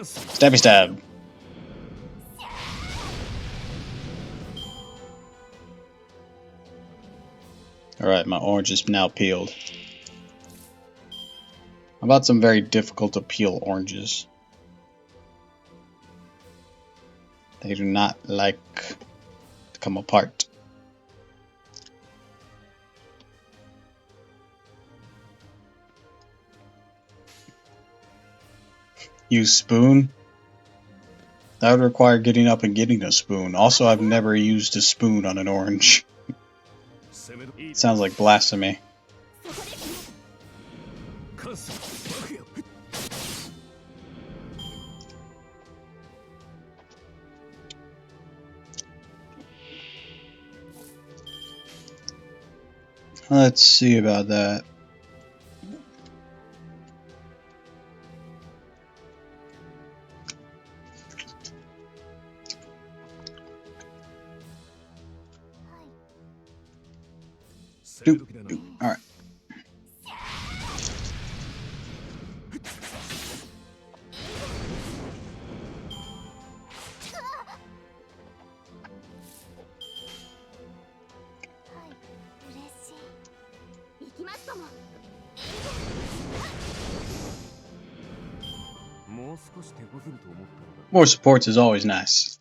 Stabby stab. Alright, my orange is now peeled. How about some very difficult to peel oranges? They do not like to come apart. Use spoon? That would require getting up and getting a spoon. Also, I've never used a spoon on an orange. Sounds like blasphemy. Let's see about that. Doop, doop. All right. More supports is always nice.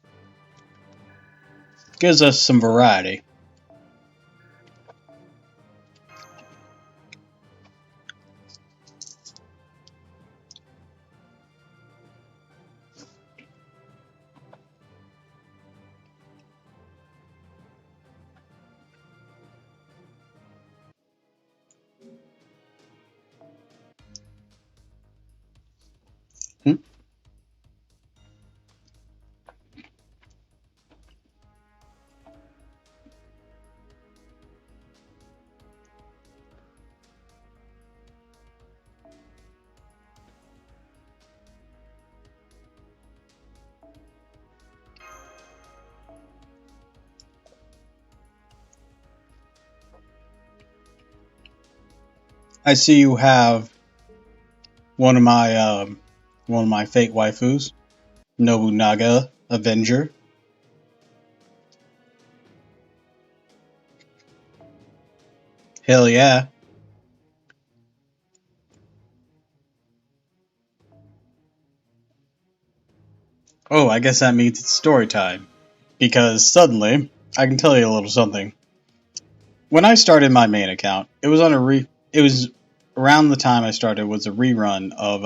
Gives us some variety. I see you have one of my fake waifus, Nobunaga Avenger. Hell yeah. Oh, I guess that means it's story time. Because suddenly, I can tell you a little something. When I started my main account, it was around the time I started was a rerun of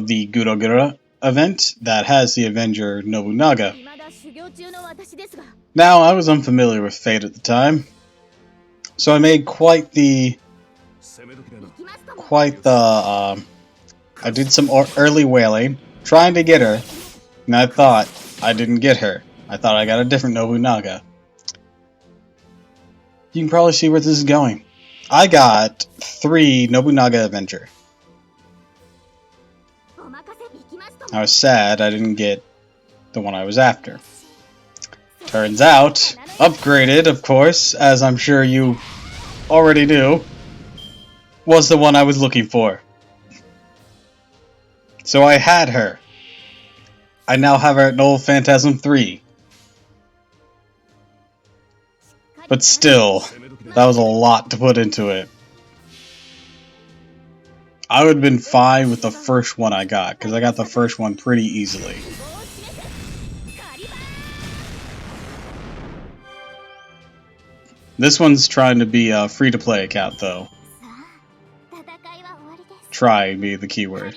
the Gurogura event that has the Avenger Nobunaga. Now, I was unfamiliar with Fate at the time, so I made I did some early whaling, trying to get her, and I thought I didn't get her. I thought I got a different Nobunaga. You can probably see where this is going. I got 3 Nobunaga Avenger. I was sad I didn't get the one I was after. Turns out, upgraded, of course, as I'm sure you already knew, was the one I was looking for. So I had her. I now have her at Null Phantasm 3. But still, that was a lot to put into it. I would have been fine with the first one I got, because I got the first one pretty easily. This one's trying to be a free-to-play account, though. Try be the keyword.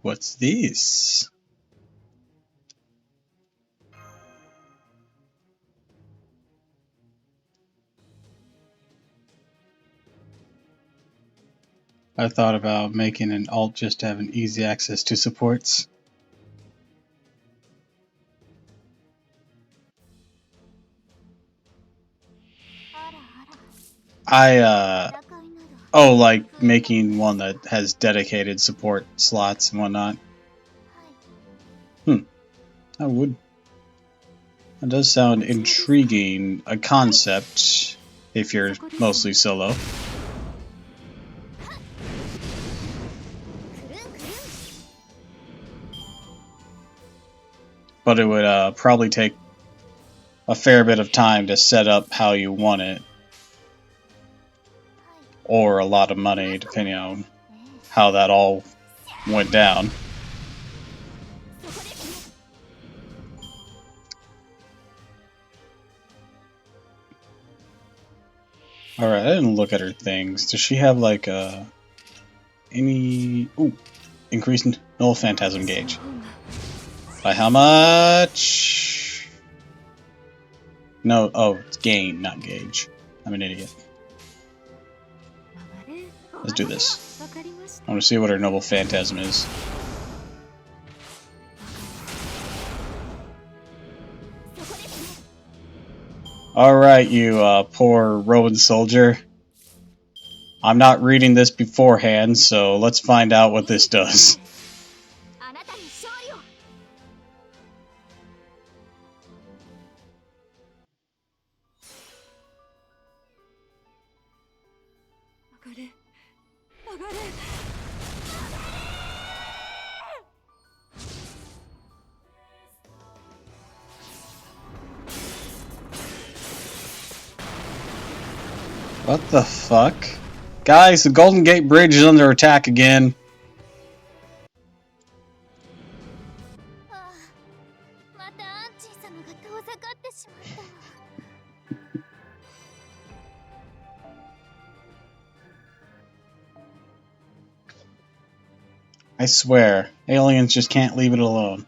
What's this? I thought about making an alt just to have an easy access to supports. Oh, like making one that has dedicated support slots and whatnot. I would. That does sound intriguing, a concept, if you're mostly solo. But it would probably take a fair bit of time to set up how you want it. or a lot of money, depending on how that all went down. Alright, I didn't look at her things. Does she have like any... Ooh, increased null phantasm gauge. By how much? No, oh, it's gain, not gauge. I'm an idiot. Let's do this. I want to see what her noble phantasm is. Alright, you poor Rowan soldier. I'm not reading this beforehand, so let's find out what this does. What the fuck? Guys, the Golden Gate Bridge is under attack again. I swear, aliens just can't leave it alone.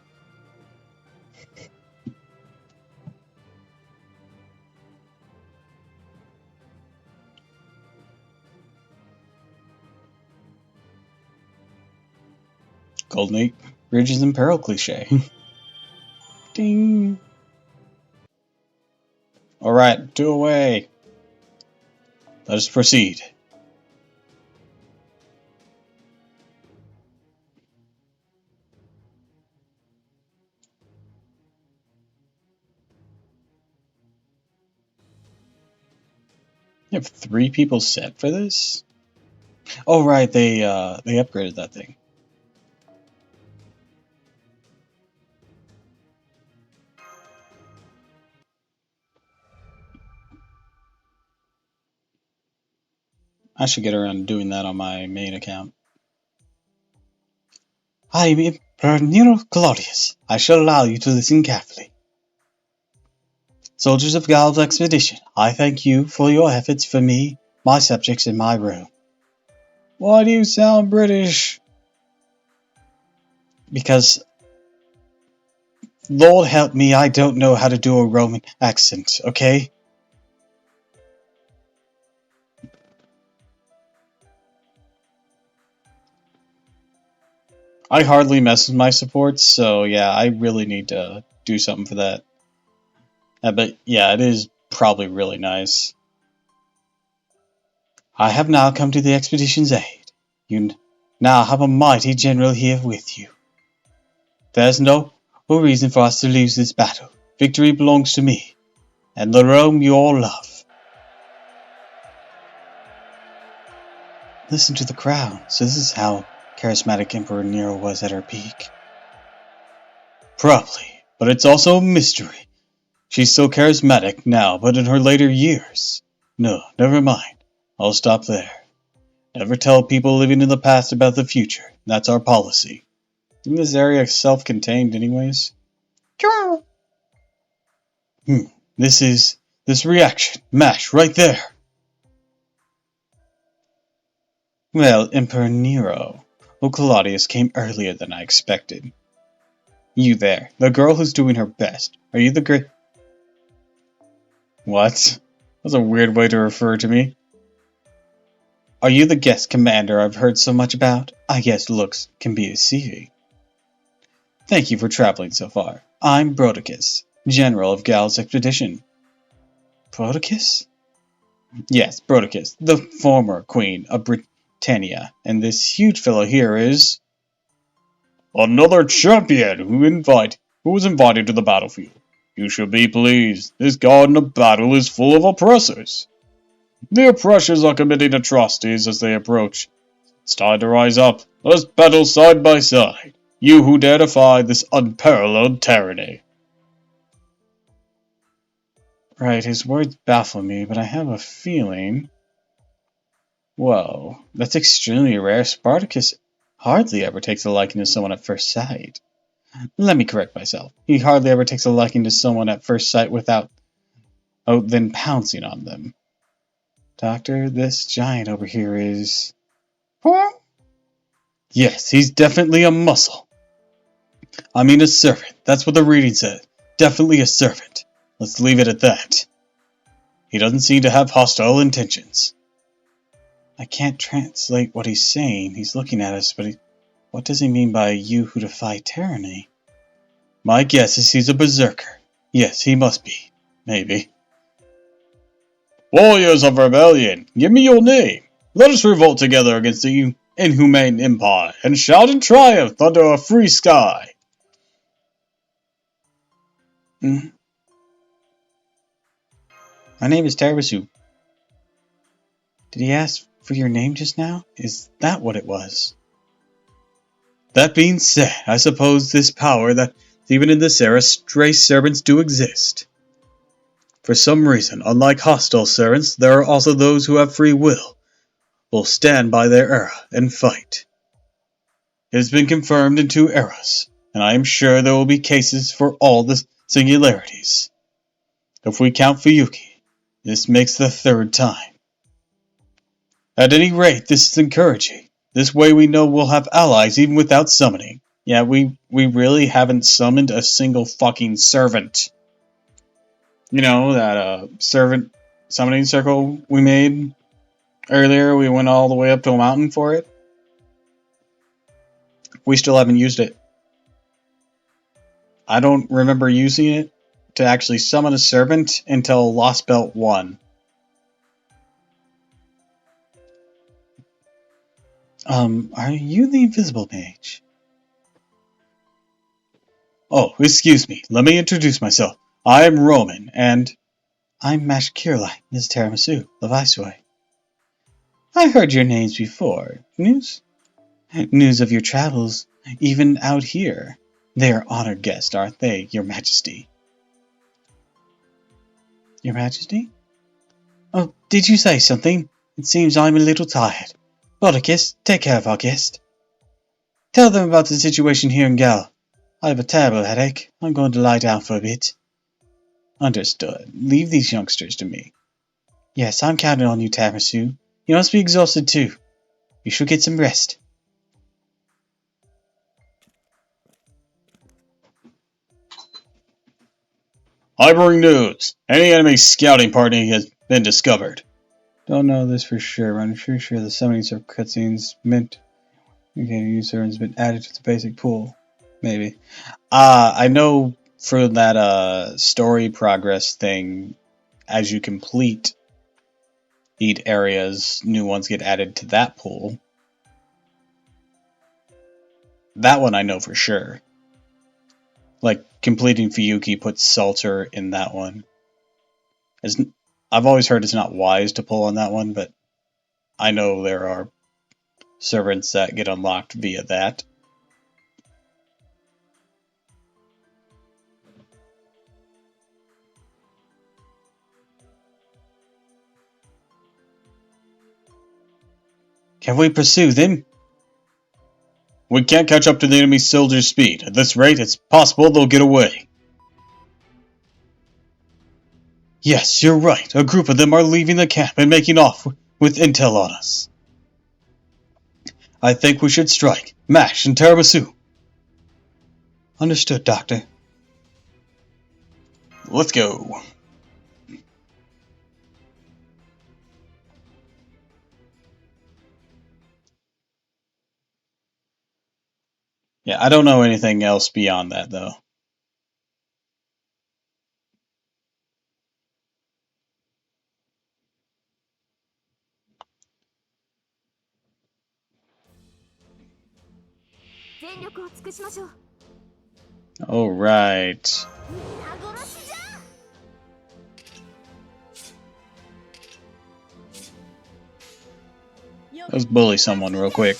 Golden Gate Bridge is in peril cliche. Ding. Alright, do away. Let us proceed. You have 3 people set for this? Oh right, they upgraded that thing. I should get around to doing that on my main account. I am Emperor Nero Claudius. I shall allow you to listen carefully. Soldiers of Gal's expedition, I thank you for your efforts for me, my subjects, and my realm. Why do you sound British? Because, Lord help me, I don't know how to do a Roman accent, okay? I hardly mess with my supports, so yeah, I really need to do something for that. But yeah, it is probably really nice. I have now come to the expedition's aid. You now have a mighty general here with you. There's no reason for us to lose this battle. Victory belongs to me, and the Rome you all love. Listen to the crowd. So this is how charismatic Emperor Nero was at her peak. Probably, but it's also a mystery. She's still charismatic now, but in her later years. No, never mind. I'll stop there. Never tell people living in the past about the future. That's our policy. Isn't this area self-contained anyways? This reaction. Mash, right there. Well, Emperor Nero. Claudius came earlier than I expected. You there, the girl who's doing her best. Are you the great... What? That's a weird way to refer to me. Are you the guest commander I've heard so much about? I guess looks can be deceiving. Thank you for traveling so far. I'm Brodicus, General of Gal's expedition. Brodicus? Yes, Brodicus, the former Queen of Britannia, and this huge fellow here is... Another champion who was invited to the battlefield. You should be pleased. This garden of battle is full of oppressors. The oppressors are committing atrocities as they approach. It's time to rise up. Let us battle side by side. You who dare defy this unparalleled tyranny. Right, his words baffle me, but I have a feeling... Whoa, that's extremely rare. Spartacus hardly ever takes a liking to someone at first sight. Let me correct myself. He hardly ever takes a liking to someone at first sight without then pouncing on them. Doctor, this giant over here is... Huh? Yes, he's definitely a muscle. I mean a servant. That's what the reading said. Definitely a servant. Let's leave it at that. He doesn't seem to have hostile intentions. I can't translate what he's saying. He's looking at us, but what does he mean by you who defy tyranny? My guess is he's a berserker. Yes, he must be. Maybe. Warriors of rebellion, give me your name. Let us revolt together against the inhumane empire and shout in triumph under a free sky. My name is Tarasu. Did he ask for your name just now? Is that what it was? That being said, I suppose this power that even in this era stray servants do exist. For some reason, unlike hostile servants, there are also those who have free will stand by their era and fight. It has been confirmed in 2 eras, and I am sure there will be cases for all the singularities. If we count Fuyuki, this makes the 3rd time. At any rate, this is encouraging. This way we know we'll have allies even without summoning. Yeah, we really haven't summoned a single fucking servant. You know, that servant summoning circle we made earlier? We went all the way up to a mountain for it. We still haven't used it. I don't remember using it to actually summon a servant until Lost Belt 1. Are you the invisible mage? Oh, excuse me. Let me introduce myself. I am Roman, and I'm Mash Kirlai, Ms. Tiramisu, the Viceroy. I heard your names before. News? News of your travels, even out here. They are honored guests, aren't they, Your Majesty? Your Majesty? Oh, did you say something? It seems I'm a little tired. Bodicus, take care of our guest. Tell them about the situation here in Gal. I have a terrible headache. I'm going to lie down for a bit. Understood. Leave these youngsters to me. Yes, I'm counting on you, Tiramisu. You must be exhausted too. You should get some rest. I bring news. Any enemy scouting party has been discovered. Don't know this for sure, but I'm pretty sure the summoning circle cutscenes meant user has been added to the basic pool. Maybe. I know for that story progress thing, as you complete areas, new ones get added to that pool. That one I know for sure. Like, completing Fuyuki puts Salter in that one. I've always heard it's not wise to pull on that one, but I know there are servants that get unlocked via that. Can we pursue them? We can't catch up to the enemy soldiers' speed. At this rate, it's possible they'll get away. Yes, you're right. A group of them are leaving the camp and making off with intel on us. I think we should strike. Mash and Tiramisu. Understood, Doctor. Let's go. Yeah, I don't know anything else beyond that, though. All right. Let's bully someone real quick.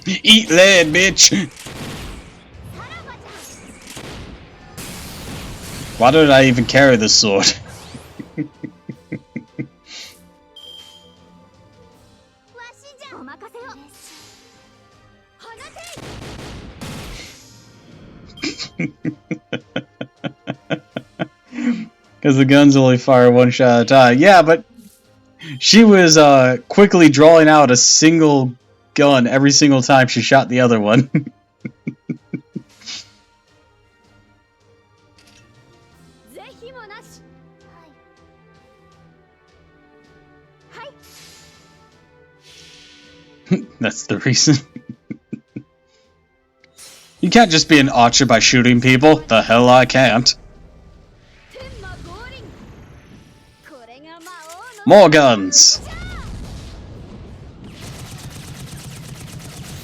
Eat lead, bitch! Why did I even carry this sword? Because the guns only fire one shot at a time. Yeah, but she was quickly drawing out a single gun every single time she shot the other one. That's the reason. You can't just be an archer by shooting people. The hell I can't. More guns!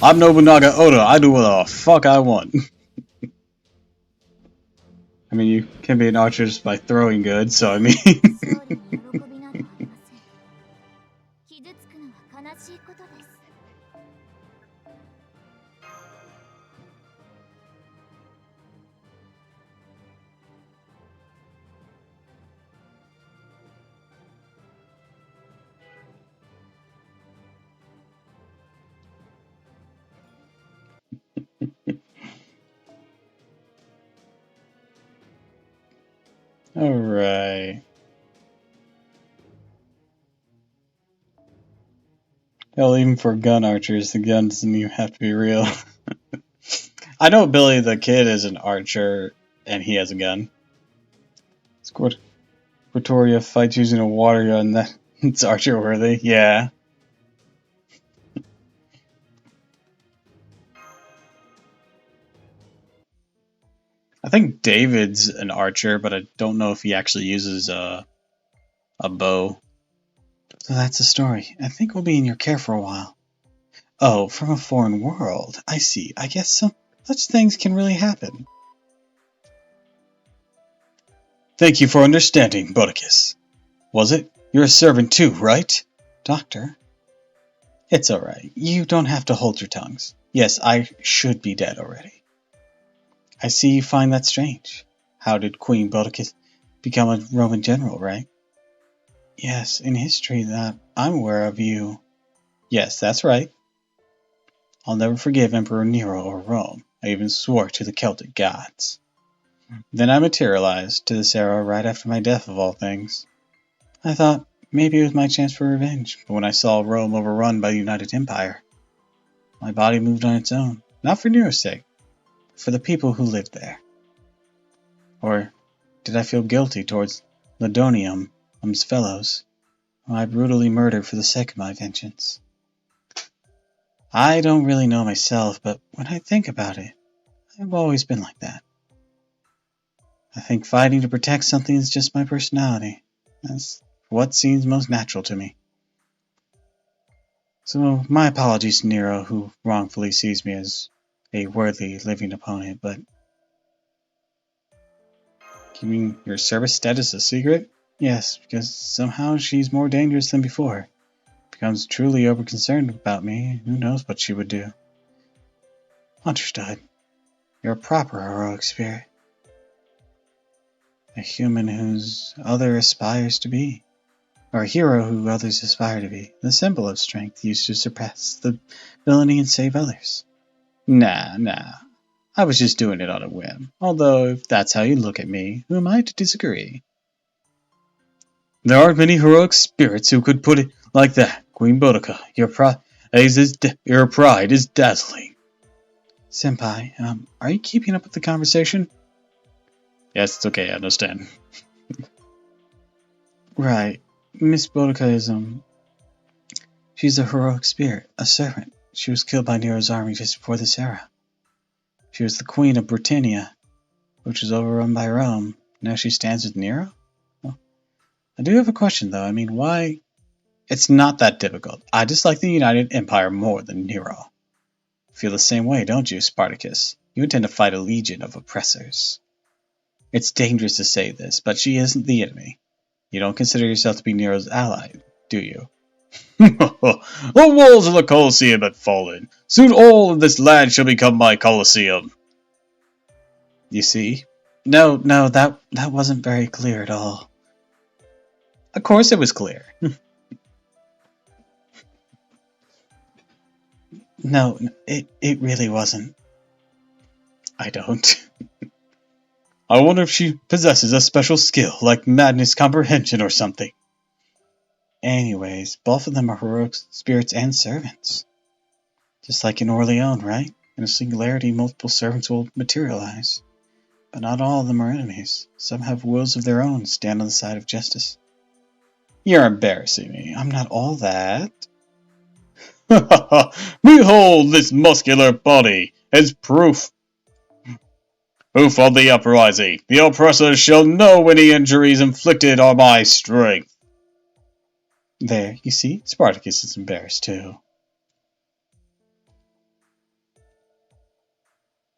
I'm Nobunaga Oda. I do what the fuck I want. I mean, you can be an archer just by throwing goods, so I mean... Alright. Hell, even for gun archers, the gun doesn't even have to be real. I know Billy the Kid is an archer, and he has a gun. Squatoria fights using a water gun, that's archer worthy, yeah. I think David's an archer, but I don't know if he actually uses a bow. So that's the story. I think we'll be in your care for a while. Oh, from a foreign world. I see. I guess such things can really happen. Thank you for understanding, Bodicus. Was it? You're a servant too, right? Doctor? It's alright. You don't have to hold your tongues. Yes, I should be dead already. I see you find that strange. How did Queen Bodicus become a Roman general, right? Yes, in history that I'm aware of you. Yes, that's right. I'll never forgive Emperor Nero or Rome. I even swore to the Celtic gods. Then I materialized to this era right after my death of all things. I thought maybe it was my chance for revenge, but when I saw Rome overrun by the United Empire, my body moved on its own. Not for Nero's sake, but for the people who lived there. Or did I feel guilty towards Ladonium's fellows, whom I brutally murdered for the sake of my vengeance? I don't really know myself, but when I think about it, I've always been like that. I think fighting to protect something is just my personality. That's what seems most natural to me. So, my apologies to Nero, who wrongfully sees me as a worthy living opponent, but keeping your service status a secret? Yes, because somehow she's more dangerous than before. Becomes truly overconcerned about me, who knows what she would do. Understood. You're a proper heroic spirit. A human whose other aspires to be. Or a hero who others aspire to be. The symbol of strength used to surpass the villainy and save others. Nah. I was just doing it on a whim. Although, if that's how you look at me, who am I to disagree? There aren't many heroic spirits who could put it like that, Queen Boudica. Your pride is dazzling. Senpai, are you keeping up with the conversation? Yes, it's okay, I understand. Right. Miss Boudica is, she's a heroic spirit, a servant. She was killed by Nero's army just before this era. She was the queen of Britannia, which was overrun by Rome. Now she stands with Nero? Well, I do have a question, though. I mean, why? It's not that difficult. I dislike the United Empire more than Nero. Feel the same way, don't you, Spartacus? You intend to fight a legion of oppressors. It's dangerous to say this, but she isn't the enemy. You don't consider yourself to be Nero's ally, do you? The walls of the Colosseum have fallen. Soon all of this land shall become my Colosseum. You see? No, that wasn't very clear at all. Of course it was clear. No, it really wasn't. I don't. I wonder if she possesses a special skill, like madness comprehension or something. Anyways, both of them are heroic spirits and servants. Just like in Orleans, right? In a singularity, multiple servants will materialize. But not all of them are enemies. Some have wills of their own, stand on the side of justice. You're embarrassing me. I'm not all that. Behold this muscular body as proof of the uprising. The oppressors shall know any injuries inflicted on my strength. There, you see? Spartacus is embarrassed too.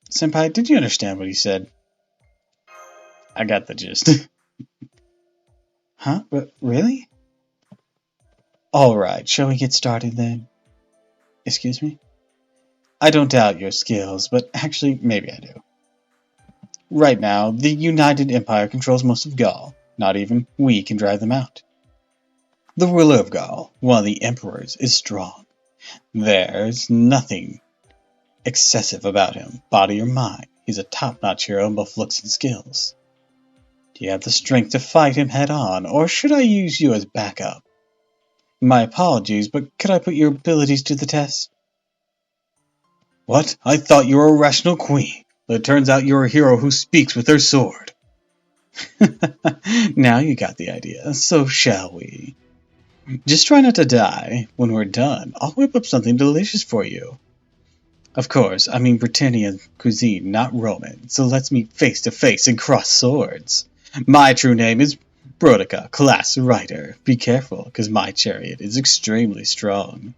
Senpai, did you understand what he said? I got the gist. Huh? But really? Alright, shall we get started then? Excuse me? I don't doubt your skills, but actually, maybe I do. Right now, the United Empire controls most of Gaul. Not even we can drive them out. The ruler of Gaul, one of the emperors, is strong. There's nothing excessive about him, body or mind. He's a top-notch hero in both looks and skills. Do you have the strength to fight him head-on, or should I use you as backup? My apologies, but could I put your abilities to the test? What? I thought you were a rational queen, but it turns out you're a hero who speaks with her sword. Now you got the idea, so shall we? Just try not to die. When we're done, I'll whip up something delicious for you. Of course, I mean Britannian cuisine, not Roman, so let's meet face to face and cross swords. My true name is Brodica, class rider. Be careful, because my chariot is extremely strong.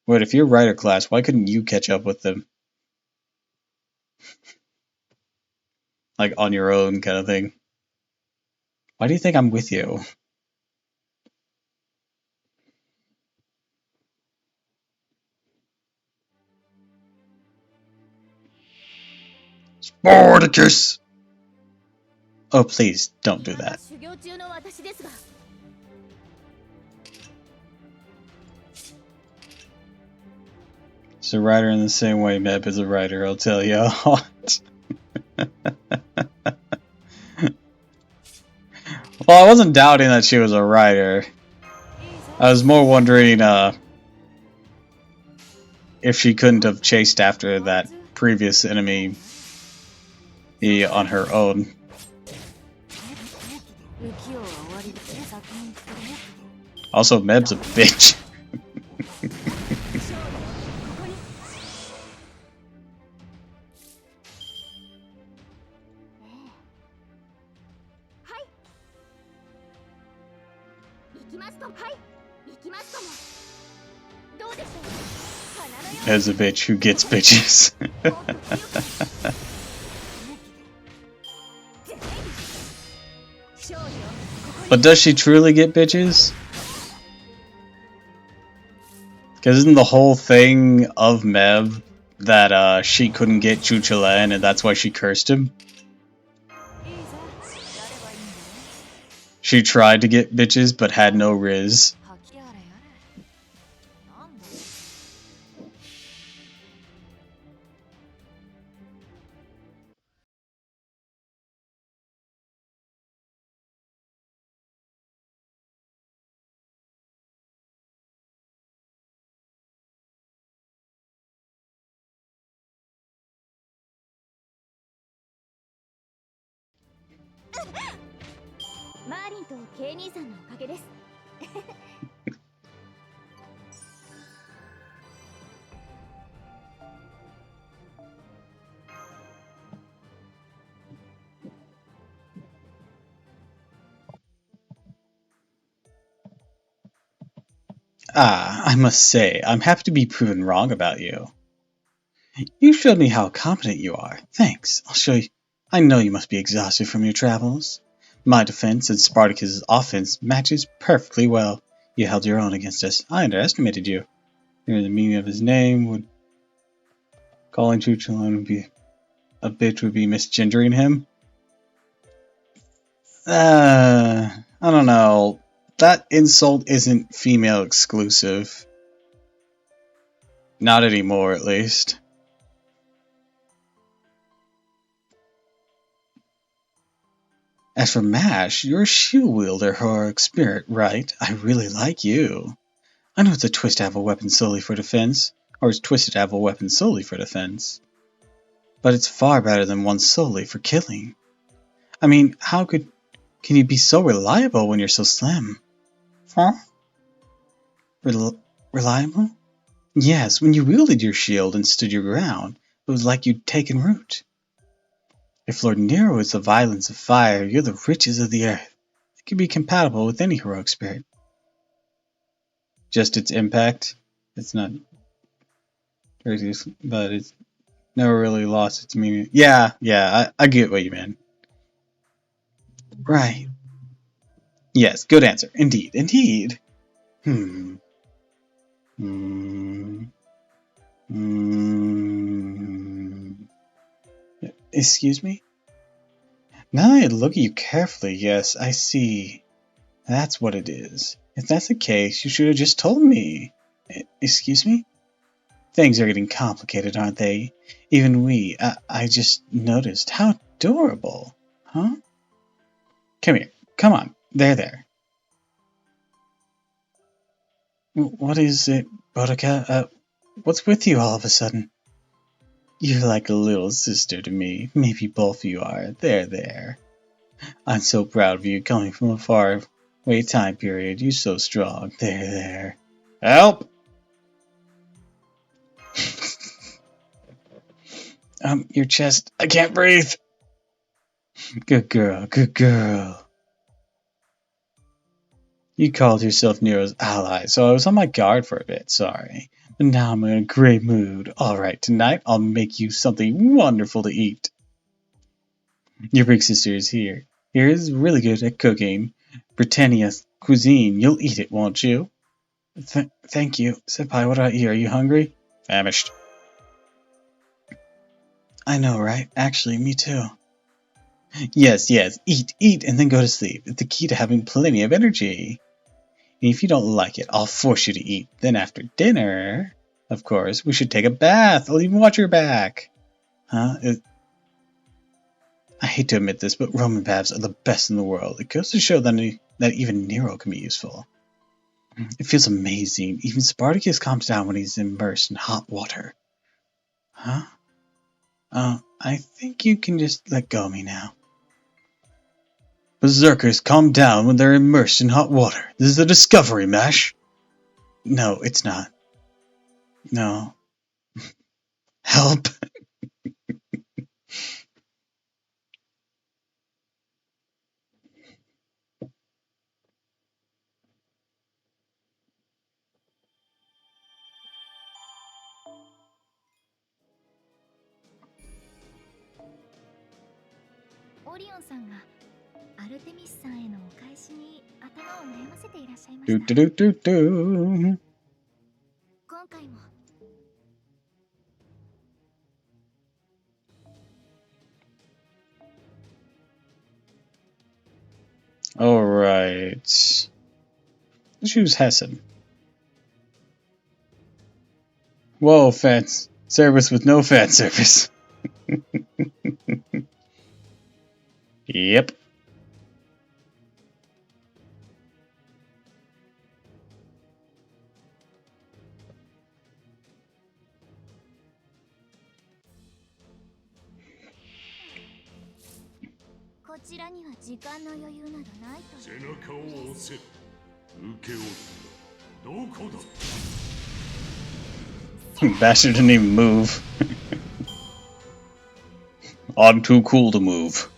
Wait, if you're rider class, why couldn't you catch up with them? Like, on your own kind of thing. Why do you think I'm with you? Spartacus! Oh, please, don't do that. He's a writer in the same way Meb is a writer, I'll tell you. Well, I wasn't doubting that she was a writer. I was more wondering if she couldn't have chased after that previous enemy on her own. Also, Meb's a bitch. As a bitch who gets bitches. But does she truly get bitches? Because isn't the whole thing of Meb that she couldn't get Chuchulain and that's why she cursed him? She tried to get bitches but had no riz. I must say, I'm happy to be proven wrong about you. You showed me how competent you are. Thanks. I'll show you. I know you must be exhausted from your travels. My defense and Spartacus' offense matches perfectly well. You held your own against us. I underestimated you. Hearing the meaning of his name would... Calling Chuchulain would be... A bitch would be misgendering him? I don't know. That insult isn't female exclusive. Not anymore, at least. As for Mash, you're a shield wielder heroic spirit, right? I really like you. I know it's a twist to have a weapon solely for defense, or it's twisted to have a weapon solely for defense, but it's far better than one solely for killing. I mean, can you be so reliable when you're so slim? Huh? Reliable? Yes, when you wielded your shield and stood your ground, it was like you'd taken root. If Lord Nero is the violence of fire, you're the riches of the earth. It can be compatible with any heroic spirit. Just its impact. It's not but it's never really lost its meaning. Yeah, I get what you mean. Right. Yes, good answer. Indeed. Hmm. Excuse me? Now that I look at you carefully, yes, I see. That's what it is. If that's the case, you should have just told me. Excuse me? Things are getting complicated, aren't they? Even I just noticed. How adorable. Huh? Come here. Come on. There. What is it, Bodica? What's with you all of a sudden? You're like a little sister to me. Maybe both of you are. There. I'm so proud of you coming from a far away time period. You're so strong. There. Help! Your chest. I can't breathe. Good girl. You called yourself Nero's ally, so I was on my guard for a bit, sorry. But now I'm in a great mood. Alright, tonight I'll make you something wonderful to eat. Your big sister is here. Here is really good at cooking. Britannia's cuisine. You'll eat it, won't you? Thank you. Senpai, what about you? Are you hungry? Famished. I know, right? Actually, me too. Yes. Eat, and then go to sleep. It's the key to having plenty of energy. And if you don't like it, I'll force you to eat. Then after dinner, of course, we should take a bath. I'll even watch your back. Huh? I hate to admit this, but Roman baths are the best in the world. It goes to show that even Nero can be useful. It feels amazing. Even Spartacus calms down when he's immersed in hot water. Huh? I think you can just let go of me now. Berserkers calm down when they're immersed in hot water. This is a discovery, Mash. No, it's not. No. Help. Do. Alright. Let's use Hessen. Whoa, fan service with no fan service. Yep. Basher didn't even move. I'm too cool to move.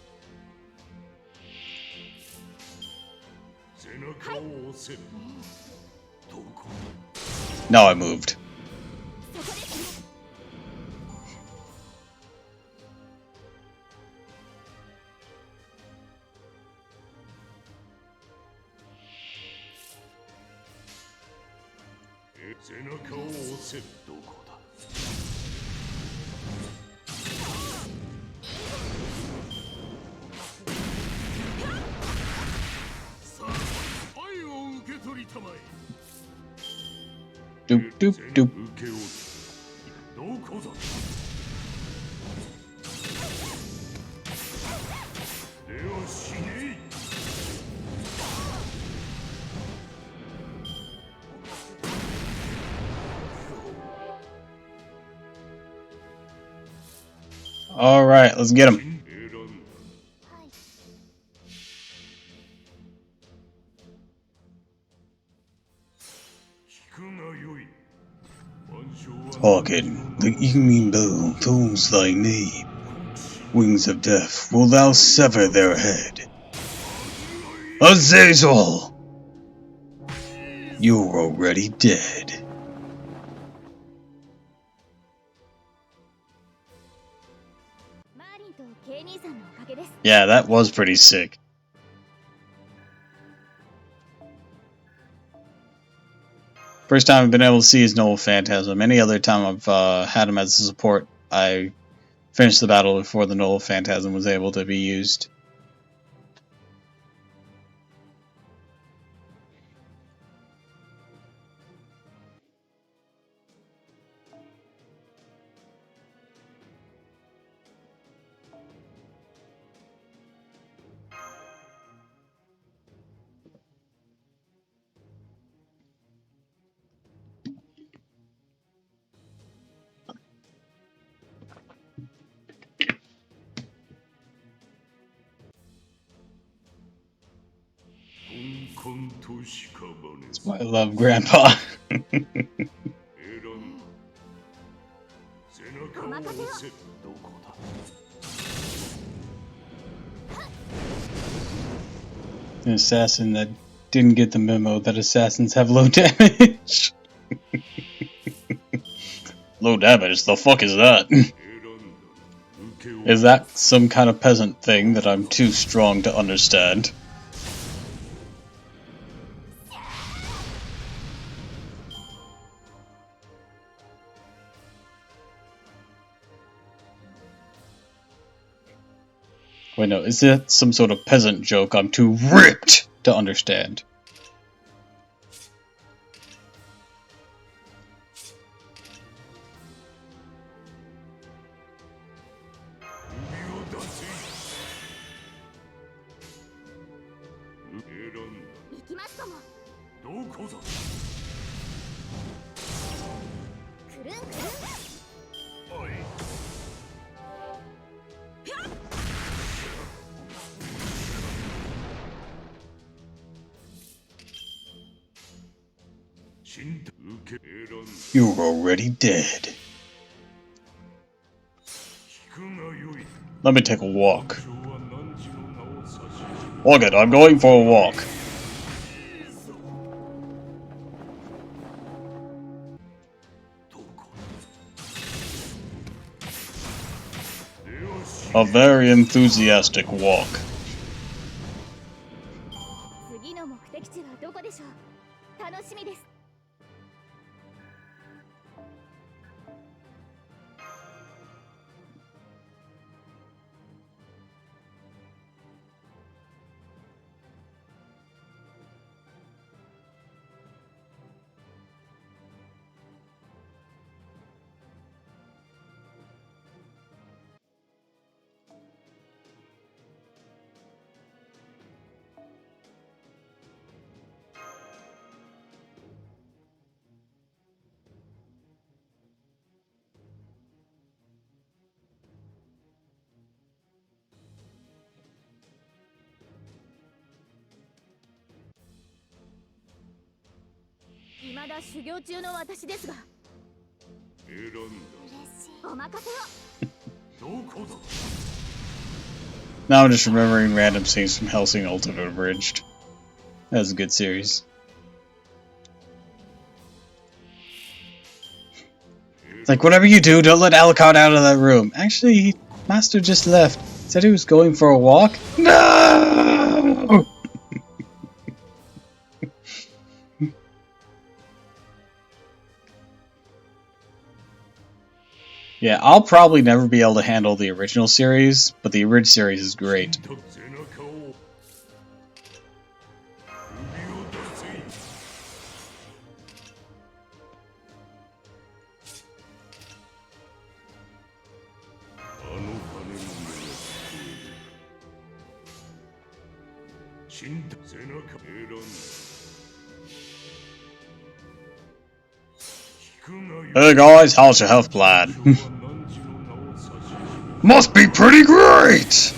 Now I moved. Doop. Alright, let's get him. Hearken, the evening bell tolls thy name. Wings of death, wilt thou sever their head? Azazel! You're already dead. Yeah, that was pretty sick. First time I've been able to see his Noble Phantasm. Any other time I've had him as a support, I finished the battle before the Noble Phantasm was able to be used. That's why I love Grandpa. An assassin that didn't get the memo that assassins have low damage. Low damage? The fuck is that? Is that some kind of peasant thing that I'm too strong to understand? Wait, no, is that some sort of peasant joke I'm too ripped to understand? You're already dead. Let me take a walk. Walk it, I'm going for a walk. A very enthusiastic walk. Now I'm just remembering random scenes from Hellsing Ultimate Abridged. That was a good series. It's like, whatever you do, don't let Alucard out of that room. Actually, Master just left. Said he was going for a walk? No! Yeah, I'll probably never be able to handle the original series, but the original series is great. Hey guys, how's your health plan? Must be pretty great!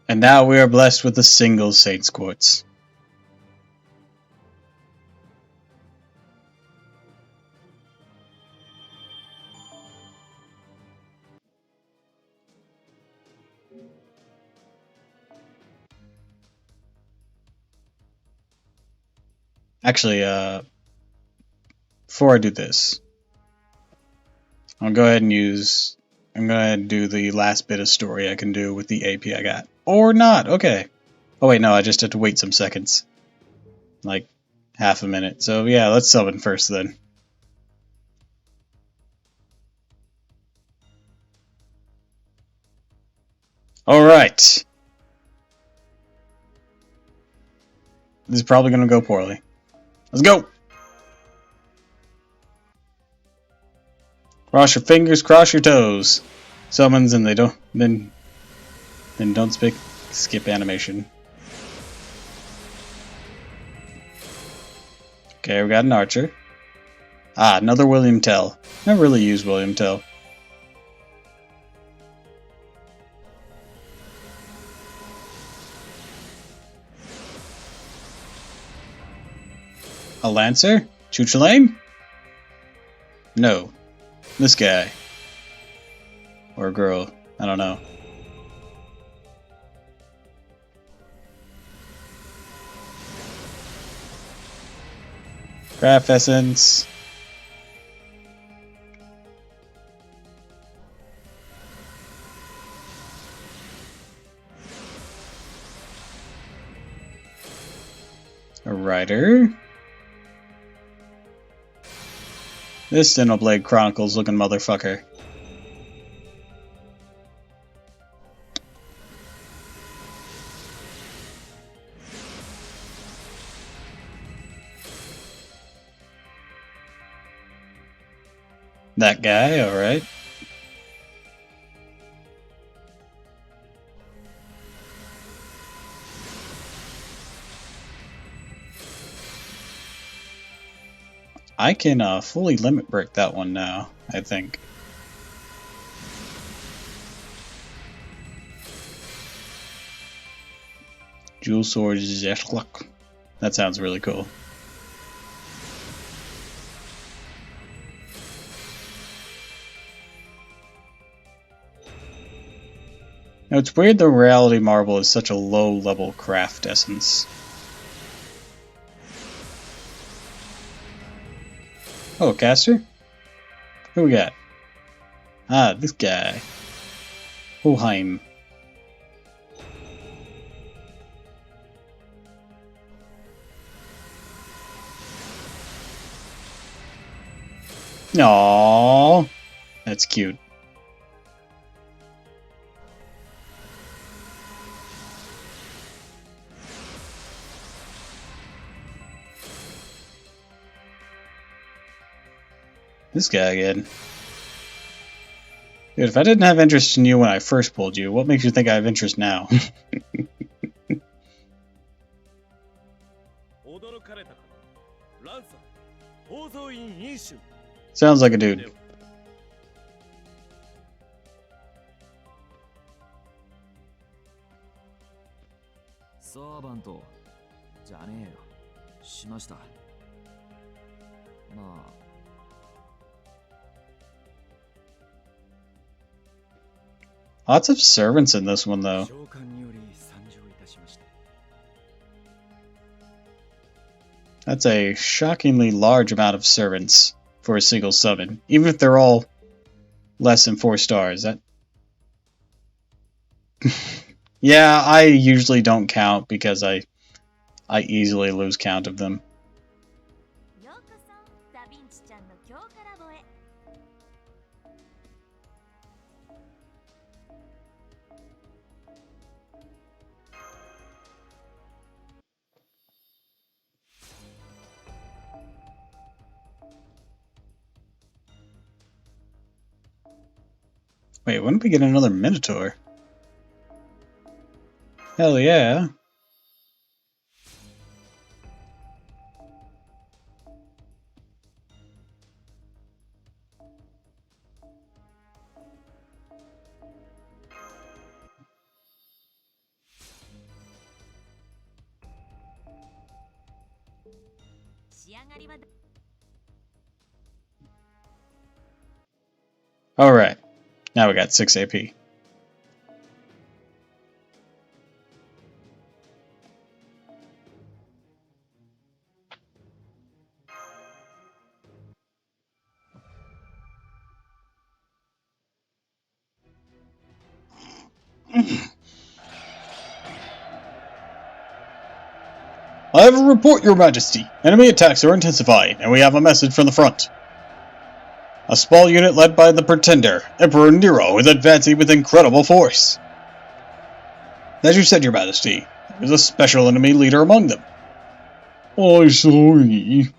And now we are blessed with a single Saint's Quartz. Actually, before I do this, I'm gonna go ahead and do the last bit of story I can do with the AP I got. Or not, okay. Oh wait, no, I just have to wait some seconds. Like, half a minute. So yeah, let's summon first then. Alright. This is probably gonna go poorly. Let's go! Cross your fingers, cross your toes. Summons and they don't then don't skip animation. Okay, we got an archer. Ah, another William Tell. Never really used William Tell. A Lancer? Chuchulain? No. This guy. Or girl. I don't know. Craft Essence. A Rider. This Xenoblade Chronicles looking motherfucker. That guy, alright. I can fully limit break that one now, I think. Jewel Sword Zeshluk. That sounds really cool. Now, it's weird the Reality Marble is such a low-level craft essence. Oh, caster? Who we got? Ah, this guy. Hoheim. Aww. That's cute. This guy again. Dude, if I didn't have interest in you when I first pulled you, what makes you think I have interest now? Sounds like a dude. Lots of servants in this one, though. That's a shockingly large amount of servants for a single summon, even if they're all less than 4 stars. That yeah, I usually don't count because I easily lose count of them. Wait, when did we get another Minotaur? Hell yeah. Alright, now we got 6 AP. I have a report, Your Majesty. Enemy attacks are intensifying, and we have a message from the front. A small unit led by the Pretender, Emperor Nero, is advancing with incredible force. As you said, Your Majesty, there is a special enemy leader among them. I'm sorry.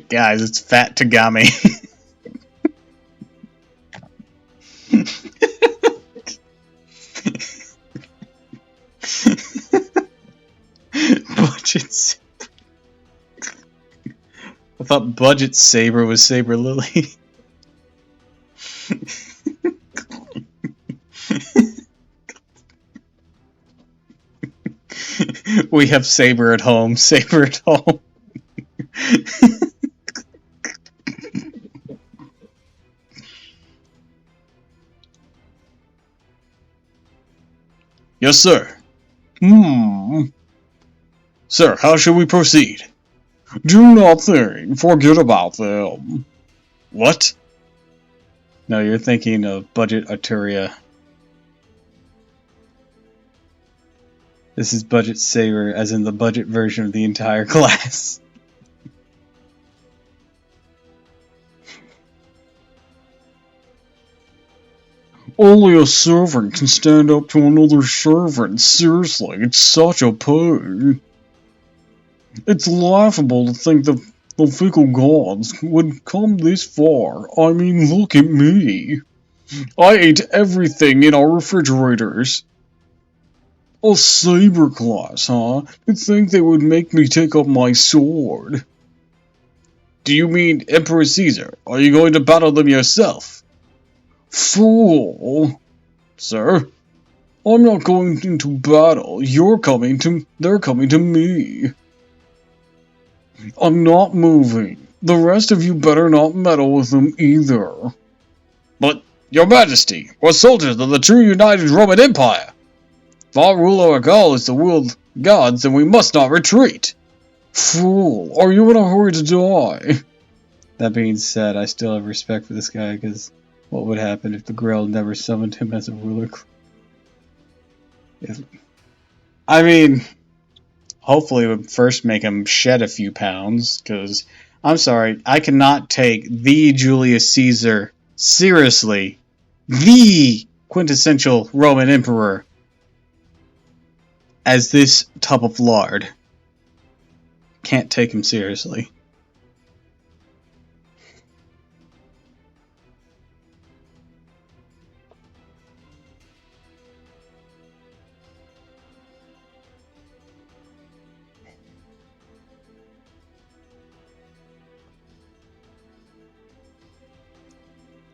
Guys, it's Fat Tagami. Budget. I thought Budget Saber was Saber Lily. We have Saber at home. Saber at home. Yes, sir. Sir, how should we proceed? Do nothing. Forget about them. What? No, you're thinking of Budget Arturia. This is Budget Saber, as in the budget version of the entire class. Only a servant can stand up to another servant. Seriously, it's such a pain. It's laughable to think that the fickle gods would come this far. I mean, look at me. I ate everything in our refrigerators. A saber class, huh? To think they would make me take up my sword. Do you mean Emperor Caesar? Are you going to battle them yourself? Fool! Sir, I'm not going into battle. They're coming to me. I'm not moving. The rest of you better not meddle with them either. But, Your Majesty, we're soldiers of the true United Roman Empire. If our rule over Gaul is the will of gods, then we must not retreat. Fool, are you in a hurry to die? That being said, I still have respect for this guy, because what would happen if the Grail never summoned him as a ruler? I mean, hopefully it would first make him shed a few pounds, because, I'm sorry, I cannot take the Julius Caesar seriously. The quintessential Roman Emperor as this tub of lard. Can't take him seriously.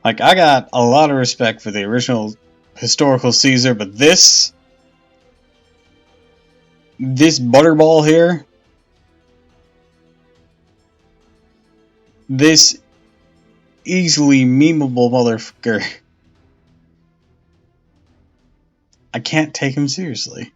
Like, I got a lot of respect for the original historical Caesar, but this butterball here, this easily memeable motherfucker, I can't take him seriously.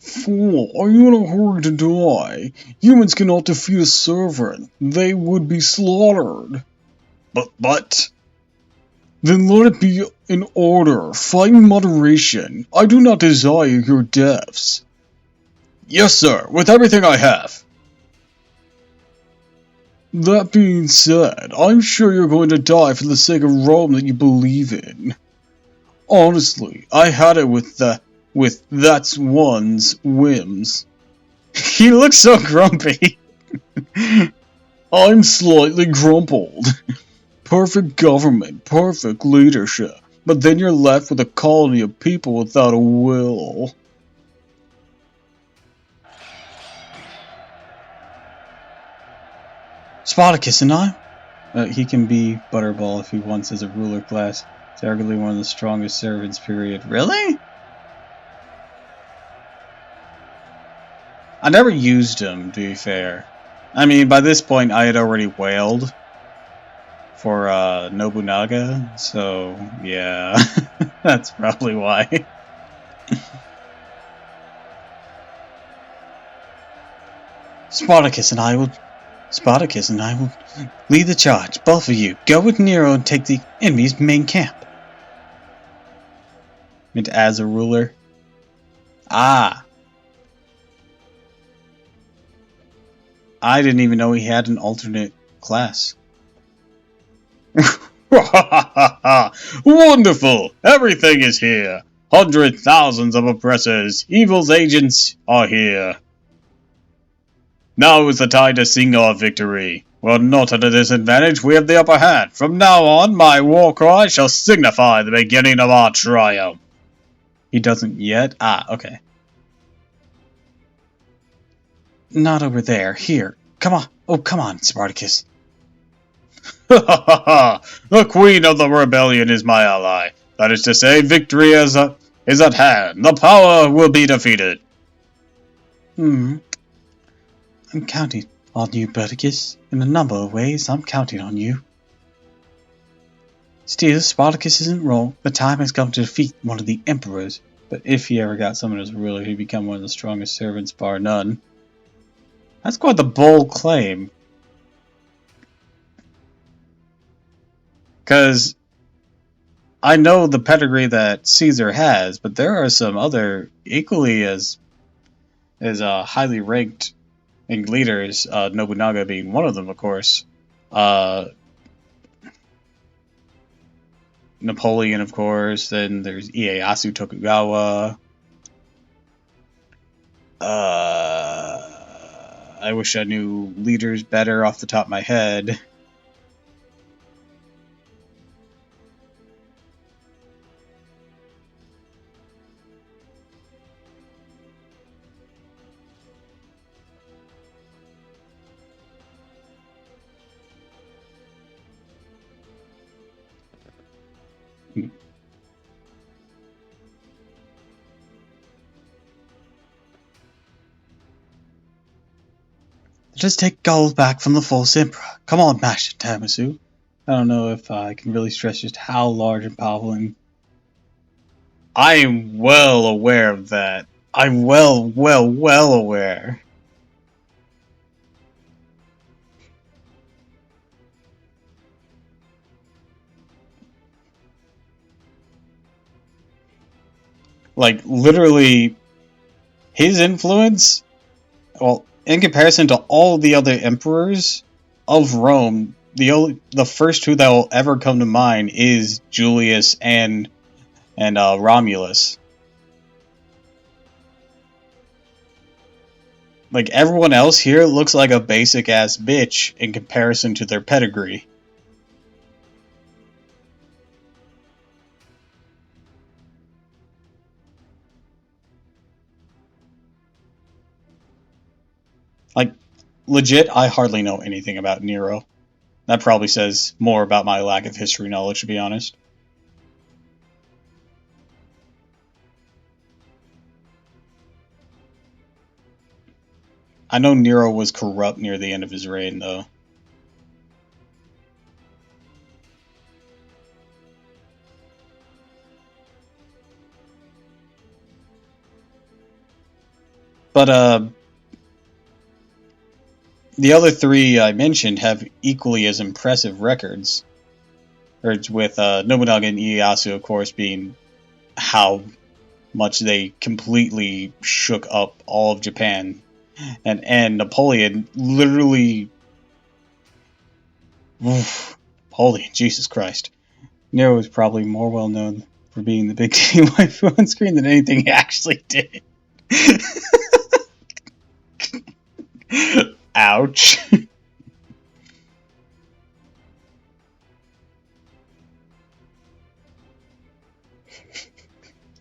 Fool, are you in a hurry to die? Humans cannot defeat a servant. They would be slaughtered. But... Then let it be in order. Fight in moderation. I do not desire your deaths. Yes, sir, with everything I have. That being said, I'm sure you're going to die for the sake of Rome that you believe in. Honestly, I had it with that's one's whims. He looks so grumpy. I'm slightly grumpled. Perfect government, perfect leadership, but then you're left with a colony of people without a will. Spartacus and I? He can be Butterball if he wants as a ruler class. It's arguably one of the strongest servants, period. Really? I never used him, to be fair. I mean, by this point, I had already wailed for Nobunaga, so yeah, that's probably why. Spartacus and I will lead the charge. Both of you, go with Nero and take the enemy's main camp. Meant as a ruler. Ah. I didn't even know he had an alternate class. Wonderful! Everything is here. Hundred thousands of oppressors, evil's agents are here. Now is the time to sing our victory. We're not at a disadvantage, we have the upper hand. From now on, my war cry shall signify the beginning of our triumph. He doesn't yet? Ah, okay. Not over there. Here. Come on. Oh, come on, Spartacus. The queen of the rebellion is my ally. That is to say, victory is at hand. The power will be defeated. I'm counting on you, Spartacus. In a number of ways, I'm counting on you. Still, Spartacus isn't wrong. The time has come to defeat one of the emperors. But if he ever got summoned as a ruler, he'd become one of the strongest servants, bar none. That's quite the bold claim. Because I know the pedigree that Caesar has, but there are some other equally as highly ranked leaders, Nobunaga being one of them, of course. Napoleon, of course. Then there's Ieyasu Tokugawa. I wish I knew leaders better off the top of my head. Just take gold back from the false emperor. Come on, Master Tamasu. I don't know if I can really stress just how large and powerful and I am well aware of that. I'm well aware. Like, literally, his influence, well, in comparison to all the other emperors of Rome, the first two that will ever come to mind is Julius and Romulus. Like, everyone else here looks like a basic-ass bitch in comparison to their pedigree. Like, legit, I hardly know anything about Nero. That probably says more about my lack of history knowledge, to be honest. I know Nero was corrupt near the end of his reign, though. But, the other three I mentioned have equally as impressive records. With Nobunaga and Ieyasu, of course, being how much they completely shook up all of Japan. And Napoleon literally Oof. Holy Jesus Christ. Nero was probably more well known for being the big titty waifu on screen than anything he actually did. Ouch.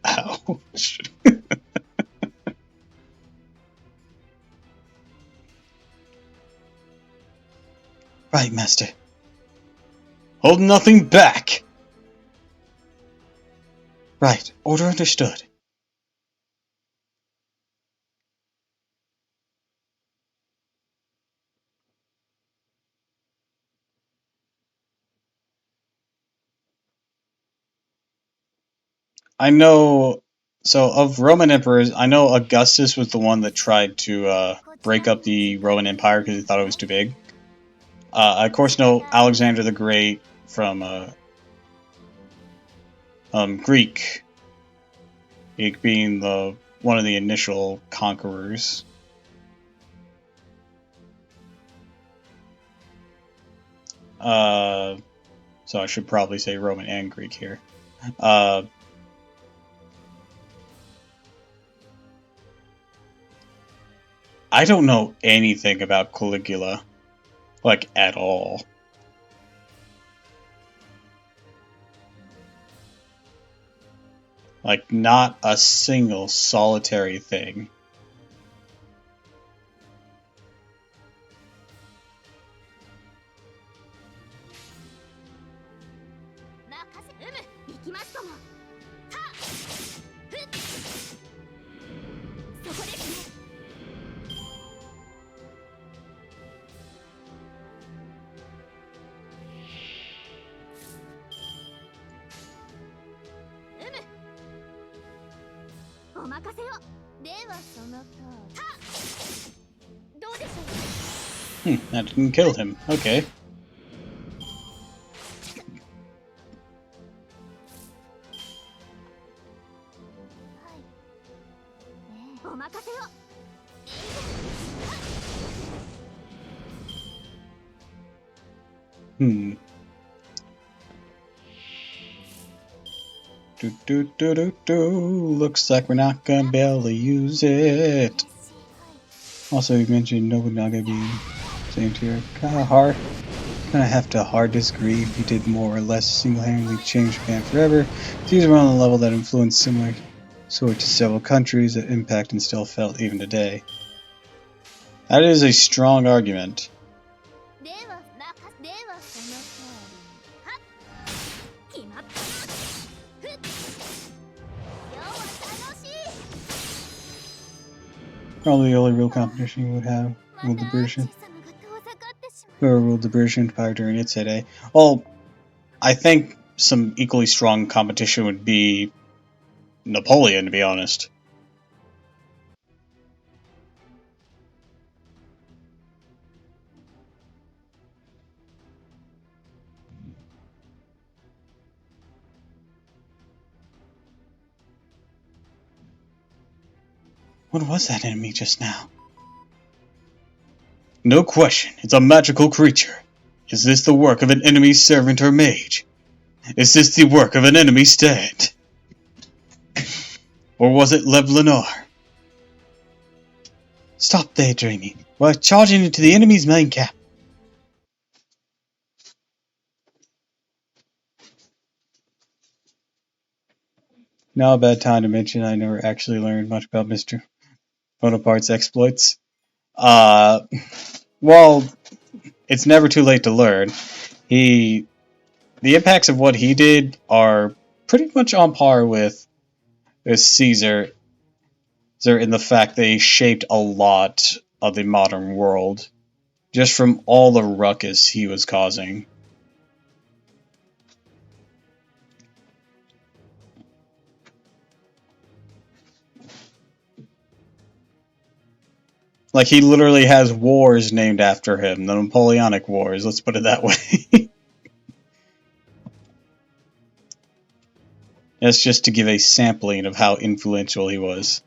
Ouch. Right, Master. Hold nothing back! Right, order understood. I know... So, of Roman emperors, I know Augustus was the one that tried to break up the Roman Empire because he thought it was too big. I, of course, know Alexander the Great from Greek, being one of the initial conquerors. So I should probably say Roman and Greek here. I don't know anything about Caligula, like, at all. Like, not a single solitary thing. That didn't kill him. Okay. Looks like we're not gonna be able to use it. Also, you mentioned Nobunaga being same tier. Kinda have to hard disagree. He did more or less single-handedly change Japan forever. These were on a level that influenced similar sort to several countries that impact and still felt even today. That is a strong argument. Probably the only real competition you would have with the British. Whoever ruled the British Empire during its heyday. Well, I think some equally strong competition would be Napoleon, to be honest. What was that enemy just now? No question, it's a magical creature. Is this the work of an enemy servant or mage? Is this the work of an enemy stand? Or was it Lev Lenore? Stop daydreaming. We're charging into the enemy's main camp. Now a bad time to mention I never actually learned much about Mr. Bonaparte's exploits. Well, it's never too late to learn. The impacts of what he did are pretty much on par with Caesar in the fact that he shaped a lot of the modern world just from all the ruckus he was causing. Like, he literally has wars named after him, the Napoleonic Wars, let's put it that way. That's just to give a sampling of how influential he was.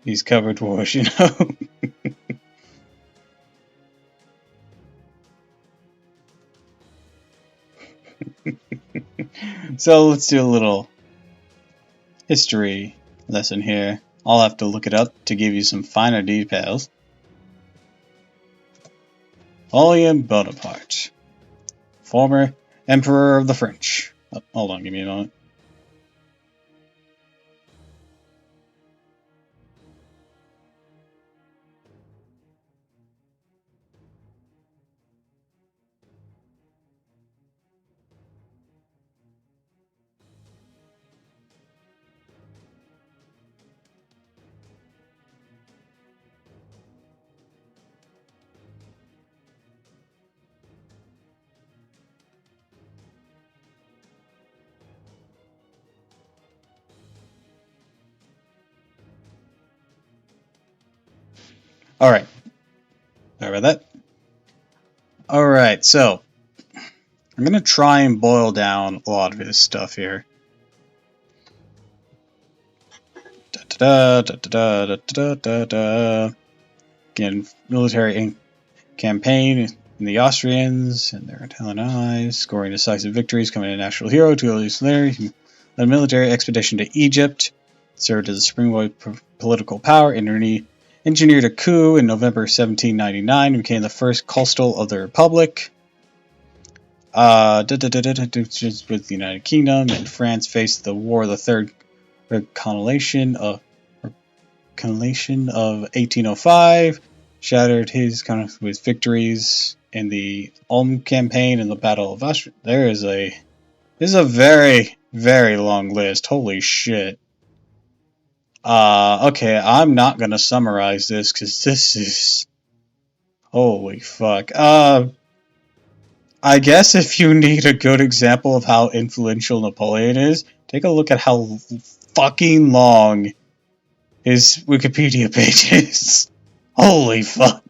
He's covered wash, you know. So let's do a little history lesson here. I'll have to look it up to give you some finer details. Napoleon Bonaparte, former Emperor of the French. Oh, hold on, give me a moment. Alright. Sorry about that. Alright, so I'm going to try and boil down a lot of his stuff here. Again, military campaign in the Austrians and their Italian allies, scoring decisive victories, becoming a national hero. 2 years later, he led a military expedition to Egypt, served as a springboard political power, engineered a coup in November 1799, and became the first consul of the Republic. With the United Kingdom and France faced the War, the Third Coalition of 1805, shattered his with victories in the Ulm campaign and the Battle of Austria. This is a very, very long list. Holy shit. Okay, I'm not gonna summarize this because this is holy fuck. I guess if you need a good example of how influential Napoleon is, take a look at how fucking long his Wikipedia page is. Holy fuck.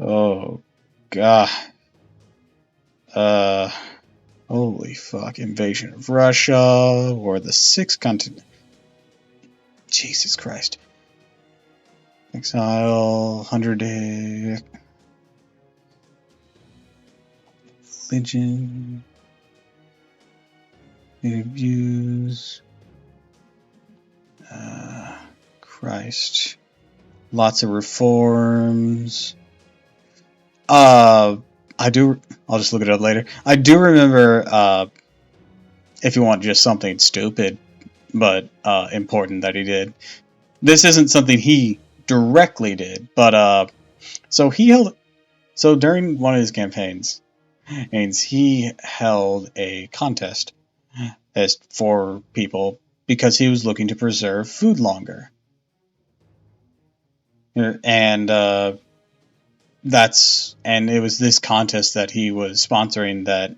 Oh god. Holy fuck. Invasion of Russia, or the Sixth Continent. Jesus Christ. Exile, 100 Day. Religion. Views. Christ. Lots of reforms. I'll just look it up later. I do remember, if you want just something stupid, but important that he did. This isn't something he directly did, but so during one of his campaigns, he held a contest for people because he was looking to preserve food longer, and it was this contest that he was sponsoring that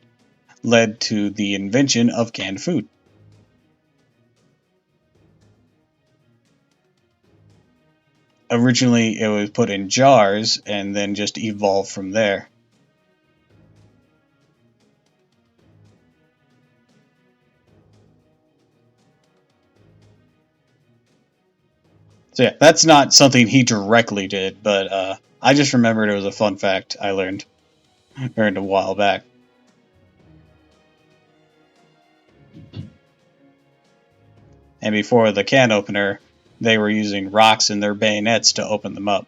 led to the invention of canned food. Originally, it was put in jars and then just evolved from there. So yeah, that's not something he directly did, but I just remembered it was a fun fact I learned a while back. And before the can opener, they were using rocks in their bayonets to open them up.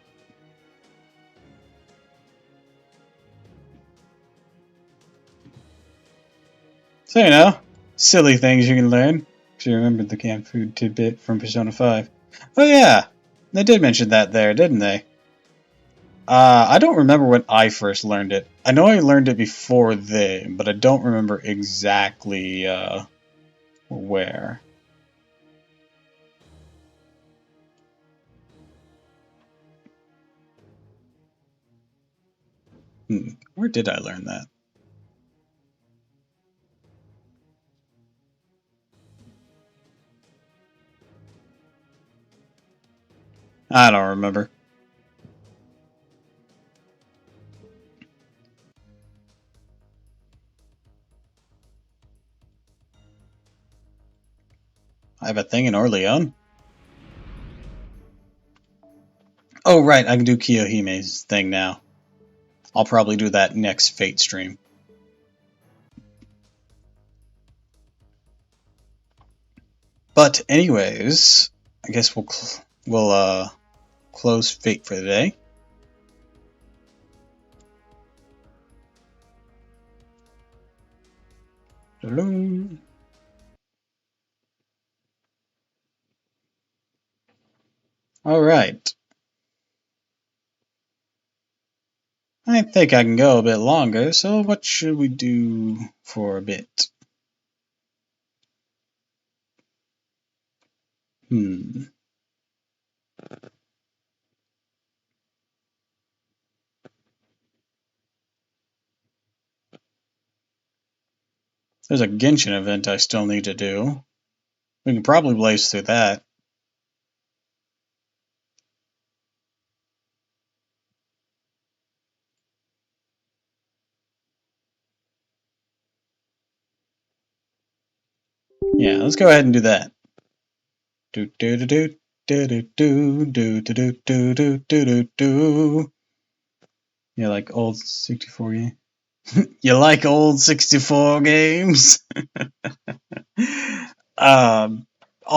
So, you know, silly things you can learn. If you remembered the canned food tidbit from Persona 5. Oh yeah, they did mention that there, didn't they? I don't remember when I first learned it. I know I learned it before then, but I don't remember exactly where. Where did I learn that? I don't remember. I have a thing in Orleans. Oh, right, I can do Kiyohime's thing now. I'll probably do that next Fate stream. But anyways, I guess we'll close Fate for the day. All right. I think I can go a bit longer, so what should we do for a bit? There's a Genshin event I still need to do. We can probably blaze through that. Yeah, let's go ahead and do that. Do do do do do do do do do do do do do. You like old 64 games? You like old 64 games? I'll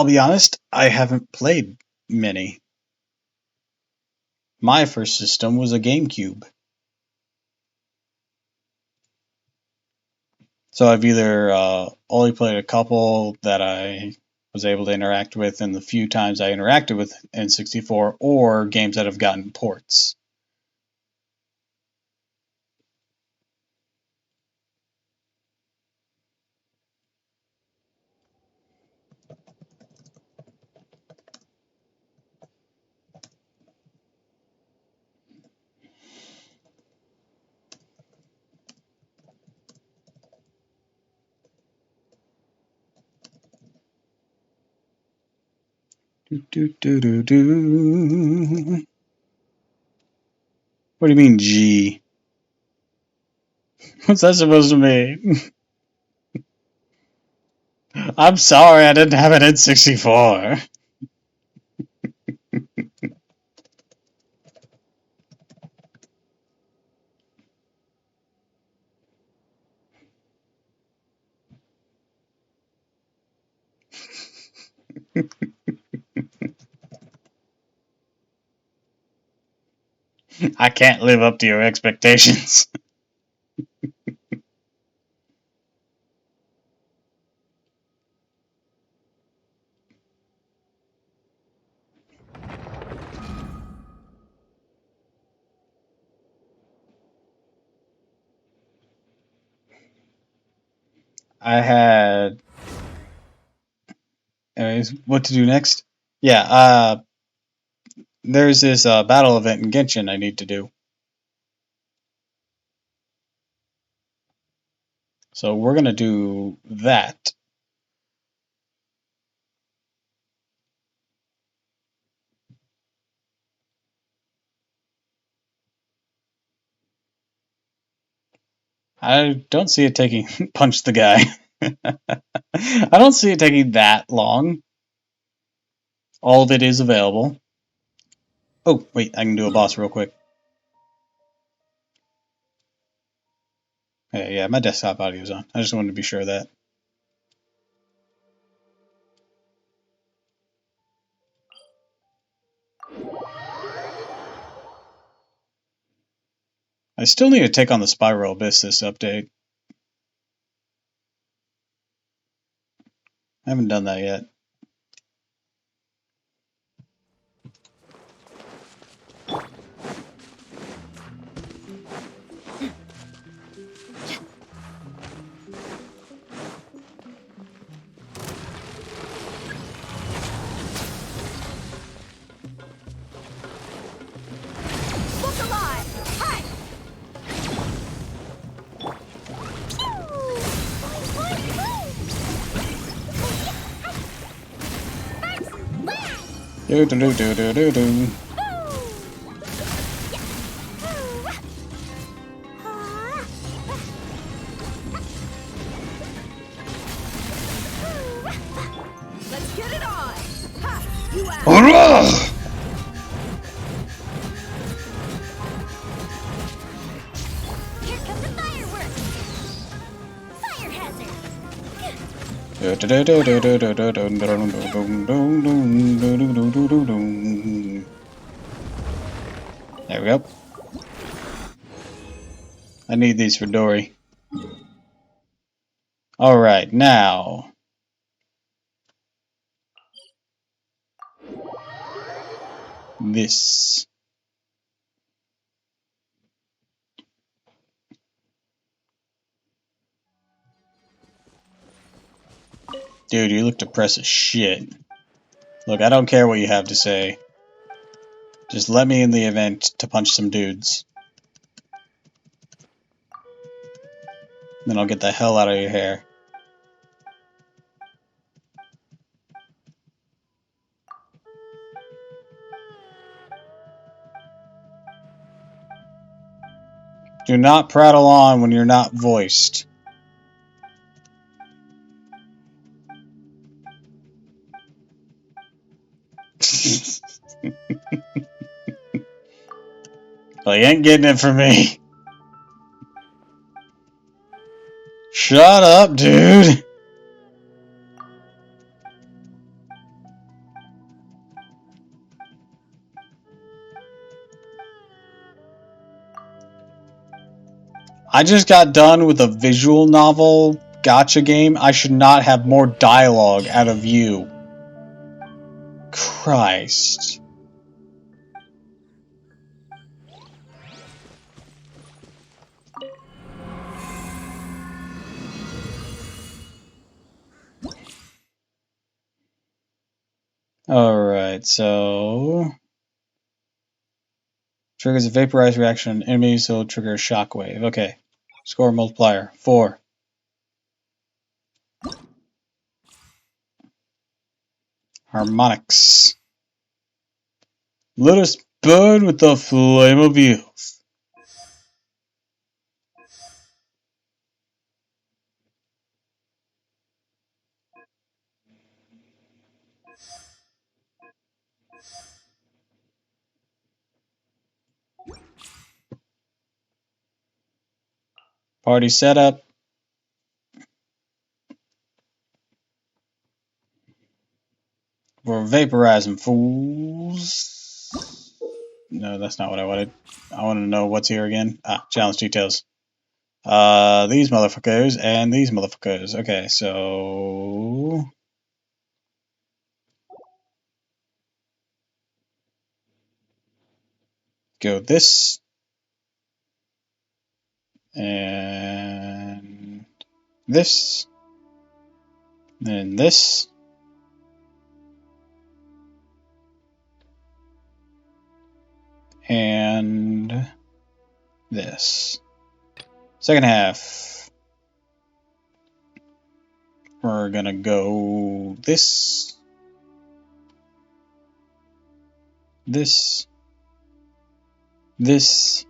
be honest, I haven't played many. My first system was a GameCube. So I've either only played a couple that I was able to interact with in the few times I interacted with N64, or games that have gotten ports. Do, do, do, do, do. What do you mean, G? What's that supposed to mean? I'm sorry, I didn't have an N64. I can't live up to your expectations. I had... Anyways, what to do next? Yeah, there's this battle event in Genshin I need to do. So we're going to do that. I don't see it taking... Punch the guy. I don't see it taking that long. All of it is available. Oh, wait, I can do a boss real quick. Yeah, my desktop audio is on. I just wanted to be sure of that. I still need to take on the Spiral Abyss this update. I haven't done that yet. Do do do do do do do. Let's get it There we go. I need these for Dory. Alright, now. This. Dude, you look depressed as shit. Look, I don't care what you have to say. Just let me in the event to punch some dudes. Then I'll get the hell out of your hair. Do not prattle on when you're not voiced. Well, you ain't getting it from me. Shut up, dude. I just got done with a visual novel gacha game. I should not have more dialogue out of you. Christ. Alright, so... Triggers a vaporized reaction on enemies, so it'll trigger a shockwave. Okay. Score multiplier. 4. Harmonics. Let us burn with the flame of youth. Party setup. We're vaporizing, fools. No, that's not what I wanted. I want to know what's here again. Ah, challenge details. These motherfuckers and these motherfuckers. Okay, so... Go this. And... This. And this. And... This. Second half. We're gonna go this. This. This.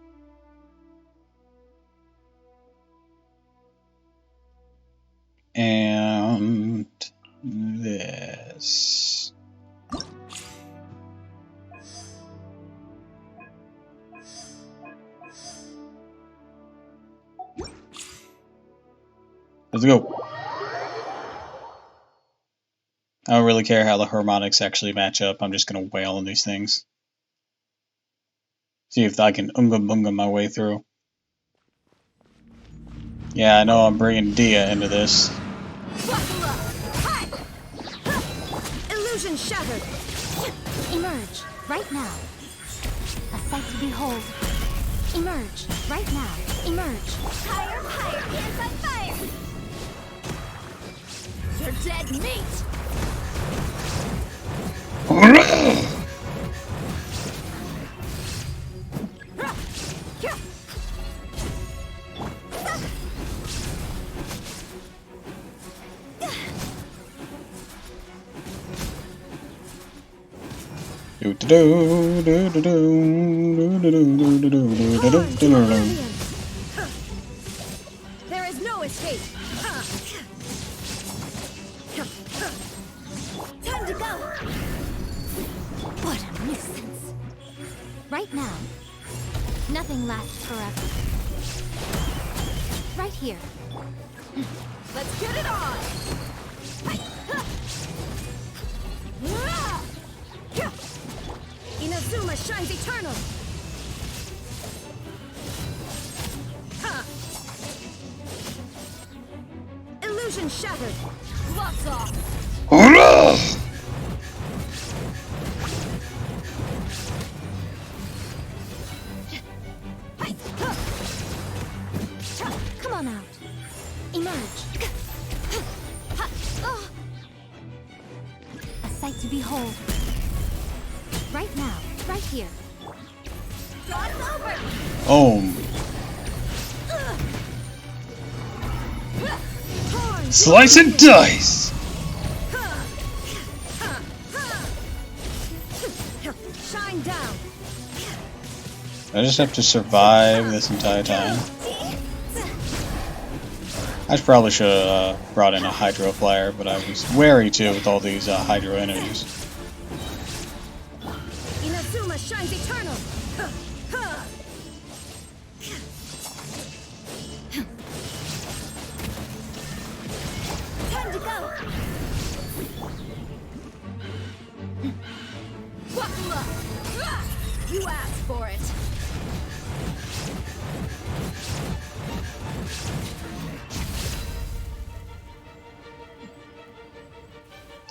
And this. Let's go. I don't really care how the harmonics actually match up. I'm just gonna wail on these things. See if I can unga bunga my way through. Yeah, I know I'm bringing Dia into this. Illusion shattered. Emerge right now. A sight to behold. Emerge right now. Emerge. Higher, higher, hands on fire. You're dead meat. There is no escape. Time to go. What a nuisance. Right now. Nothing lasts forever. Right here. Let's get it on. Inazuma shines eternal. Illusion shattered. Blocks off. Come on out. Emerge. A sight to behold. Right now, right here. Draw's over. Slice and dice! Shine down. I just have to survive this entire time. I probably should have brought in a Hydro Flyer, but I was wary too with all these Hydro enemies. Inazuma shines eternal. Time to go. Buckle up. You asked for it.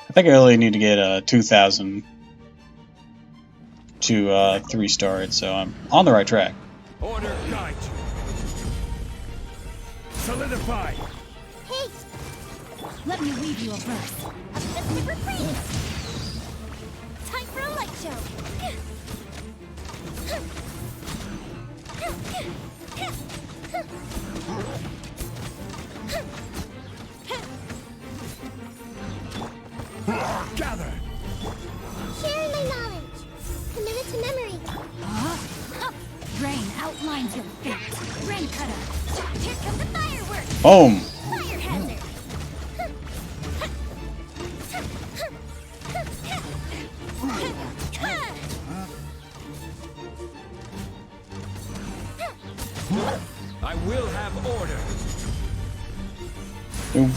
I think I only need to get 2,000 to 3-star it, so I'm on the right track. Order guide you. Solidify. Haste! Let me weave you a verse. A festive refrain. Time for a light show. Gather. Sharing my knowledge. Commit it to memory. Rain outlines your fate. Rain cutter. Here come the fireworks. Boom! Fire hazard. I will have order. Boom.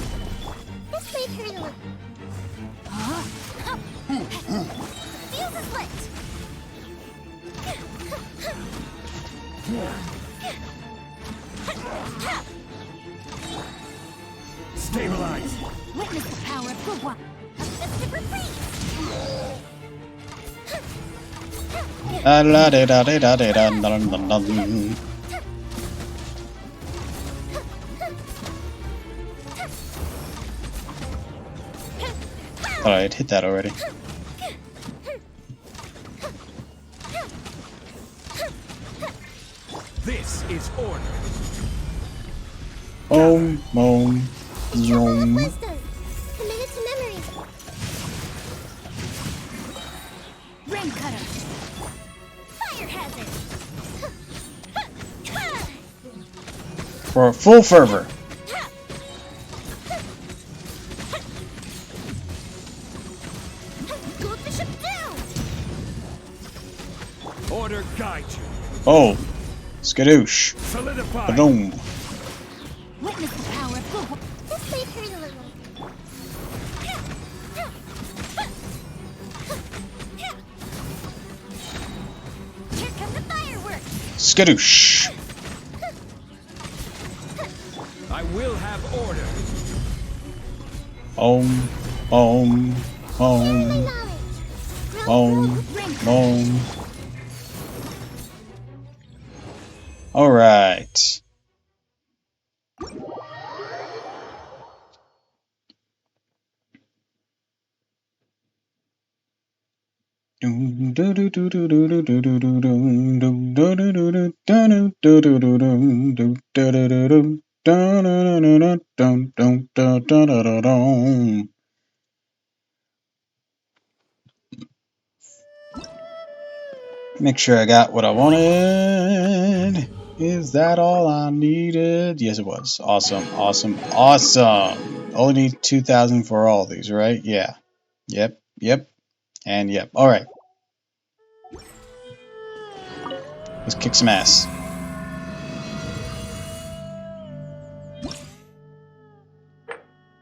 This may hurt a little. Fuse is lit. Stabilize. Witness the power of Gugwa. A festive retreat. Thought I'd hit that already. This is order. Boom, boom, zoom. Wisdom. Commit it to memory. Rain cutter. Fire hazard. For full fervor. Goldfish down. Order guide you. Oh, skadoosh. Solidify. Boom. Witness the power of Gugwa. This may hurt a little. Here come the fireworks. Skadoosh. I will have order. Boom, boom, boom, boom, boom. Alright. Make sure I got what I wanted. Is that all I needed? Yes, it was. Awesome, awesome, awesome. Only need 2,000 for all these, right? Yeah. Yep, yep, and yep. Alright. Let's kick some ass.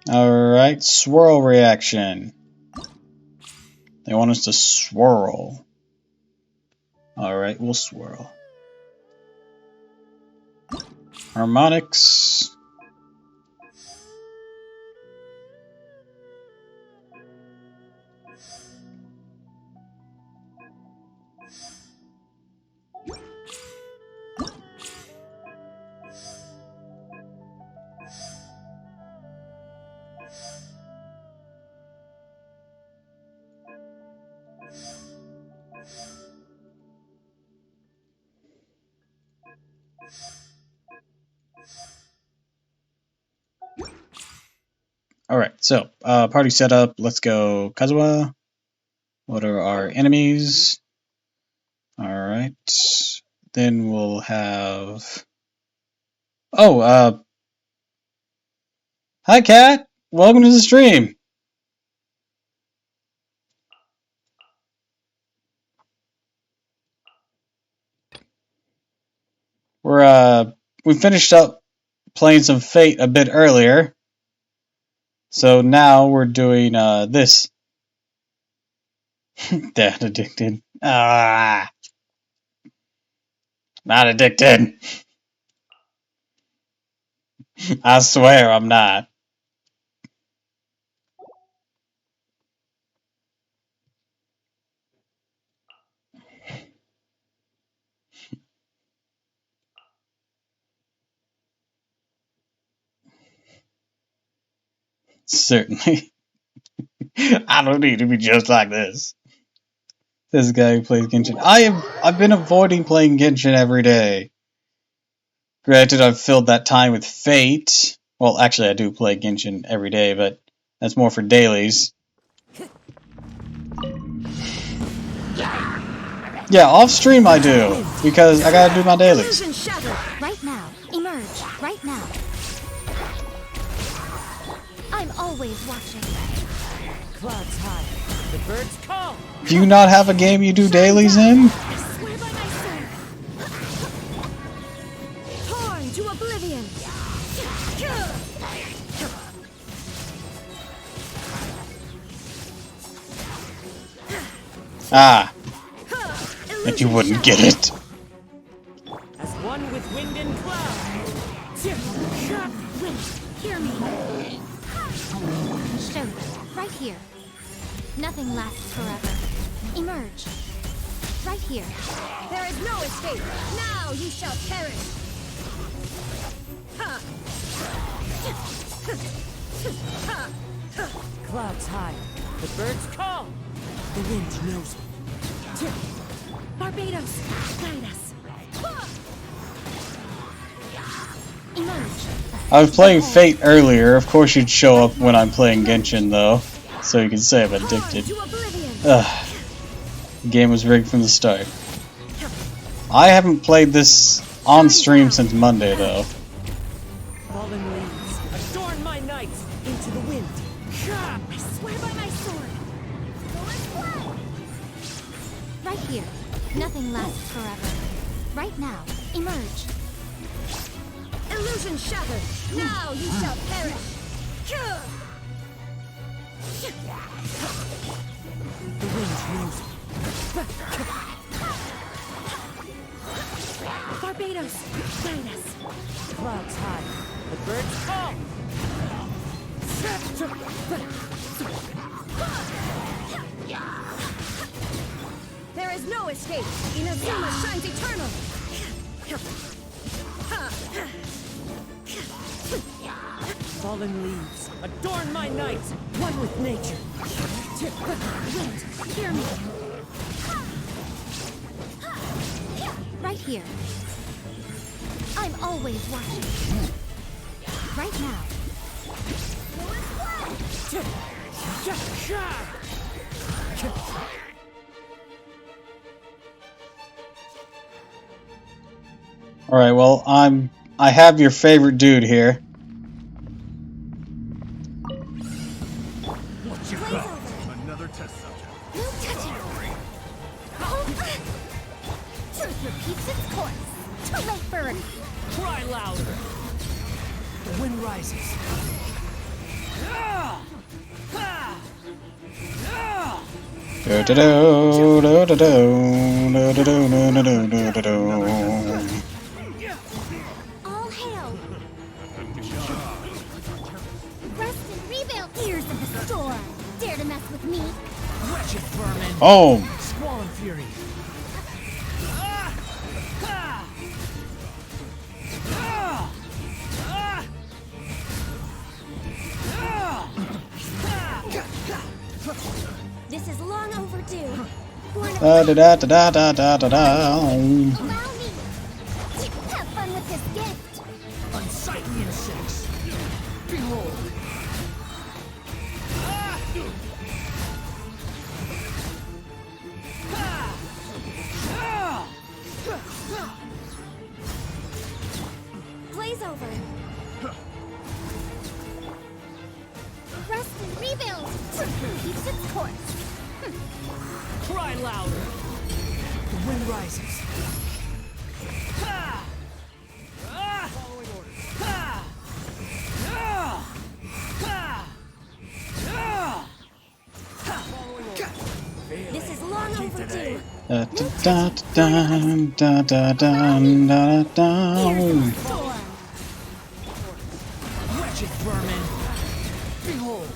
Alright. Alright, swirl reaction. They want us to swirl. Alright, we'll swirl. Harmonics. Alright, so, party setup. Let's go Kazuha. What are our enemies? Alright. Then we'll have... Oh, hi Kat! Welcome to the stream! We finished up playing some Fate a bit earlier. So now we're doing, this. Dad addicted. Ah! Not addicted! I swear I'm not. Certainly. I don't need to be just like this. This guy who plays Genshin. I've been avoiding playing Genshin every day. Granted, I've filled that time with Fate. Well, actually, I do play Genshin every day, but that's more for dailies. Yeah, off stream I do, because I gotta do my dailies. Right now, emerge. Right now. I'm always watching. Clouds high. The birds call. Do you not have a game you do dailies in? Torn to oblivion. Ah. But you wouldn't get it. As one with wind and cloud. Wait, hear me. Show them. Right here. Nothing lasts forever. Emerge. Right here. There is no escape. Now you shall perish. Clouds high. The birds call. The wind knows it. Barbados, guide us. Emerge. I was playing Fate earlier. Of course you'd show up when I'm playing Genshin, though. So you can say I'm addicted. Ugh. The game was rigged from the start. I haven't played this on stream since Monday, though. Fallen leaves adorn my night into the wind. I swear by my sword. Right here. Nothing lasts forever. Right now, emerge. Illusion shattered. Now you shall perish. The wind knows it. Barbados, guide us. Clouds high. The birds call. There is no escape. Inazuma shines eternal. Fallen leaves adorn my night. One with nature. Wait, hear me. Right here. I'm always watching. Right now. Alright, well, I have your favorite dude here. What you got? Another test subject. No touching. Truth repeats its course. Too late for it. Cry louder. The wind rises. All hail! Rest and rebuild! Ears of the storm! Dare to mess with me? Wretched vermin! Oh! Squall and fury! This is long overdue. Born of Da da da da da da da da. allow me! Have fun with this gift! Unsightly insects! Behold! Blaze over! Rest and rebuild! Truth keeps its course! Cry louder! The wind rises. Following orders. Following orders. This is long overdue! Da da da da da da da da. Storm! Wretched vermin! Behold!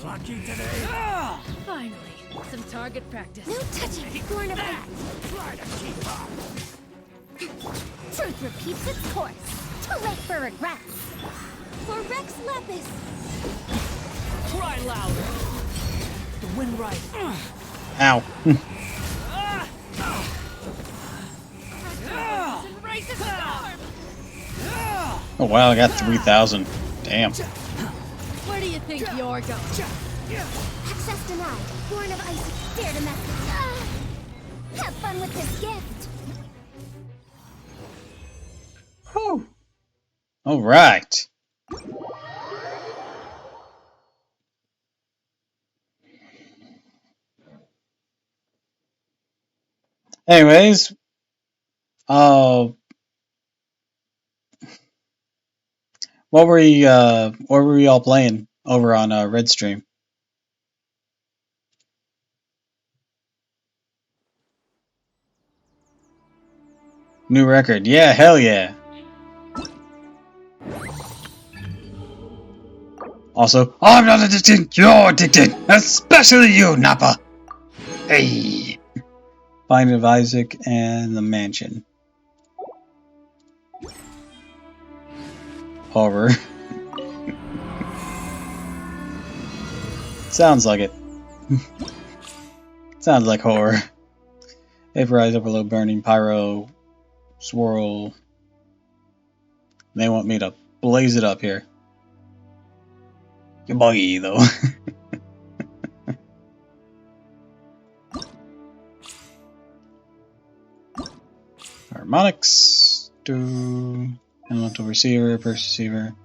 Lucky today. Finally, some target practice. No touching! Born of ice! Try to keep up. Truth repeats its course! Too late for regrets! For Rex Lepus! Cry louder. The wind rises. Ow. Embrace the storm! Oh wow, I got 3,000. Damn. Where do you think you're going? Access denied! Born of ice! Dare to mess with have fun with this gift! Whew. All right. Anyways, what were we all playing over on Red Stream? New record. Yeah, hell yeah. Also, I'm not addicted, you're addicted! Especially you, Nappa! Hey! Binding of Isaac and the Mansion. Horror. Sounds like it. Sounds like horror. Vaporize, overload, burning, pyro, swirl. They want me to blaze it up here. You're buggy, though. Harmonics. Do elemental receiver, burst receiver.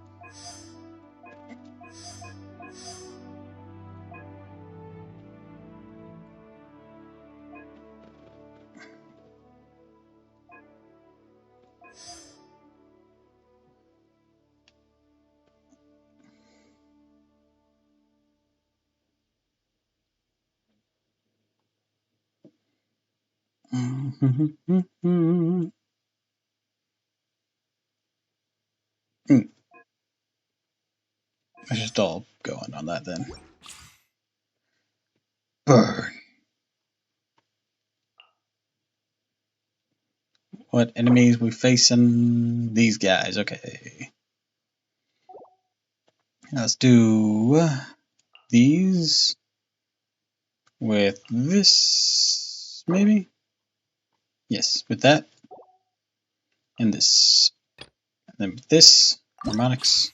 I should all go on that then. Burn. What enemies we facing? These guys. Okay. Let's do these with this, maybe? Yes, with that. And this. And then with this. Harmonics.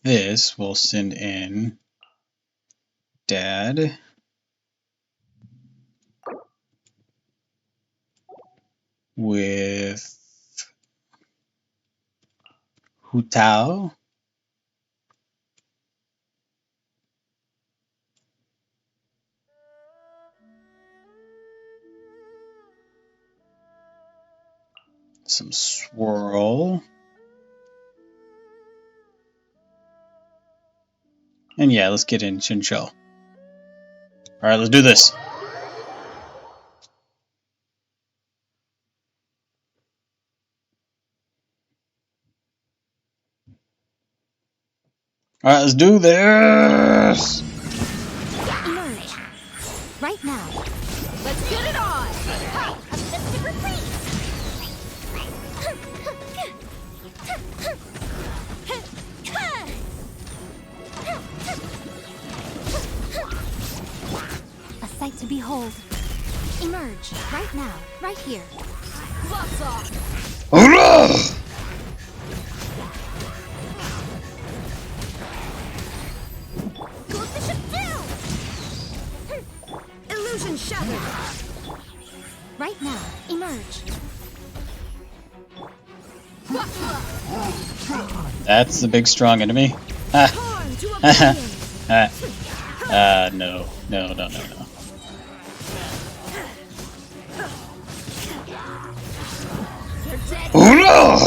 This will send in Dad. With Hu Tao. some swirl. And yeah, let's get in Chinchou. Alright, let's do this. Alright, let's do this! Emerge. Right now. Let's get it on! Ha! A mystic retreat! A sight to behold. Emerge. Right now. Right here. Gloves off! Hurrah! Illusion shattered! Right now, emerge. That's the big strong enemy. Ah. No. Hurrah!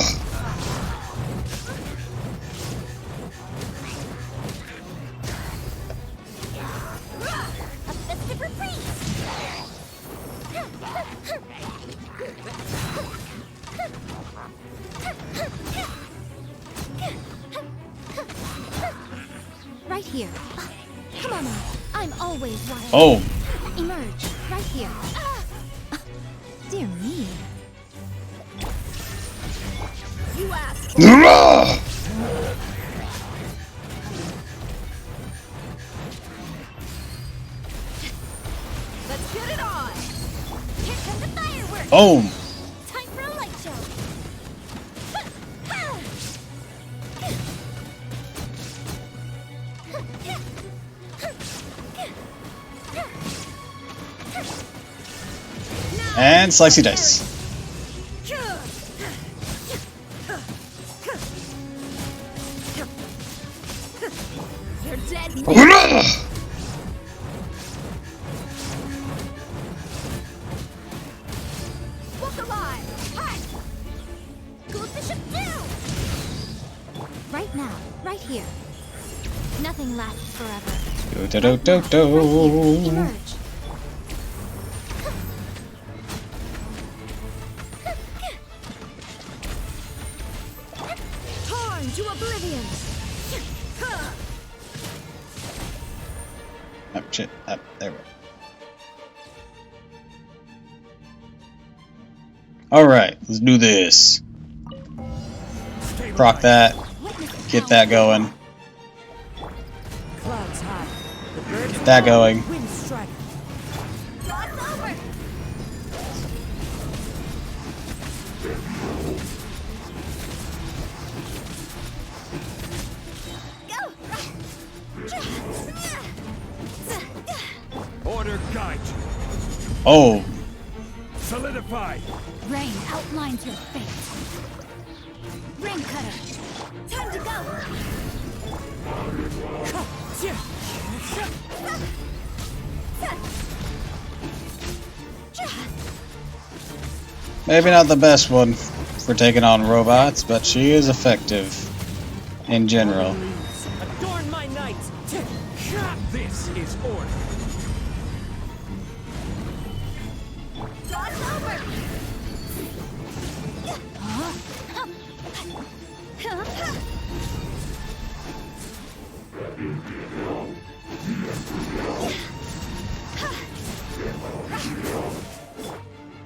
Right here. Come on now. I'm always wild. Oh. Emerge. Right here. Dear me. You asked. Hurrah! Let's get it on. Here comes the fireworks. Boom. Time for a light show. And slicey dice. You're dead. Hurrah! Walk alive. Hi. Go bishop down. Right now. Right here. Nothing lasts forever. Do. Emerge. Torn to oblivion. Oh shit. There we go. Alright, let's do this. Proc that. Get that going. Clouds high. The birds Get that going. wind strike. Draw's over. Order guide you. Oh. Solidify. Rain outlines your fate. Rain cutter. Time to go. Maybe not the best one for taking on robots, but she is effective in general. Adorn my night. This is order. Draw's over.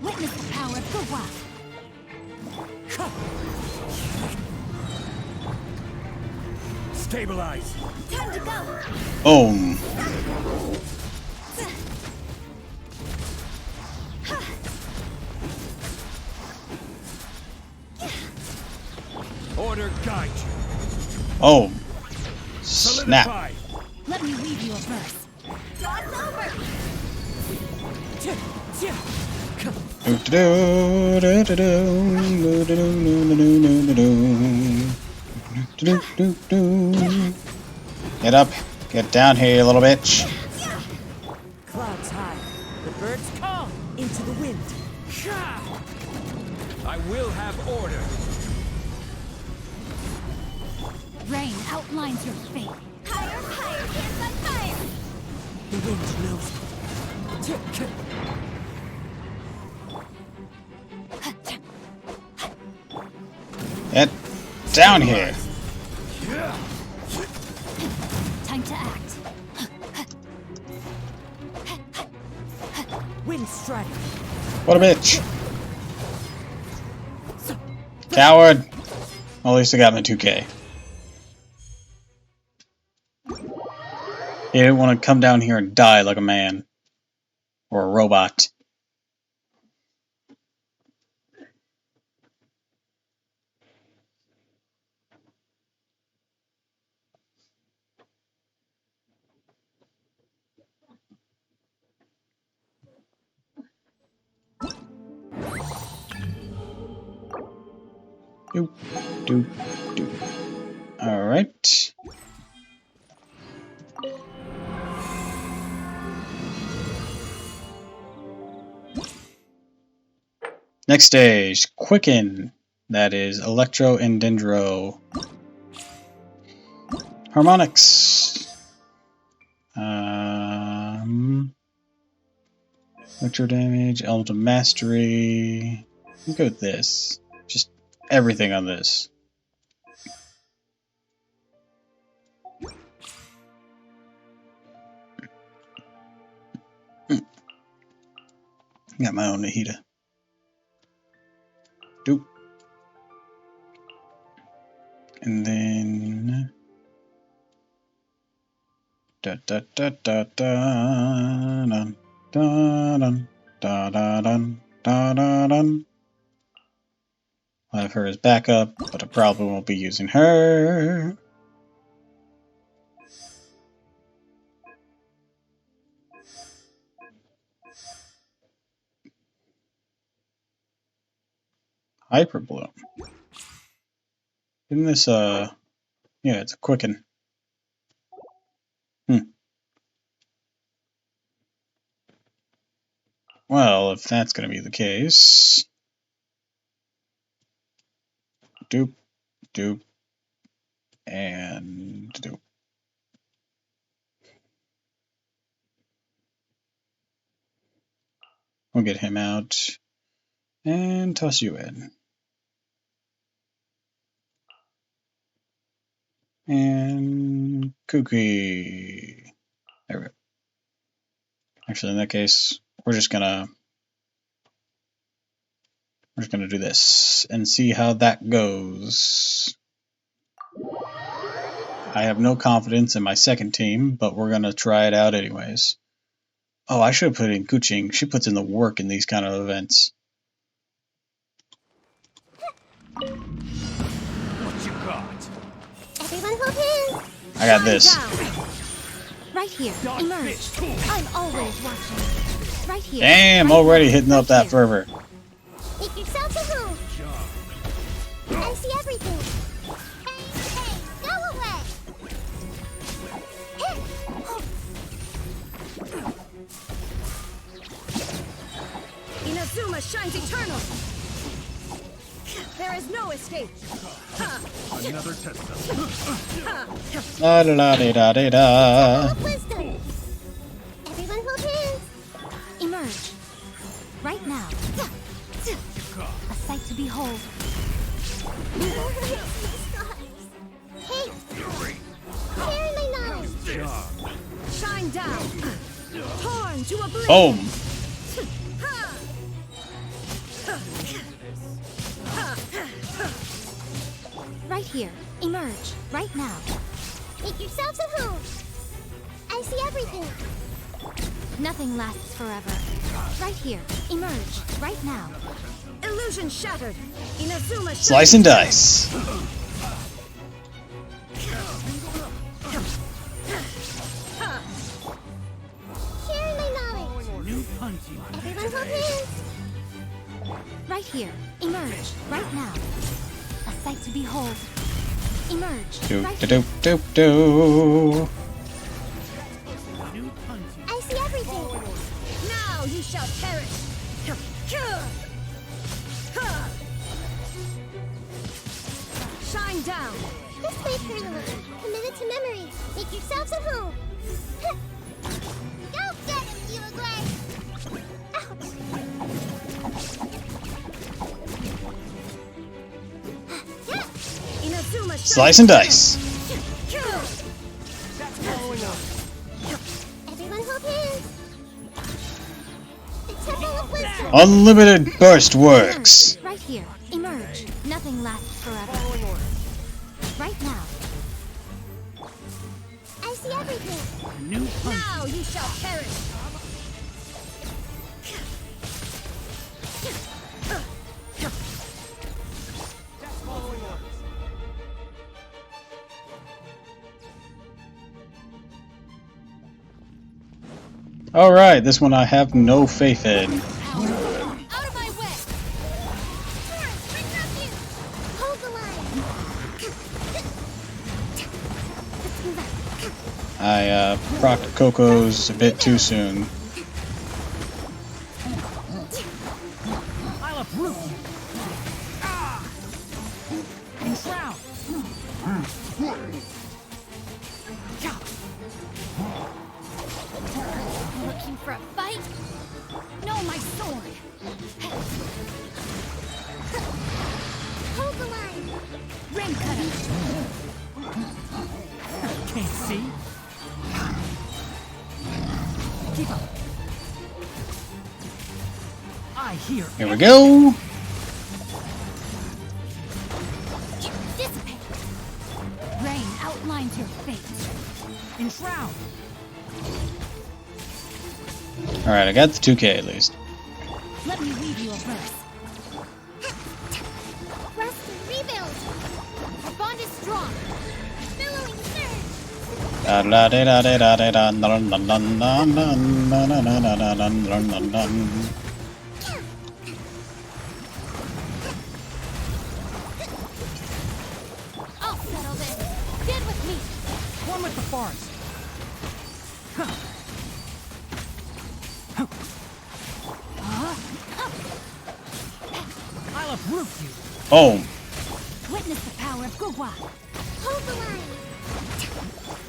Witness the power of Gua. Stabilize. Time to go. Boom. Order guide you. Oh. Snap. Solidify. Let me read you a verse. Draw's over. Get up. Get down here, you little bitch. Clouds high. The birds call into the wind. I will have order. Rain outlines your fate. Higher, higher, hands on fire! The wind knows. Get down here. Time to act. Wind strike. What a bitch. Coward. Well, at least I got my 2K. He didn't want to come down here and die like a man. Or a robot. Doop, doop, doop. Alright. Next stage, Quicken. That is Electro and Dendro. Harmonics. Electro damage, Element of Mastery. Let's go with this. Just everything on this. Got my own Nahida. Doop. And then da da da da da dun, da dun, da da dun, da da dun. I'll have her as backup, but I probably won't be using her. Hyper Bloom. Isn't this yeah, it's a Quicken. Well, if that's gonna be the case. Doop, doop, and doop. We'll get him out and toss you in. And Kooky. There we go. Actually, in that case, we're just gonna do this and see how that goes. I have no confidence in my second team, but we're gonna try it out anyways. Oh, I should have put in Kuching. She puts in the work in these kind of events. What you got? Everyone hold hands! I got this. Right here, emerge. I'm always watching. Right here. Damn, already hitting up that fervor. Make yourself at home. I see everything. Hey, go away. Inazuma shines eternal. There is no escape. Another test. La da da da da da. Wisdom. Everyone hold hands. Emerge. Right now. A sight to behold. Hey, carry my knife. Shine down. Torn to oblivion. Boom. Right here. Emerge. Right now. Make yourselves at home. I see everything. Nothing lasts forever. Right here. Emerge. Right now. Illusion shattered. Inazuma shines. Slice and dice. Share my knowledge. Everyone hold hands. Right here. Emerge. Right now. A sight to behold. Emerge. Doop Right da doop doop doo. I see everything. Now you shall perish. Shine down. This way, permanently. Committed to memory. Make yourselves at home. Go get him, you Agray! Inazuma Slice and dice. That's following up. Everyone hold hands. The Temple of Wisdom. Unlimited burst works. Right here. Emerge. Nothing lasts forever. Following order. Right now. I see everything. New punch. Now you shall perish. That's following orders. Alright, this one I have no faith in. Out of my way. Bring up you. Hold the line. I procced Coco's a bit too soon. I'll uproot you. Ah! Enshroud. Looking for a fight? No, my sword. Hold the line. Ring cutter. Can't see. Keep up. I hear. Here we go. Dissipate. Rain outlines your fate. Enshroud. Alright, I got the 2K at least. Let me weave you a verse. Rest and rebuild. Our bond is strong. Billowing surge. Da da da da da da da dun dun dun dun dun dun dun dun dun dun dun dun. I'll settle this. Get with me. One with the forest. I'll uproot you. Oh, Witness the power of Gugwa. Hold the line.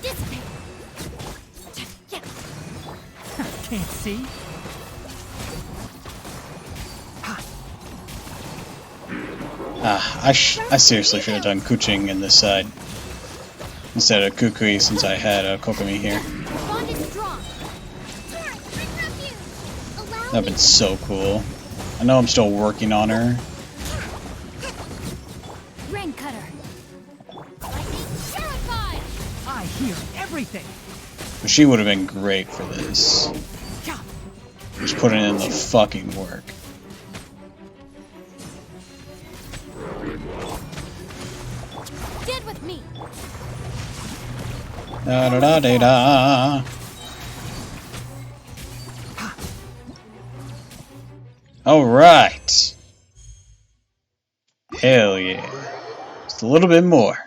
Dissipate. Can't see. I seriously should have done Kuching in this side instead of Kukui since I had Kokomi here. Bond is strong. That'd been so cool. I know I'm still working on her. Rain cutter. Lightning terrified. I hear everything. But she would have been great for this. Just putting in the fucking work. Get with me. Da da da da da. Alright. Hell yeah. Just a little bit more.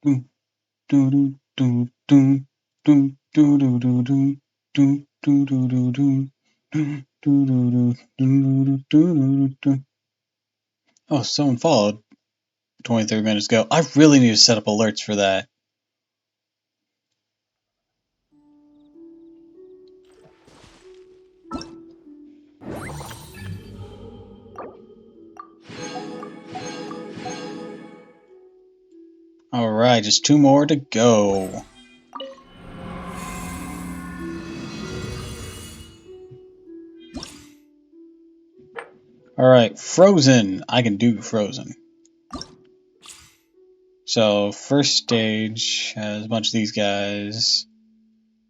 Do do do do do do do do do do do do do do do. Oh, someone followed 23 minutes ago. I really need to set up alerts for that. Alright, just 2 more to go. Alright, Frozen. I can do Frozen. So, first stage has a bunch of these guys.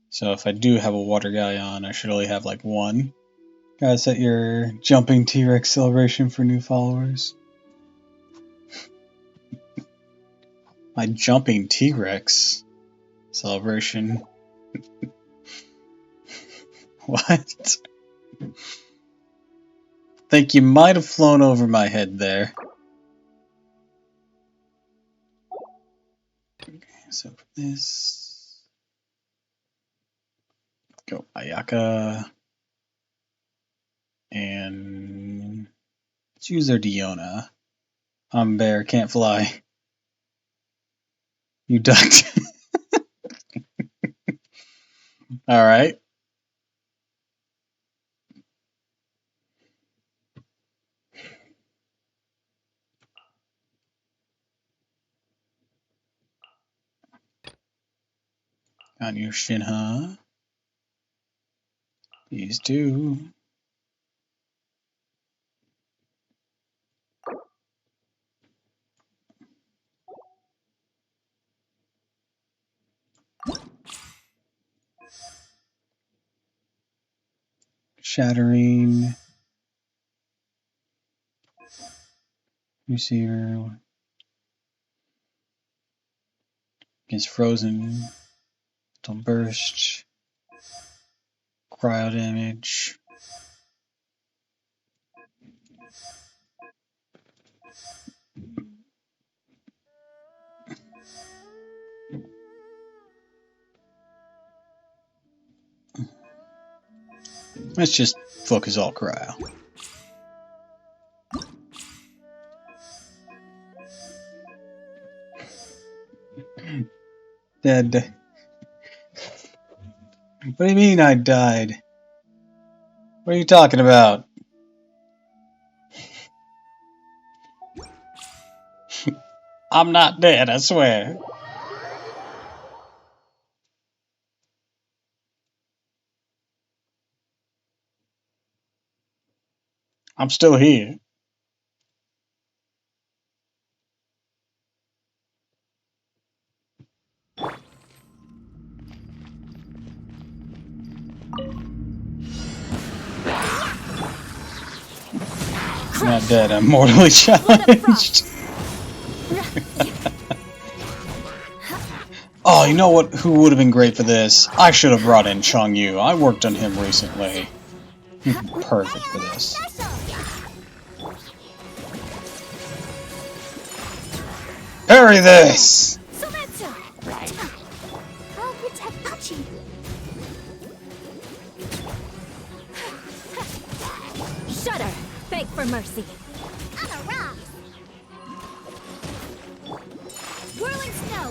So if I do have a water guy on, I should only have like one. Gotta set your jumping T-Rex celebration for new followers. My jumping T-Rex. Celebration. What? Think you might have flown over my head there. Okay, so for this, go Ayaka, and let's use their Diona. I'm bear, can't fly. You ducked. Alright. On your Shinha. These two. Shattering. Receiver. Against Frozen. Don't burst. Cryo damage. Let's just focus all cryo. Dead. What do you mean I died? What are you talking about? I'm not dead, I swear. I'm still here. I'm not dead, I'm mortally challenged. Oh, you know what? Who would have been great for this? I should have brought in Changyu. I worked on him recently. Perfect for this. Parry this! I'll protect you. Shudder. Beg for mercy. On a rock. Whirling snow.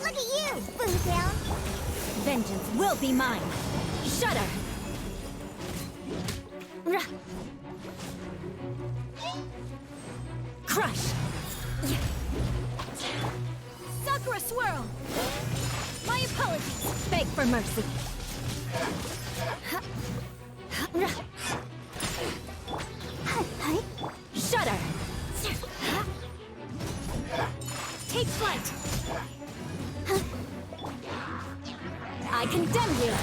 Look at you, Boo Down. Vengeance will be mine. Shudder. Crush. Sakura swirl. My apologies. Beg for mercy. Shudder. Take flight. I condemn you.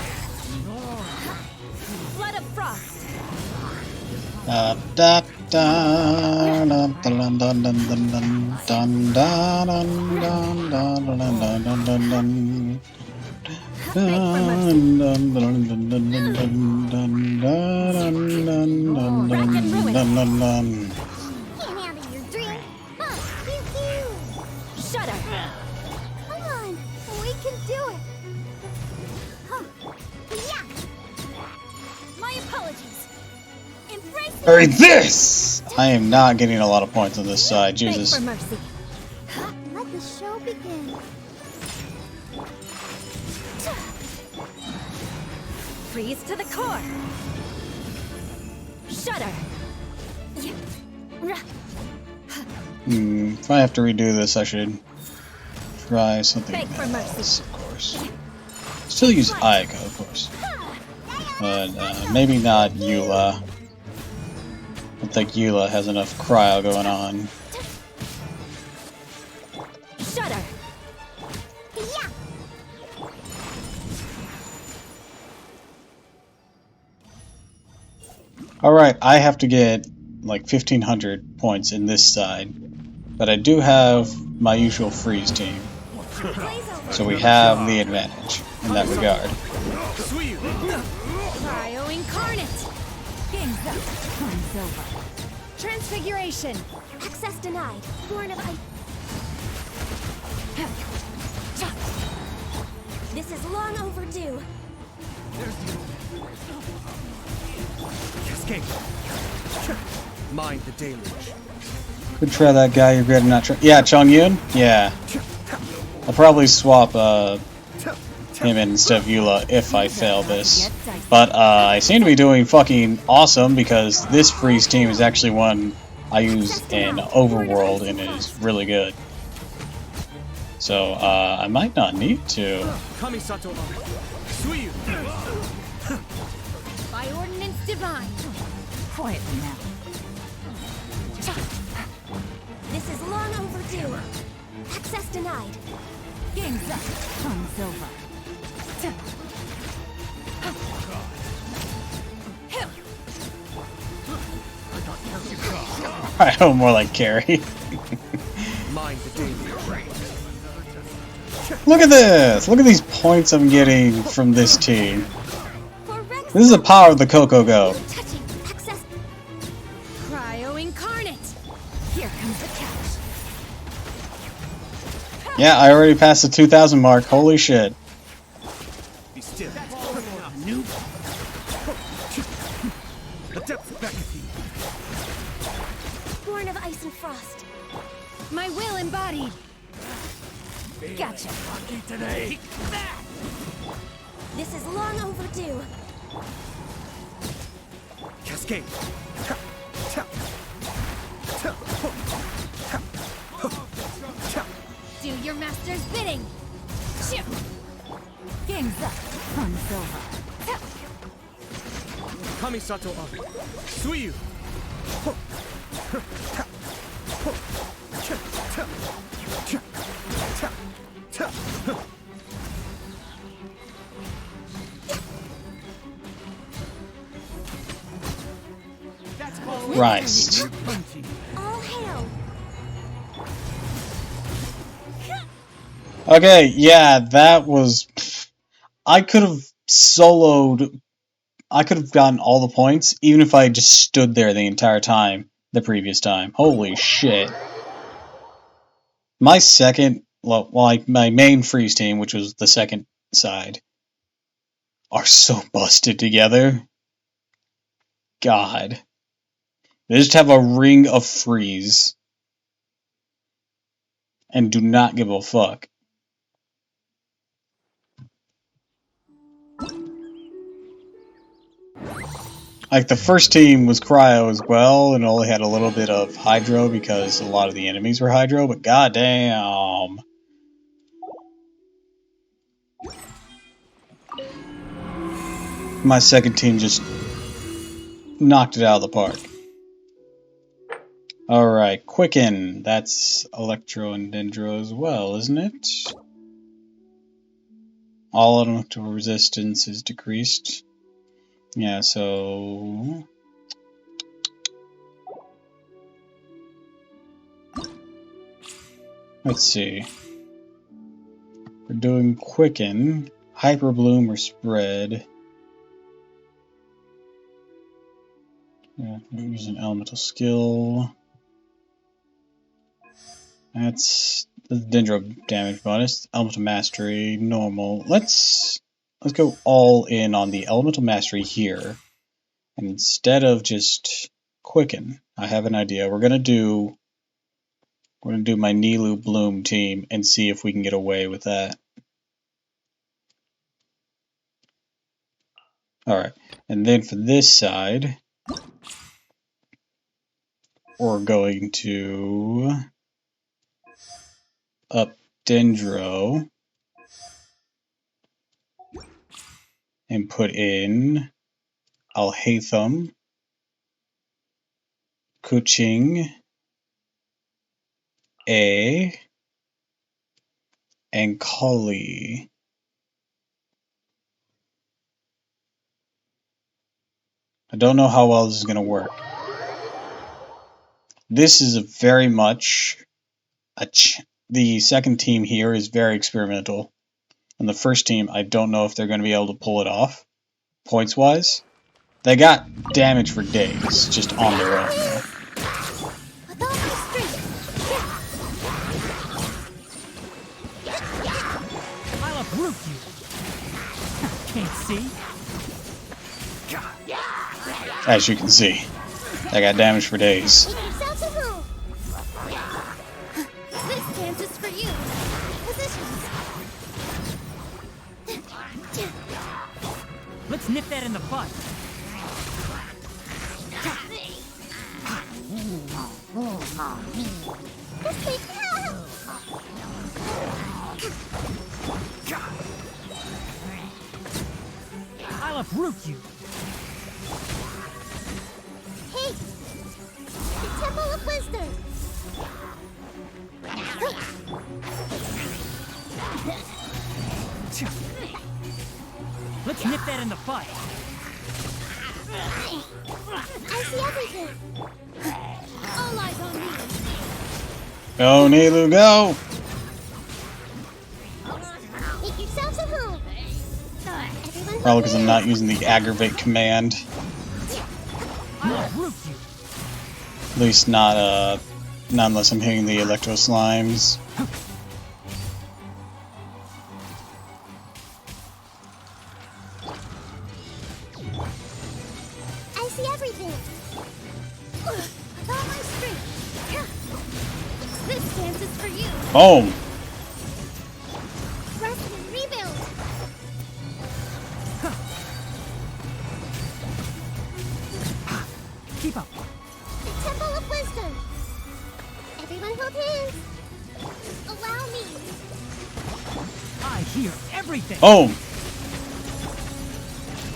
Flood of frost. Da da da da dun dun dun dun dun dun dun dun dun dun dun dun dun. Can't handle your dream. Pew pew. Shudder. Come on, we can do it. Yeah. My apologies. Embrace the Hurry this! I am not getting a lot of points on this side, Beg Jesus. for mercy. Let the show begin. Freeze to the core. Shudder. If I have to redo this, I should try something Beg for mercy. else, of course. Still use Ayaka, of course. But maybe not Eula. I don't think Eula has enough cryo going on. Shudder. Yeah. Alright, I have to get like 1500 points in this side. But I do have my usual freeze team, so we have the advantage in that regard. Cryo incarnate. Games up. Time's over. Transfiguration. Access denied. Born of ice. This is long overdue. Cascade. Mind the deluge. Could try that guy you regretted not trying. Yeah, Chong Yun? Yeah. I'll probably swap him instead of Eula if I fail this. But I seem to be doing fucking awesome because this freeze team is actually one I use in Overworld and is really good. So I might not need to. By ordinance divine. Quietly now. This is long overdue. Access denied. Game's up. Time's over. I know, more like Carrie. Look at this! Look at these points I'm getting from this team. This is the power of the Coco Go. Cryo incarnate. Here comes the catch. Yeah, I already passed the 2,000 mark. Holy shit. Be still. Born of ice and frost. My will embodied. Gotcha. Today. This is long overdue. Cascade. Do your master's bidding. Game's up. Fun's over. Kamisato up. Suiyu. Christ. All hail. Okay, yeah, that was... I could have soloed... I could have gotten all the points, even if I just stood there the entire time, the previous time. Holy shit. My second... Well, like, my main freeze team, which was the second side, are so busted together. God. They just have a ring of freeze. And do not give a fuck. Like, the first team was Cryo as well, and only had a little bit of Hydro because a lot of the enemies were Hydro, but goddamn. My second team just knocked it out of the park. Alright, Quicken. That's Electro and Dendro as well, isn't it? All elemental resistance is decreased. Yeah, so... Let's see. We're doing Quicken, Hyper Bloom, or Spread. Yeah, use an elemental skill. That's the Dendro damage bonus. Elemental Mastery, normal. Let's go all in on the Elemental Mastery here. And instead of just Quicken, I have an idea. We're gonna do my Nilou Bloom team and see if we can get away with that. Alright, and then for this side, we're going to up Dendro and put in Alhaitham, Kuching, A, and Kali. I don't know how well this is going to work. This is a very much the second team here is very experimental. And the first team, I don't know if they're going to be able to pull it off, points-wise. They got damage for days, just on their own, though. I'll uproot you. Can't see. As you can see, I got damage for days. This dance is for you. Positions. Let's nip that in the bud. I'll uproot you. Hey! The Temple of Wisdom! Let's nip that in the bud. I see everything! All eyes on me! Go, Nilu, go! Make yourselves at home! Everyone Probably because I'm not using the aggravate command. I'll uproot you. At least not unless I'm hitting the electro slimes. I see everything! With all my strength! This dance is for you! Boom! Rest and rebuild! Keep up. The Temple of Wisdom! Everyone hold hands! Allow me! I hear everything. Boom!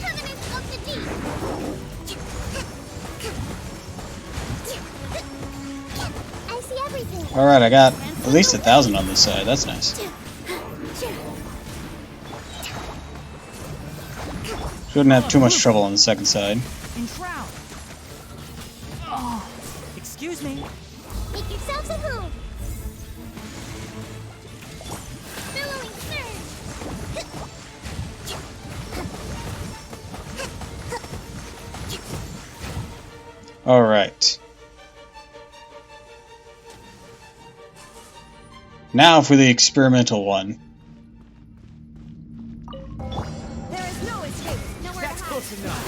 Covenant of the Deep! I see everything! Alright, I got at least 1,000 on this side. That's nice. Shouldn't have too much trouble on the second side. Enshroud. Oh, excuse me. Make yourselves at home! Billowing surge! Alright. Now for the experimental one. There is no escape! Nowhere That's to hide! close enough.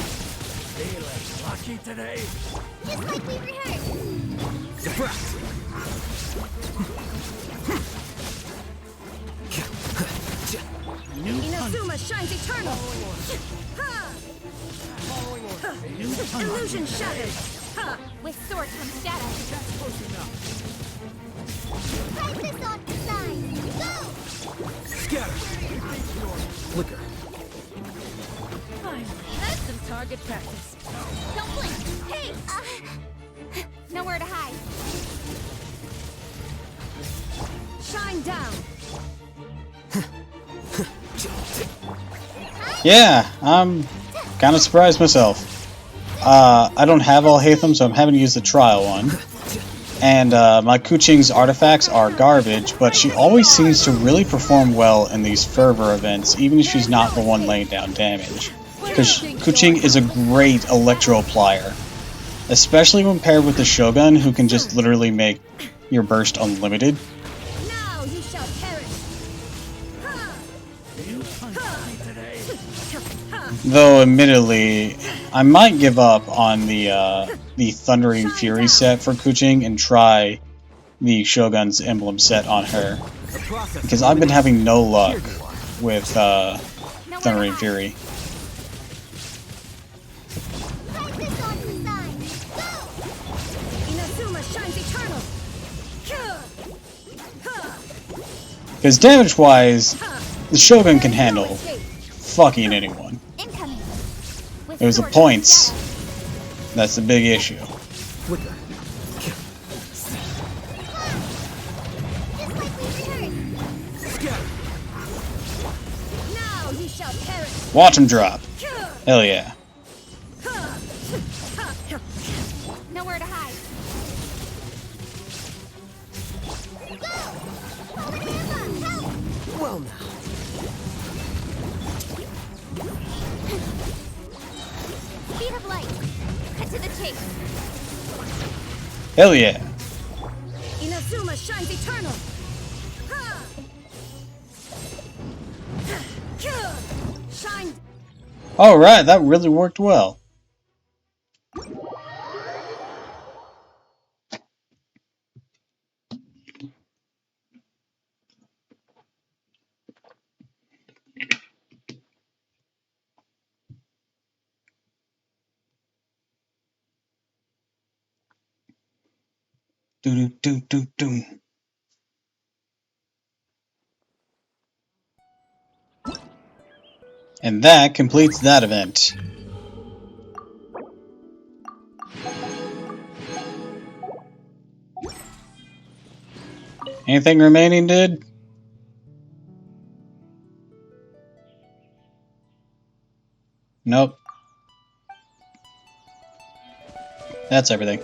Feeling lucky today. Just like we rehearsed! Surprise! Inazuma shines eternal! Illusion shattered! With sword comes shadow! That's close enough. Fight this on design! Go! Scatter. Flicker. Finally, that's some target practice. Don't blink! Hey! Nowhere to hide. Shine down! Yeah, I'm kind of surprised myself. I don't have all Hatham, so I'm having to use the trial one. And my Kuching's artifacts are garbage, but she always seems to really perform well in these fervor events, even if she's not the one laying down damage. Because Kuching is a great electro applier, especially when paired with the Shogun, who can just literally make your burst unlimited. Now you shall perish! Though, admittedly, I might give up on the Thundering Fury set for Kuching and try the Shogun's emblem set on her, because I've been having no luck with Thundering Fury. Fight this on design! Go! Inazuma shines eternal! Because damage-wise, the Shogun can handle fucking anyone. Incoming! It was the points that's the big issue. Flicker. Just like we rehearsed! Scatter. Now you shall perish! Watch him drop. Hell yeah. Nowhere to hide! Go! Well now. Speed of light. Cut to the chase. Hell yeah. Inazuma shines eternal. Ha! Shine. Alright, that really worked well. Do do do do. And that completes that event. Anything remaining, dude? Nope. That's everything.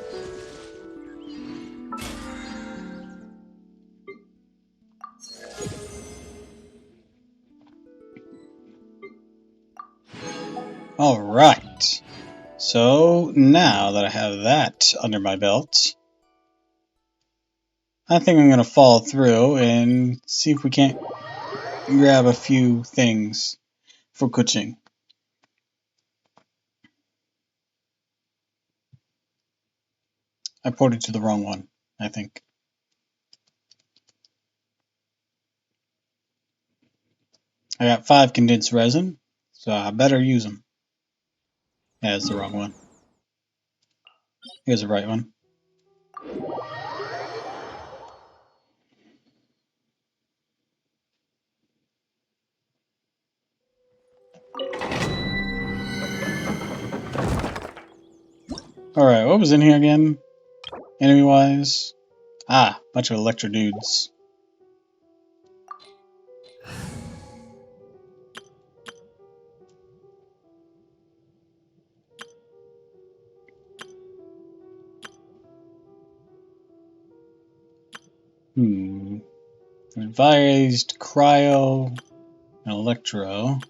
Alright. So, now that I have that under my belt, I think I'm going to follow through and see if we can't grab a few things for Kuching. I ported to the wrong one, I think. I got 5 condensed resin, so I better use them. Yeah, it's the wrong one. Here's the right one. Alright, what was in here again? Enemy-wise? Ah, bunch of electro dudes. Advised cryo and electro.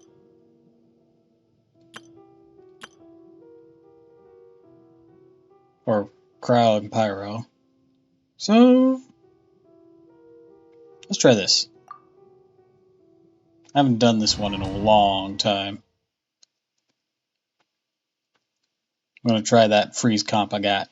Or cryo and pyro. So let's try this. I haven't done this one in a long time. I'm gonna try that freeze comp I got.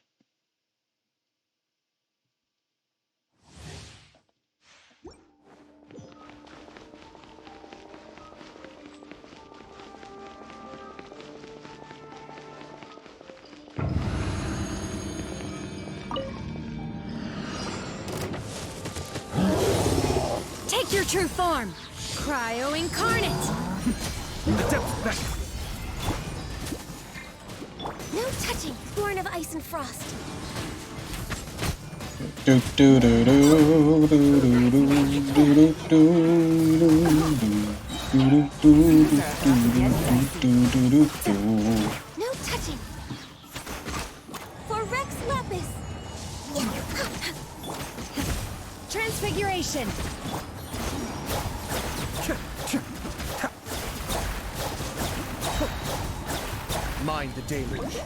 Take your true form. Cryo incarnate. No touching. Born of ice and frost. Do do do do do do do do do. No touching. For Rex Lapis. Transfiguration. Mind the deluge.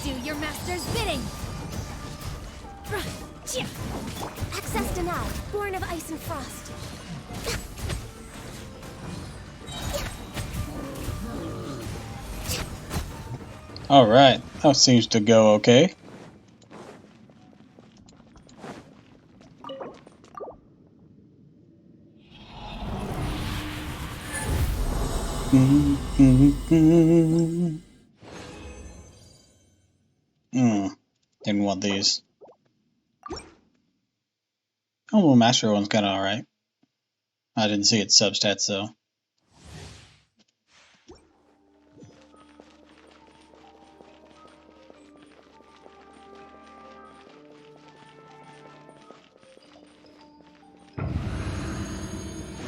Do your master's bidding. Access denied. Born of ice and frost. Alright, that seems to go okay. Didn't want these. Oh, well, Master one's kinda alright. I didn't see its substats though.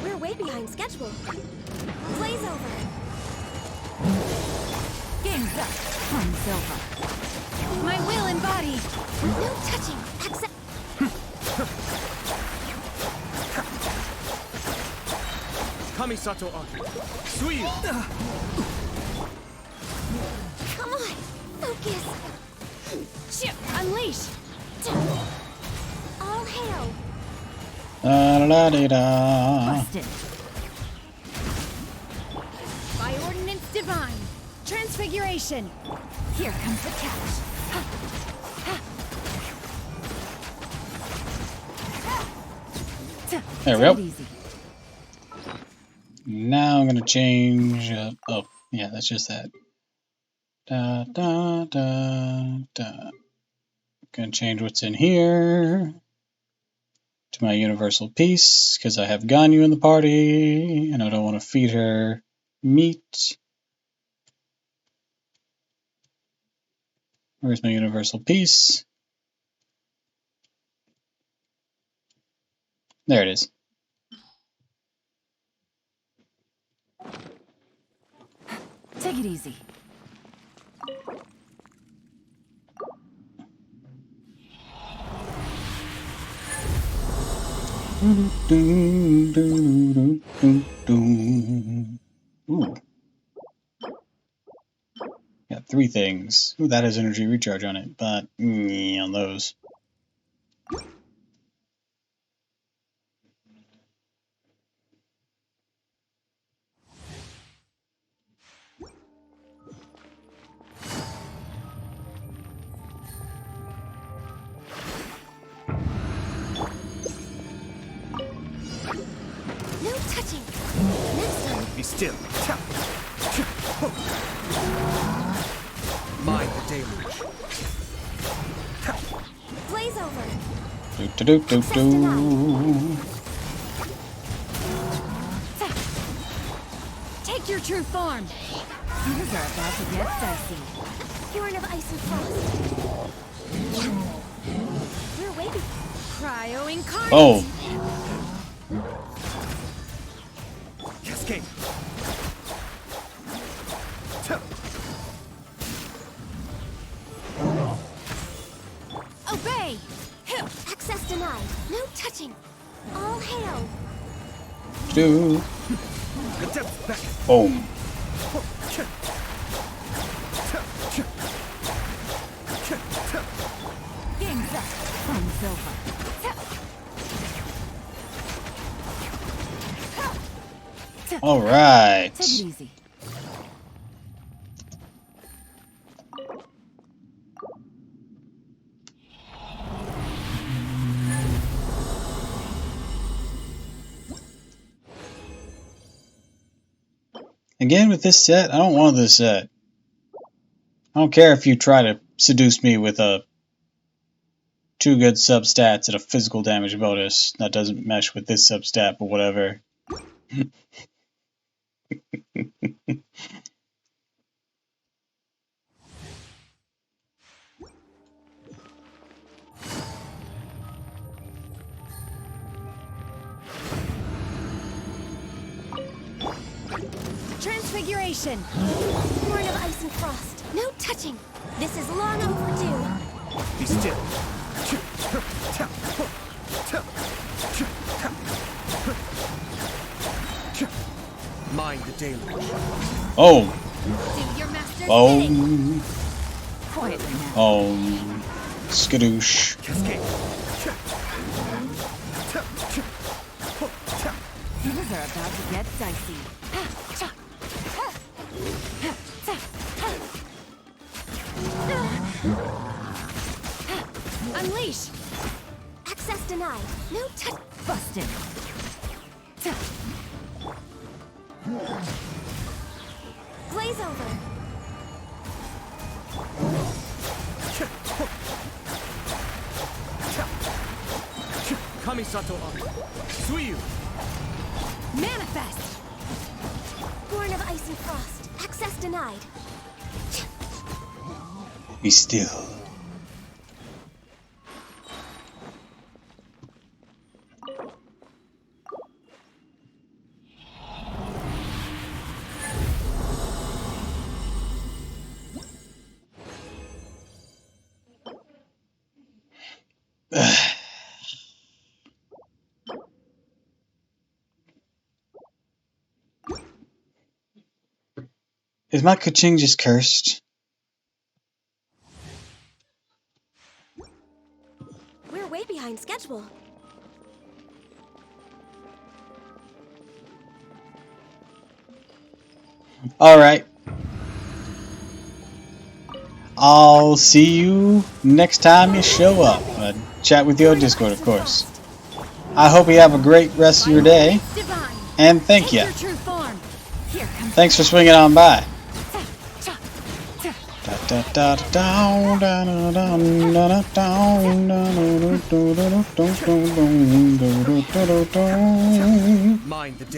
We're way behind schedule. Blaze over. Game's up. Time's over. My will embodied. No touching. Access. Kamisato Aki. Suiyu. Come on, focus. Shoot, unleash. All hail. Da-da-da-da-da. Busted. By ordinance divine. Transfiguration. Here comes the catch. There we Take it go. easy. Now I'm gonna change. Oh, yeah, that's just that. Da da da da. Gonna change what's in here to my universal peace because I have Ganyu in the party and I don't want to feed her meat. Where's my universal peace? There it is. Take it easy. Ooh. Got 3 things. Ooh, that has energy recharge on it, but on those. No touching. Next time. Be still. Mind the deluge. Blaze over. Take your true form. Things are about to get dicey. Horn of ice and frost. We're waiting. Cryo incarnate. Oh, Cascade. Obey. Access denied. No touching. All hail. do. Attempt back. Boom. Game's up. Fun's over. All right. Take it easy. Again with this set, I don't want this set. I don't care if you try to seduce me with a 2 good substats and a physical damage bonus that doesn't mesh with this substat, but whatever. Transfiguration. Horn of ice and frost. No touching. This is long overdue. Be still. Mind the deluge. Oh. Do your master's bidding. Oh. Quietly now. Oh. Skadoosh. Cascade. Things are about to get dicey. Unleash. Access denied. No touch. Busted. Blaze over. Kamisato Aki. Suiyu. Manifest. Horn of ice and frost. Access denied. Be still. Is my kuching just cursed? We're way behind schedule. Alright. I'll see you next time you show up. Chat with you on Discord, of course. I hope you have a great rest of your day. And thank you. Thanks for swinging on by.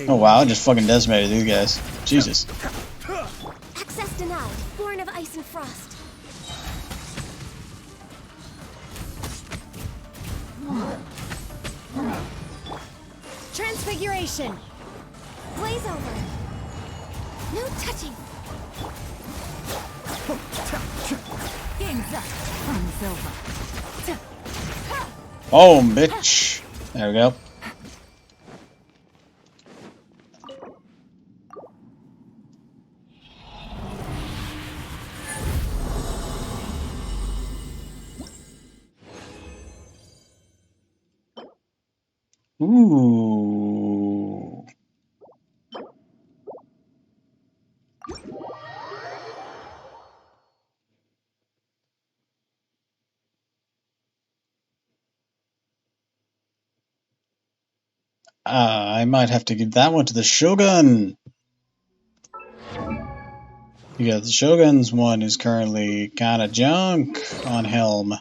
Oh wow, I just fucking decimated these guys. Jesus. Access denied. Born of ice and frost. Transfiguration. Blaze over. No touching. Game's up. Fun's over. Boom, bitch. There we go. Ooh. I might have to give that one to the Shogun. Because the Shogun's one is currently kind of junk on Helm.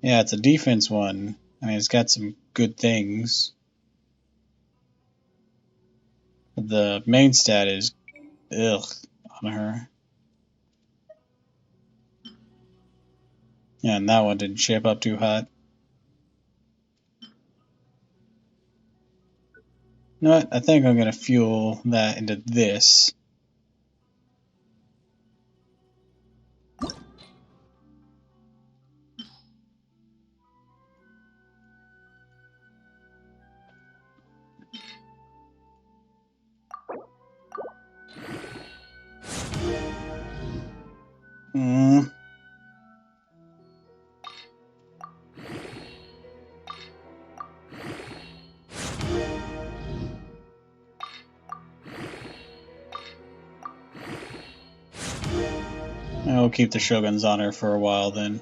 Yeah, it's a defense one. I mean, it's got some good things. But the main stat is ugh on her. Yeah, and that one didn't shape up too hot. You know what? I think I'm going to fuel that into this. I'll keep the Shoguns on her for a while then.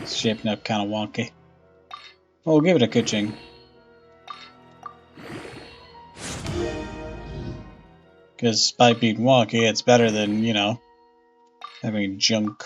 It's shaping up kind of wonky. Well, we'll give it a kuching. Because despite being wonky, it's better than, you know, having junk.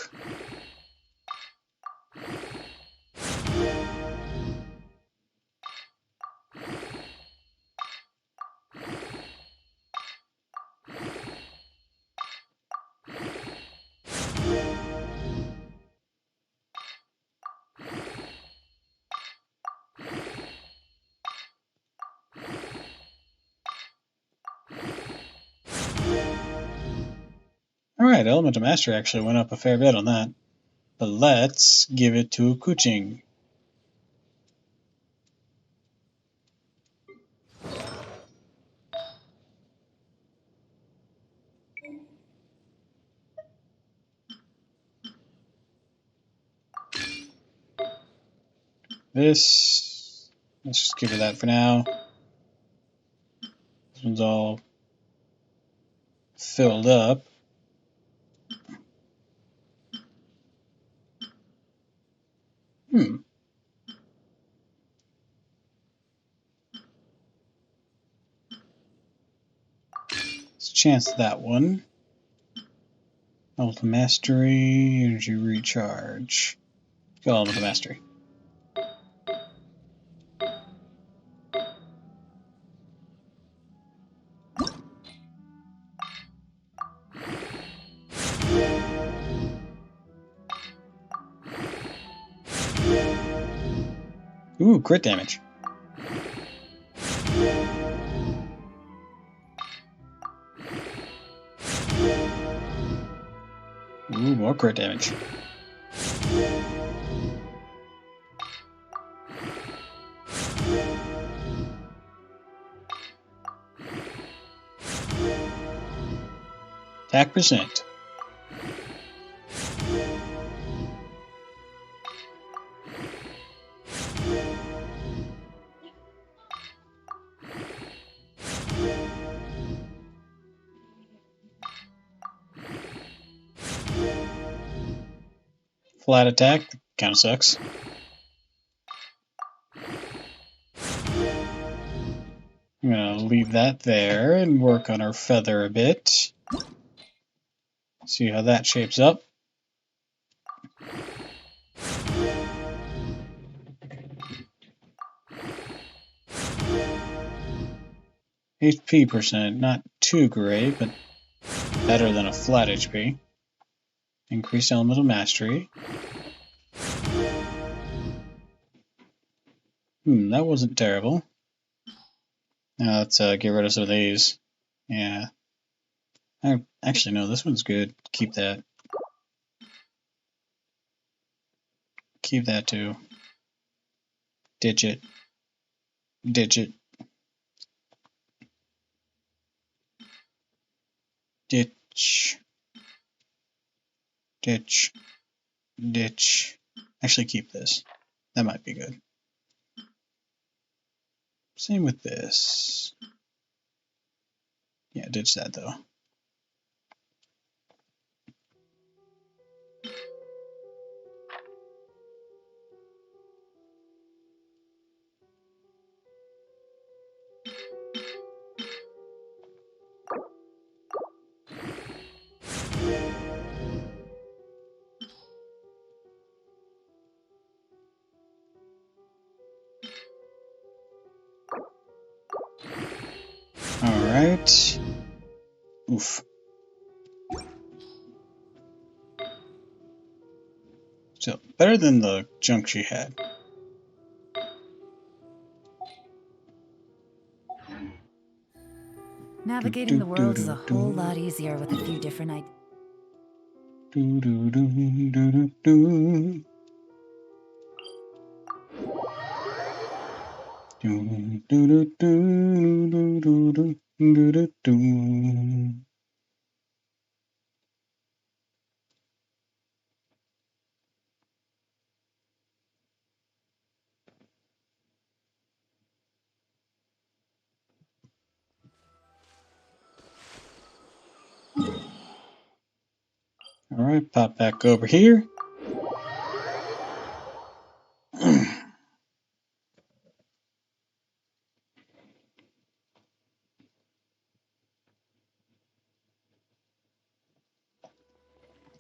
Alright, Elemental Mastery actually went up a fair bit on that. But let's give it to kuching. This, let's just give her that for now. This one's all filled up. Let's chance that one. Elemental Mastery, Energy Recharge. Go Elemental Mastery. Ooh, crit damage. Ooh, more crit damage. Attack percent. Flat attack kind of sucks. I'm gonna leave that there and work on our feather a bit. See how that shapes up. HP percent, not too great, but better than a flat HP. Increased elemental mastery. That wasn't terrible. Now let's get rid of some of these. Yeah. Actually, no, this one's good. Keep that. Keep that too. Ditch it. Ditch it. Ditch. Ditch. Ditch. Actually, keep this. That might be good. Same with this. Yeah, ditch that though. Alright. Oof. So, better than the junk she had. Navigating the world is a whole lot easier with a few different ideas. Alright, pop back over here.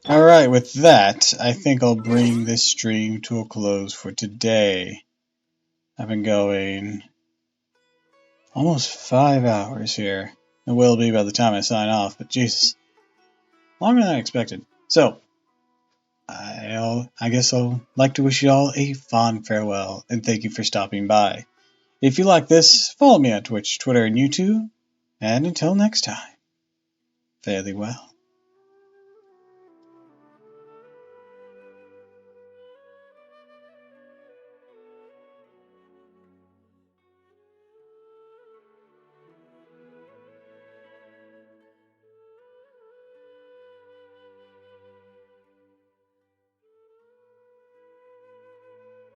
Alright, with that, I think I'll bring this stream to a close for today. I've been going almost 5 hours here. It will be by the time I sign off, but Jesus, longer than I expected. So, I guess I'll like to wish you all a fond farewell, and thank you for stopping by. If you like this, follow me on Twitch, Twitter, and YouTube, and until next time, fare thee well.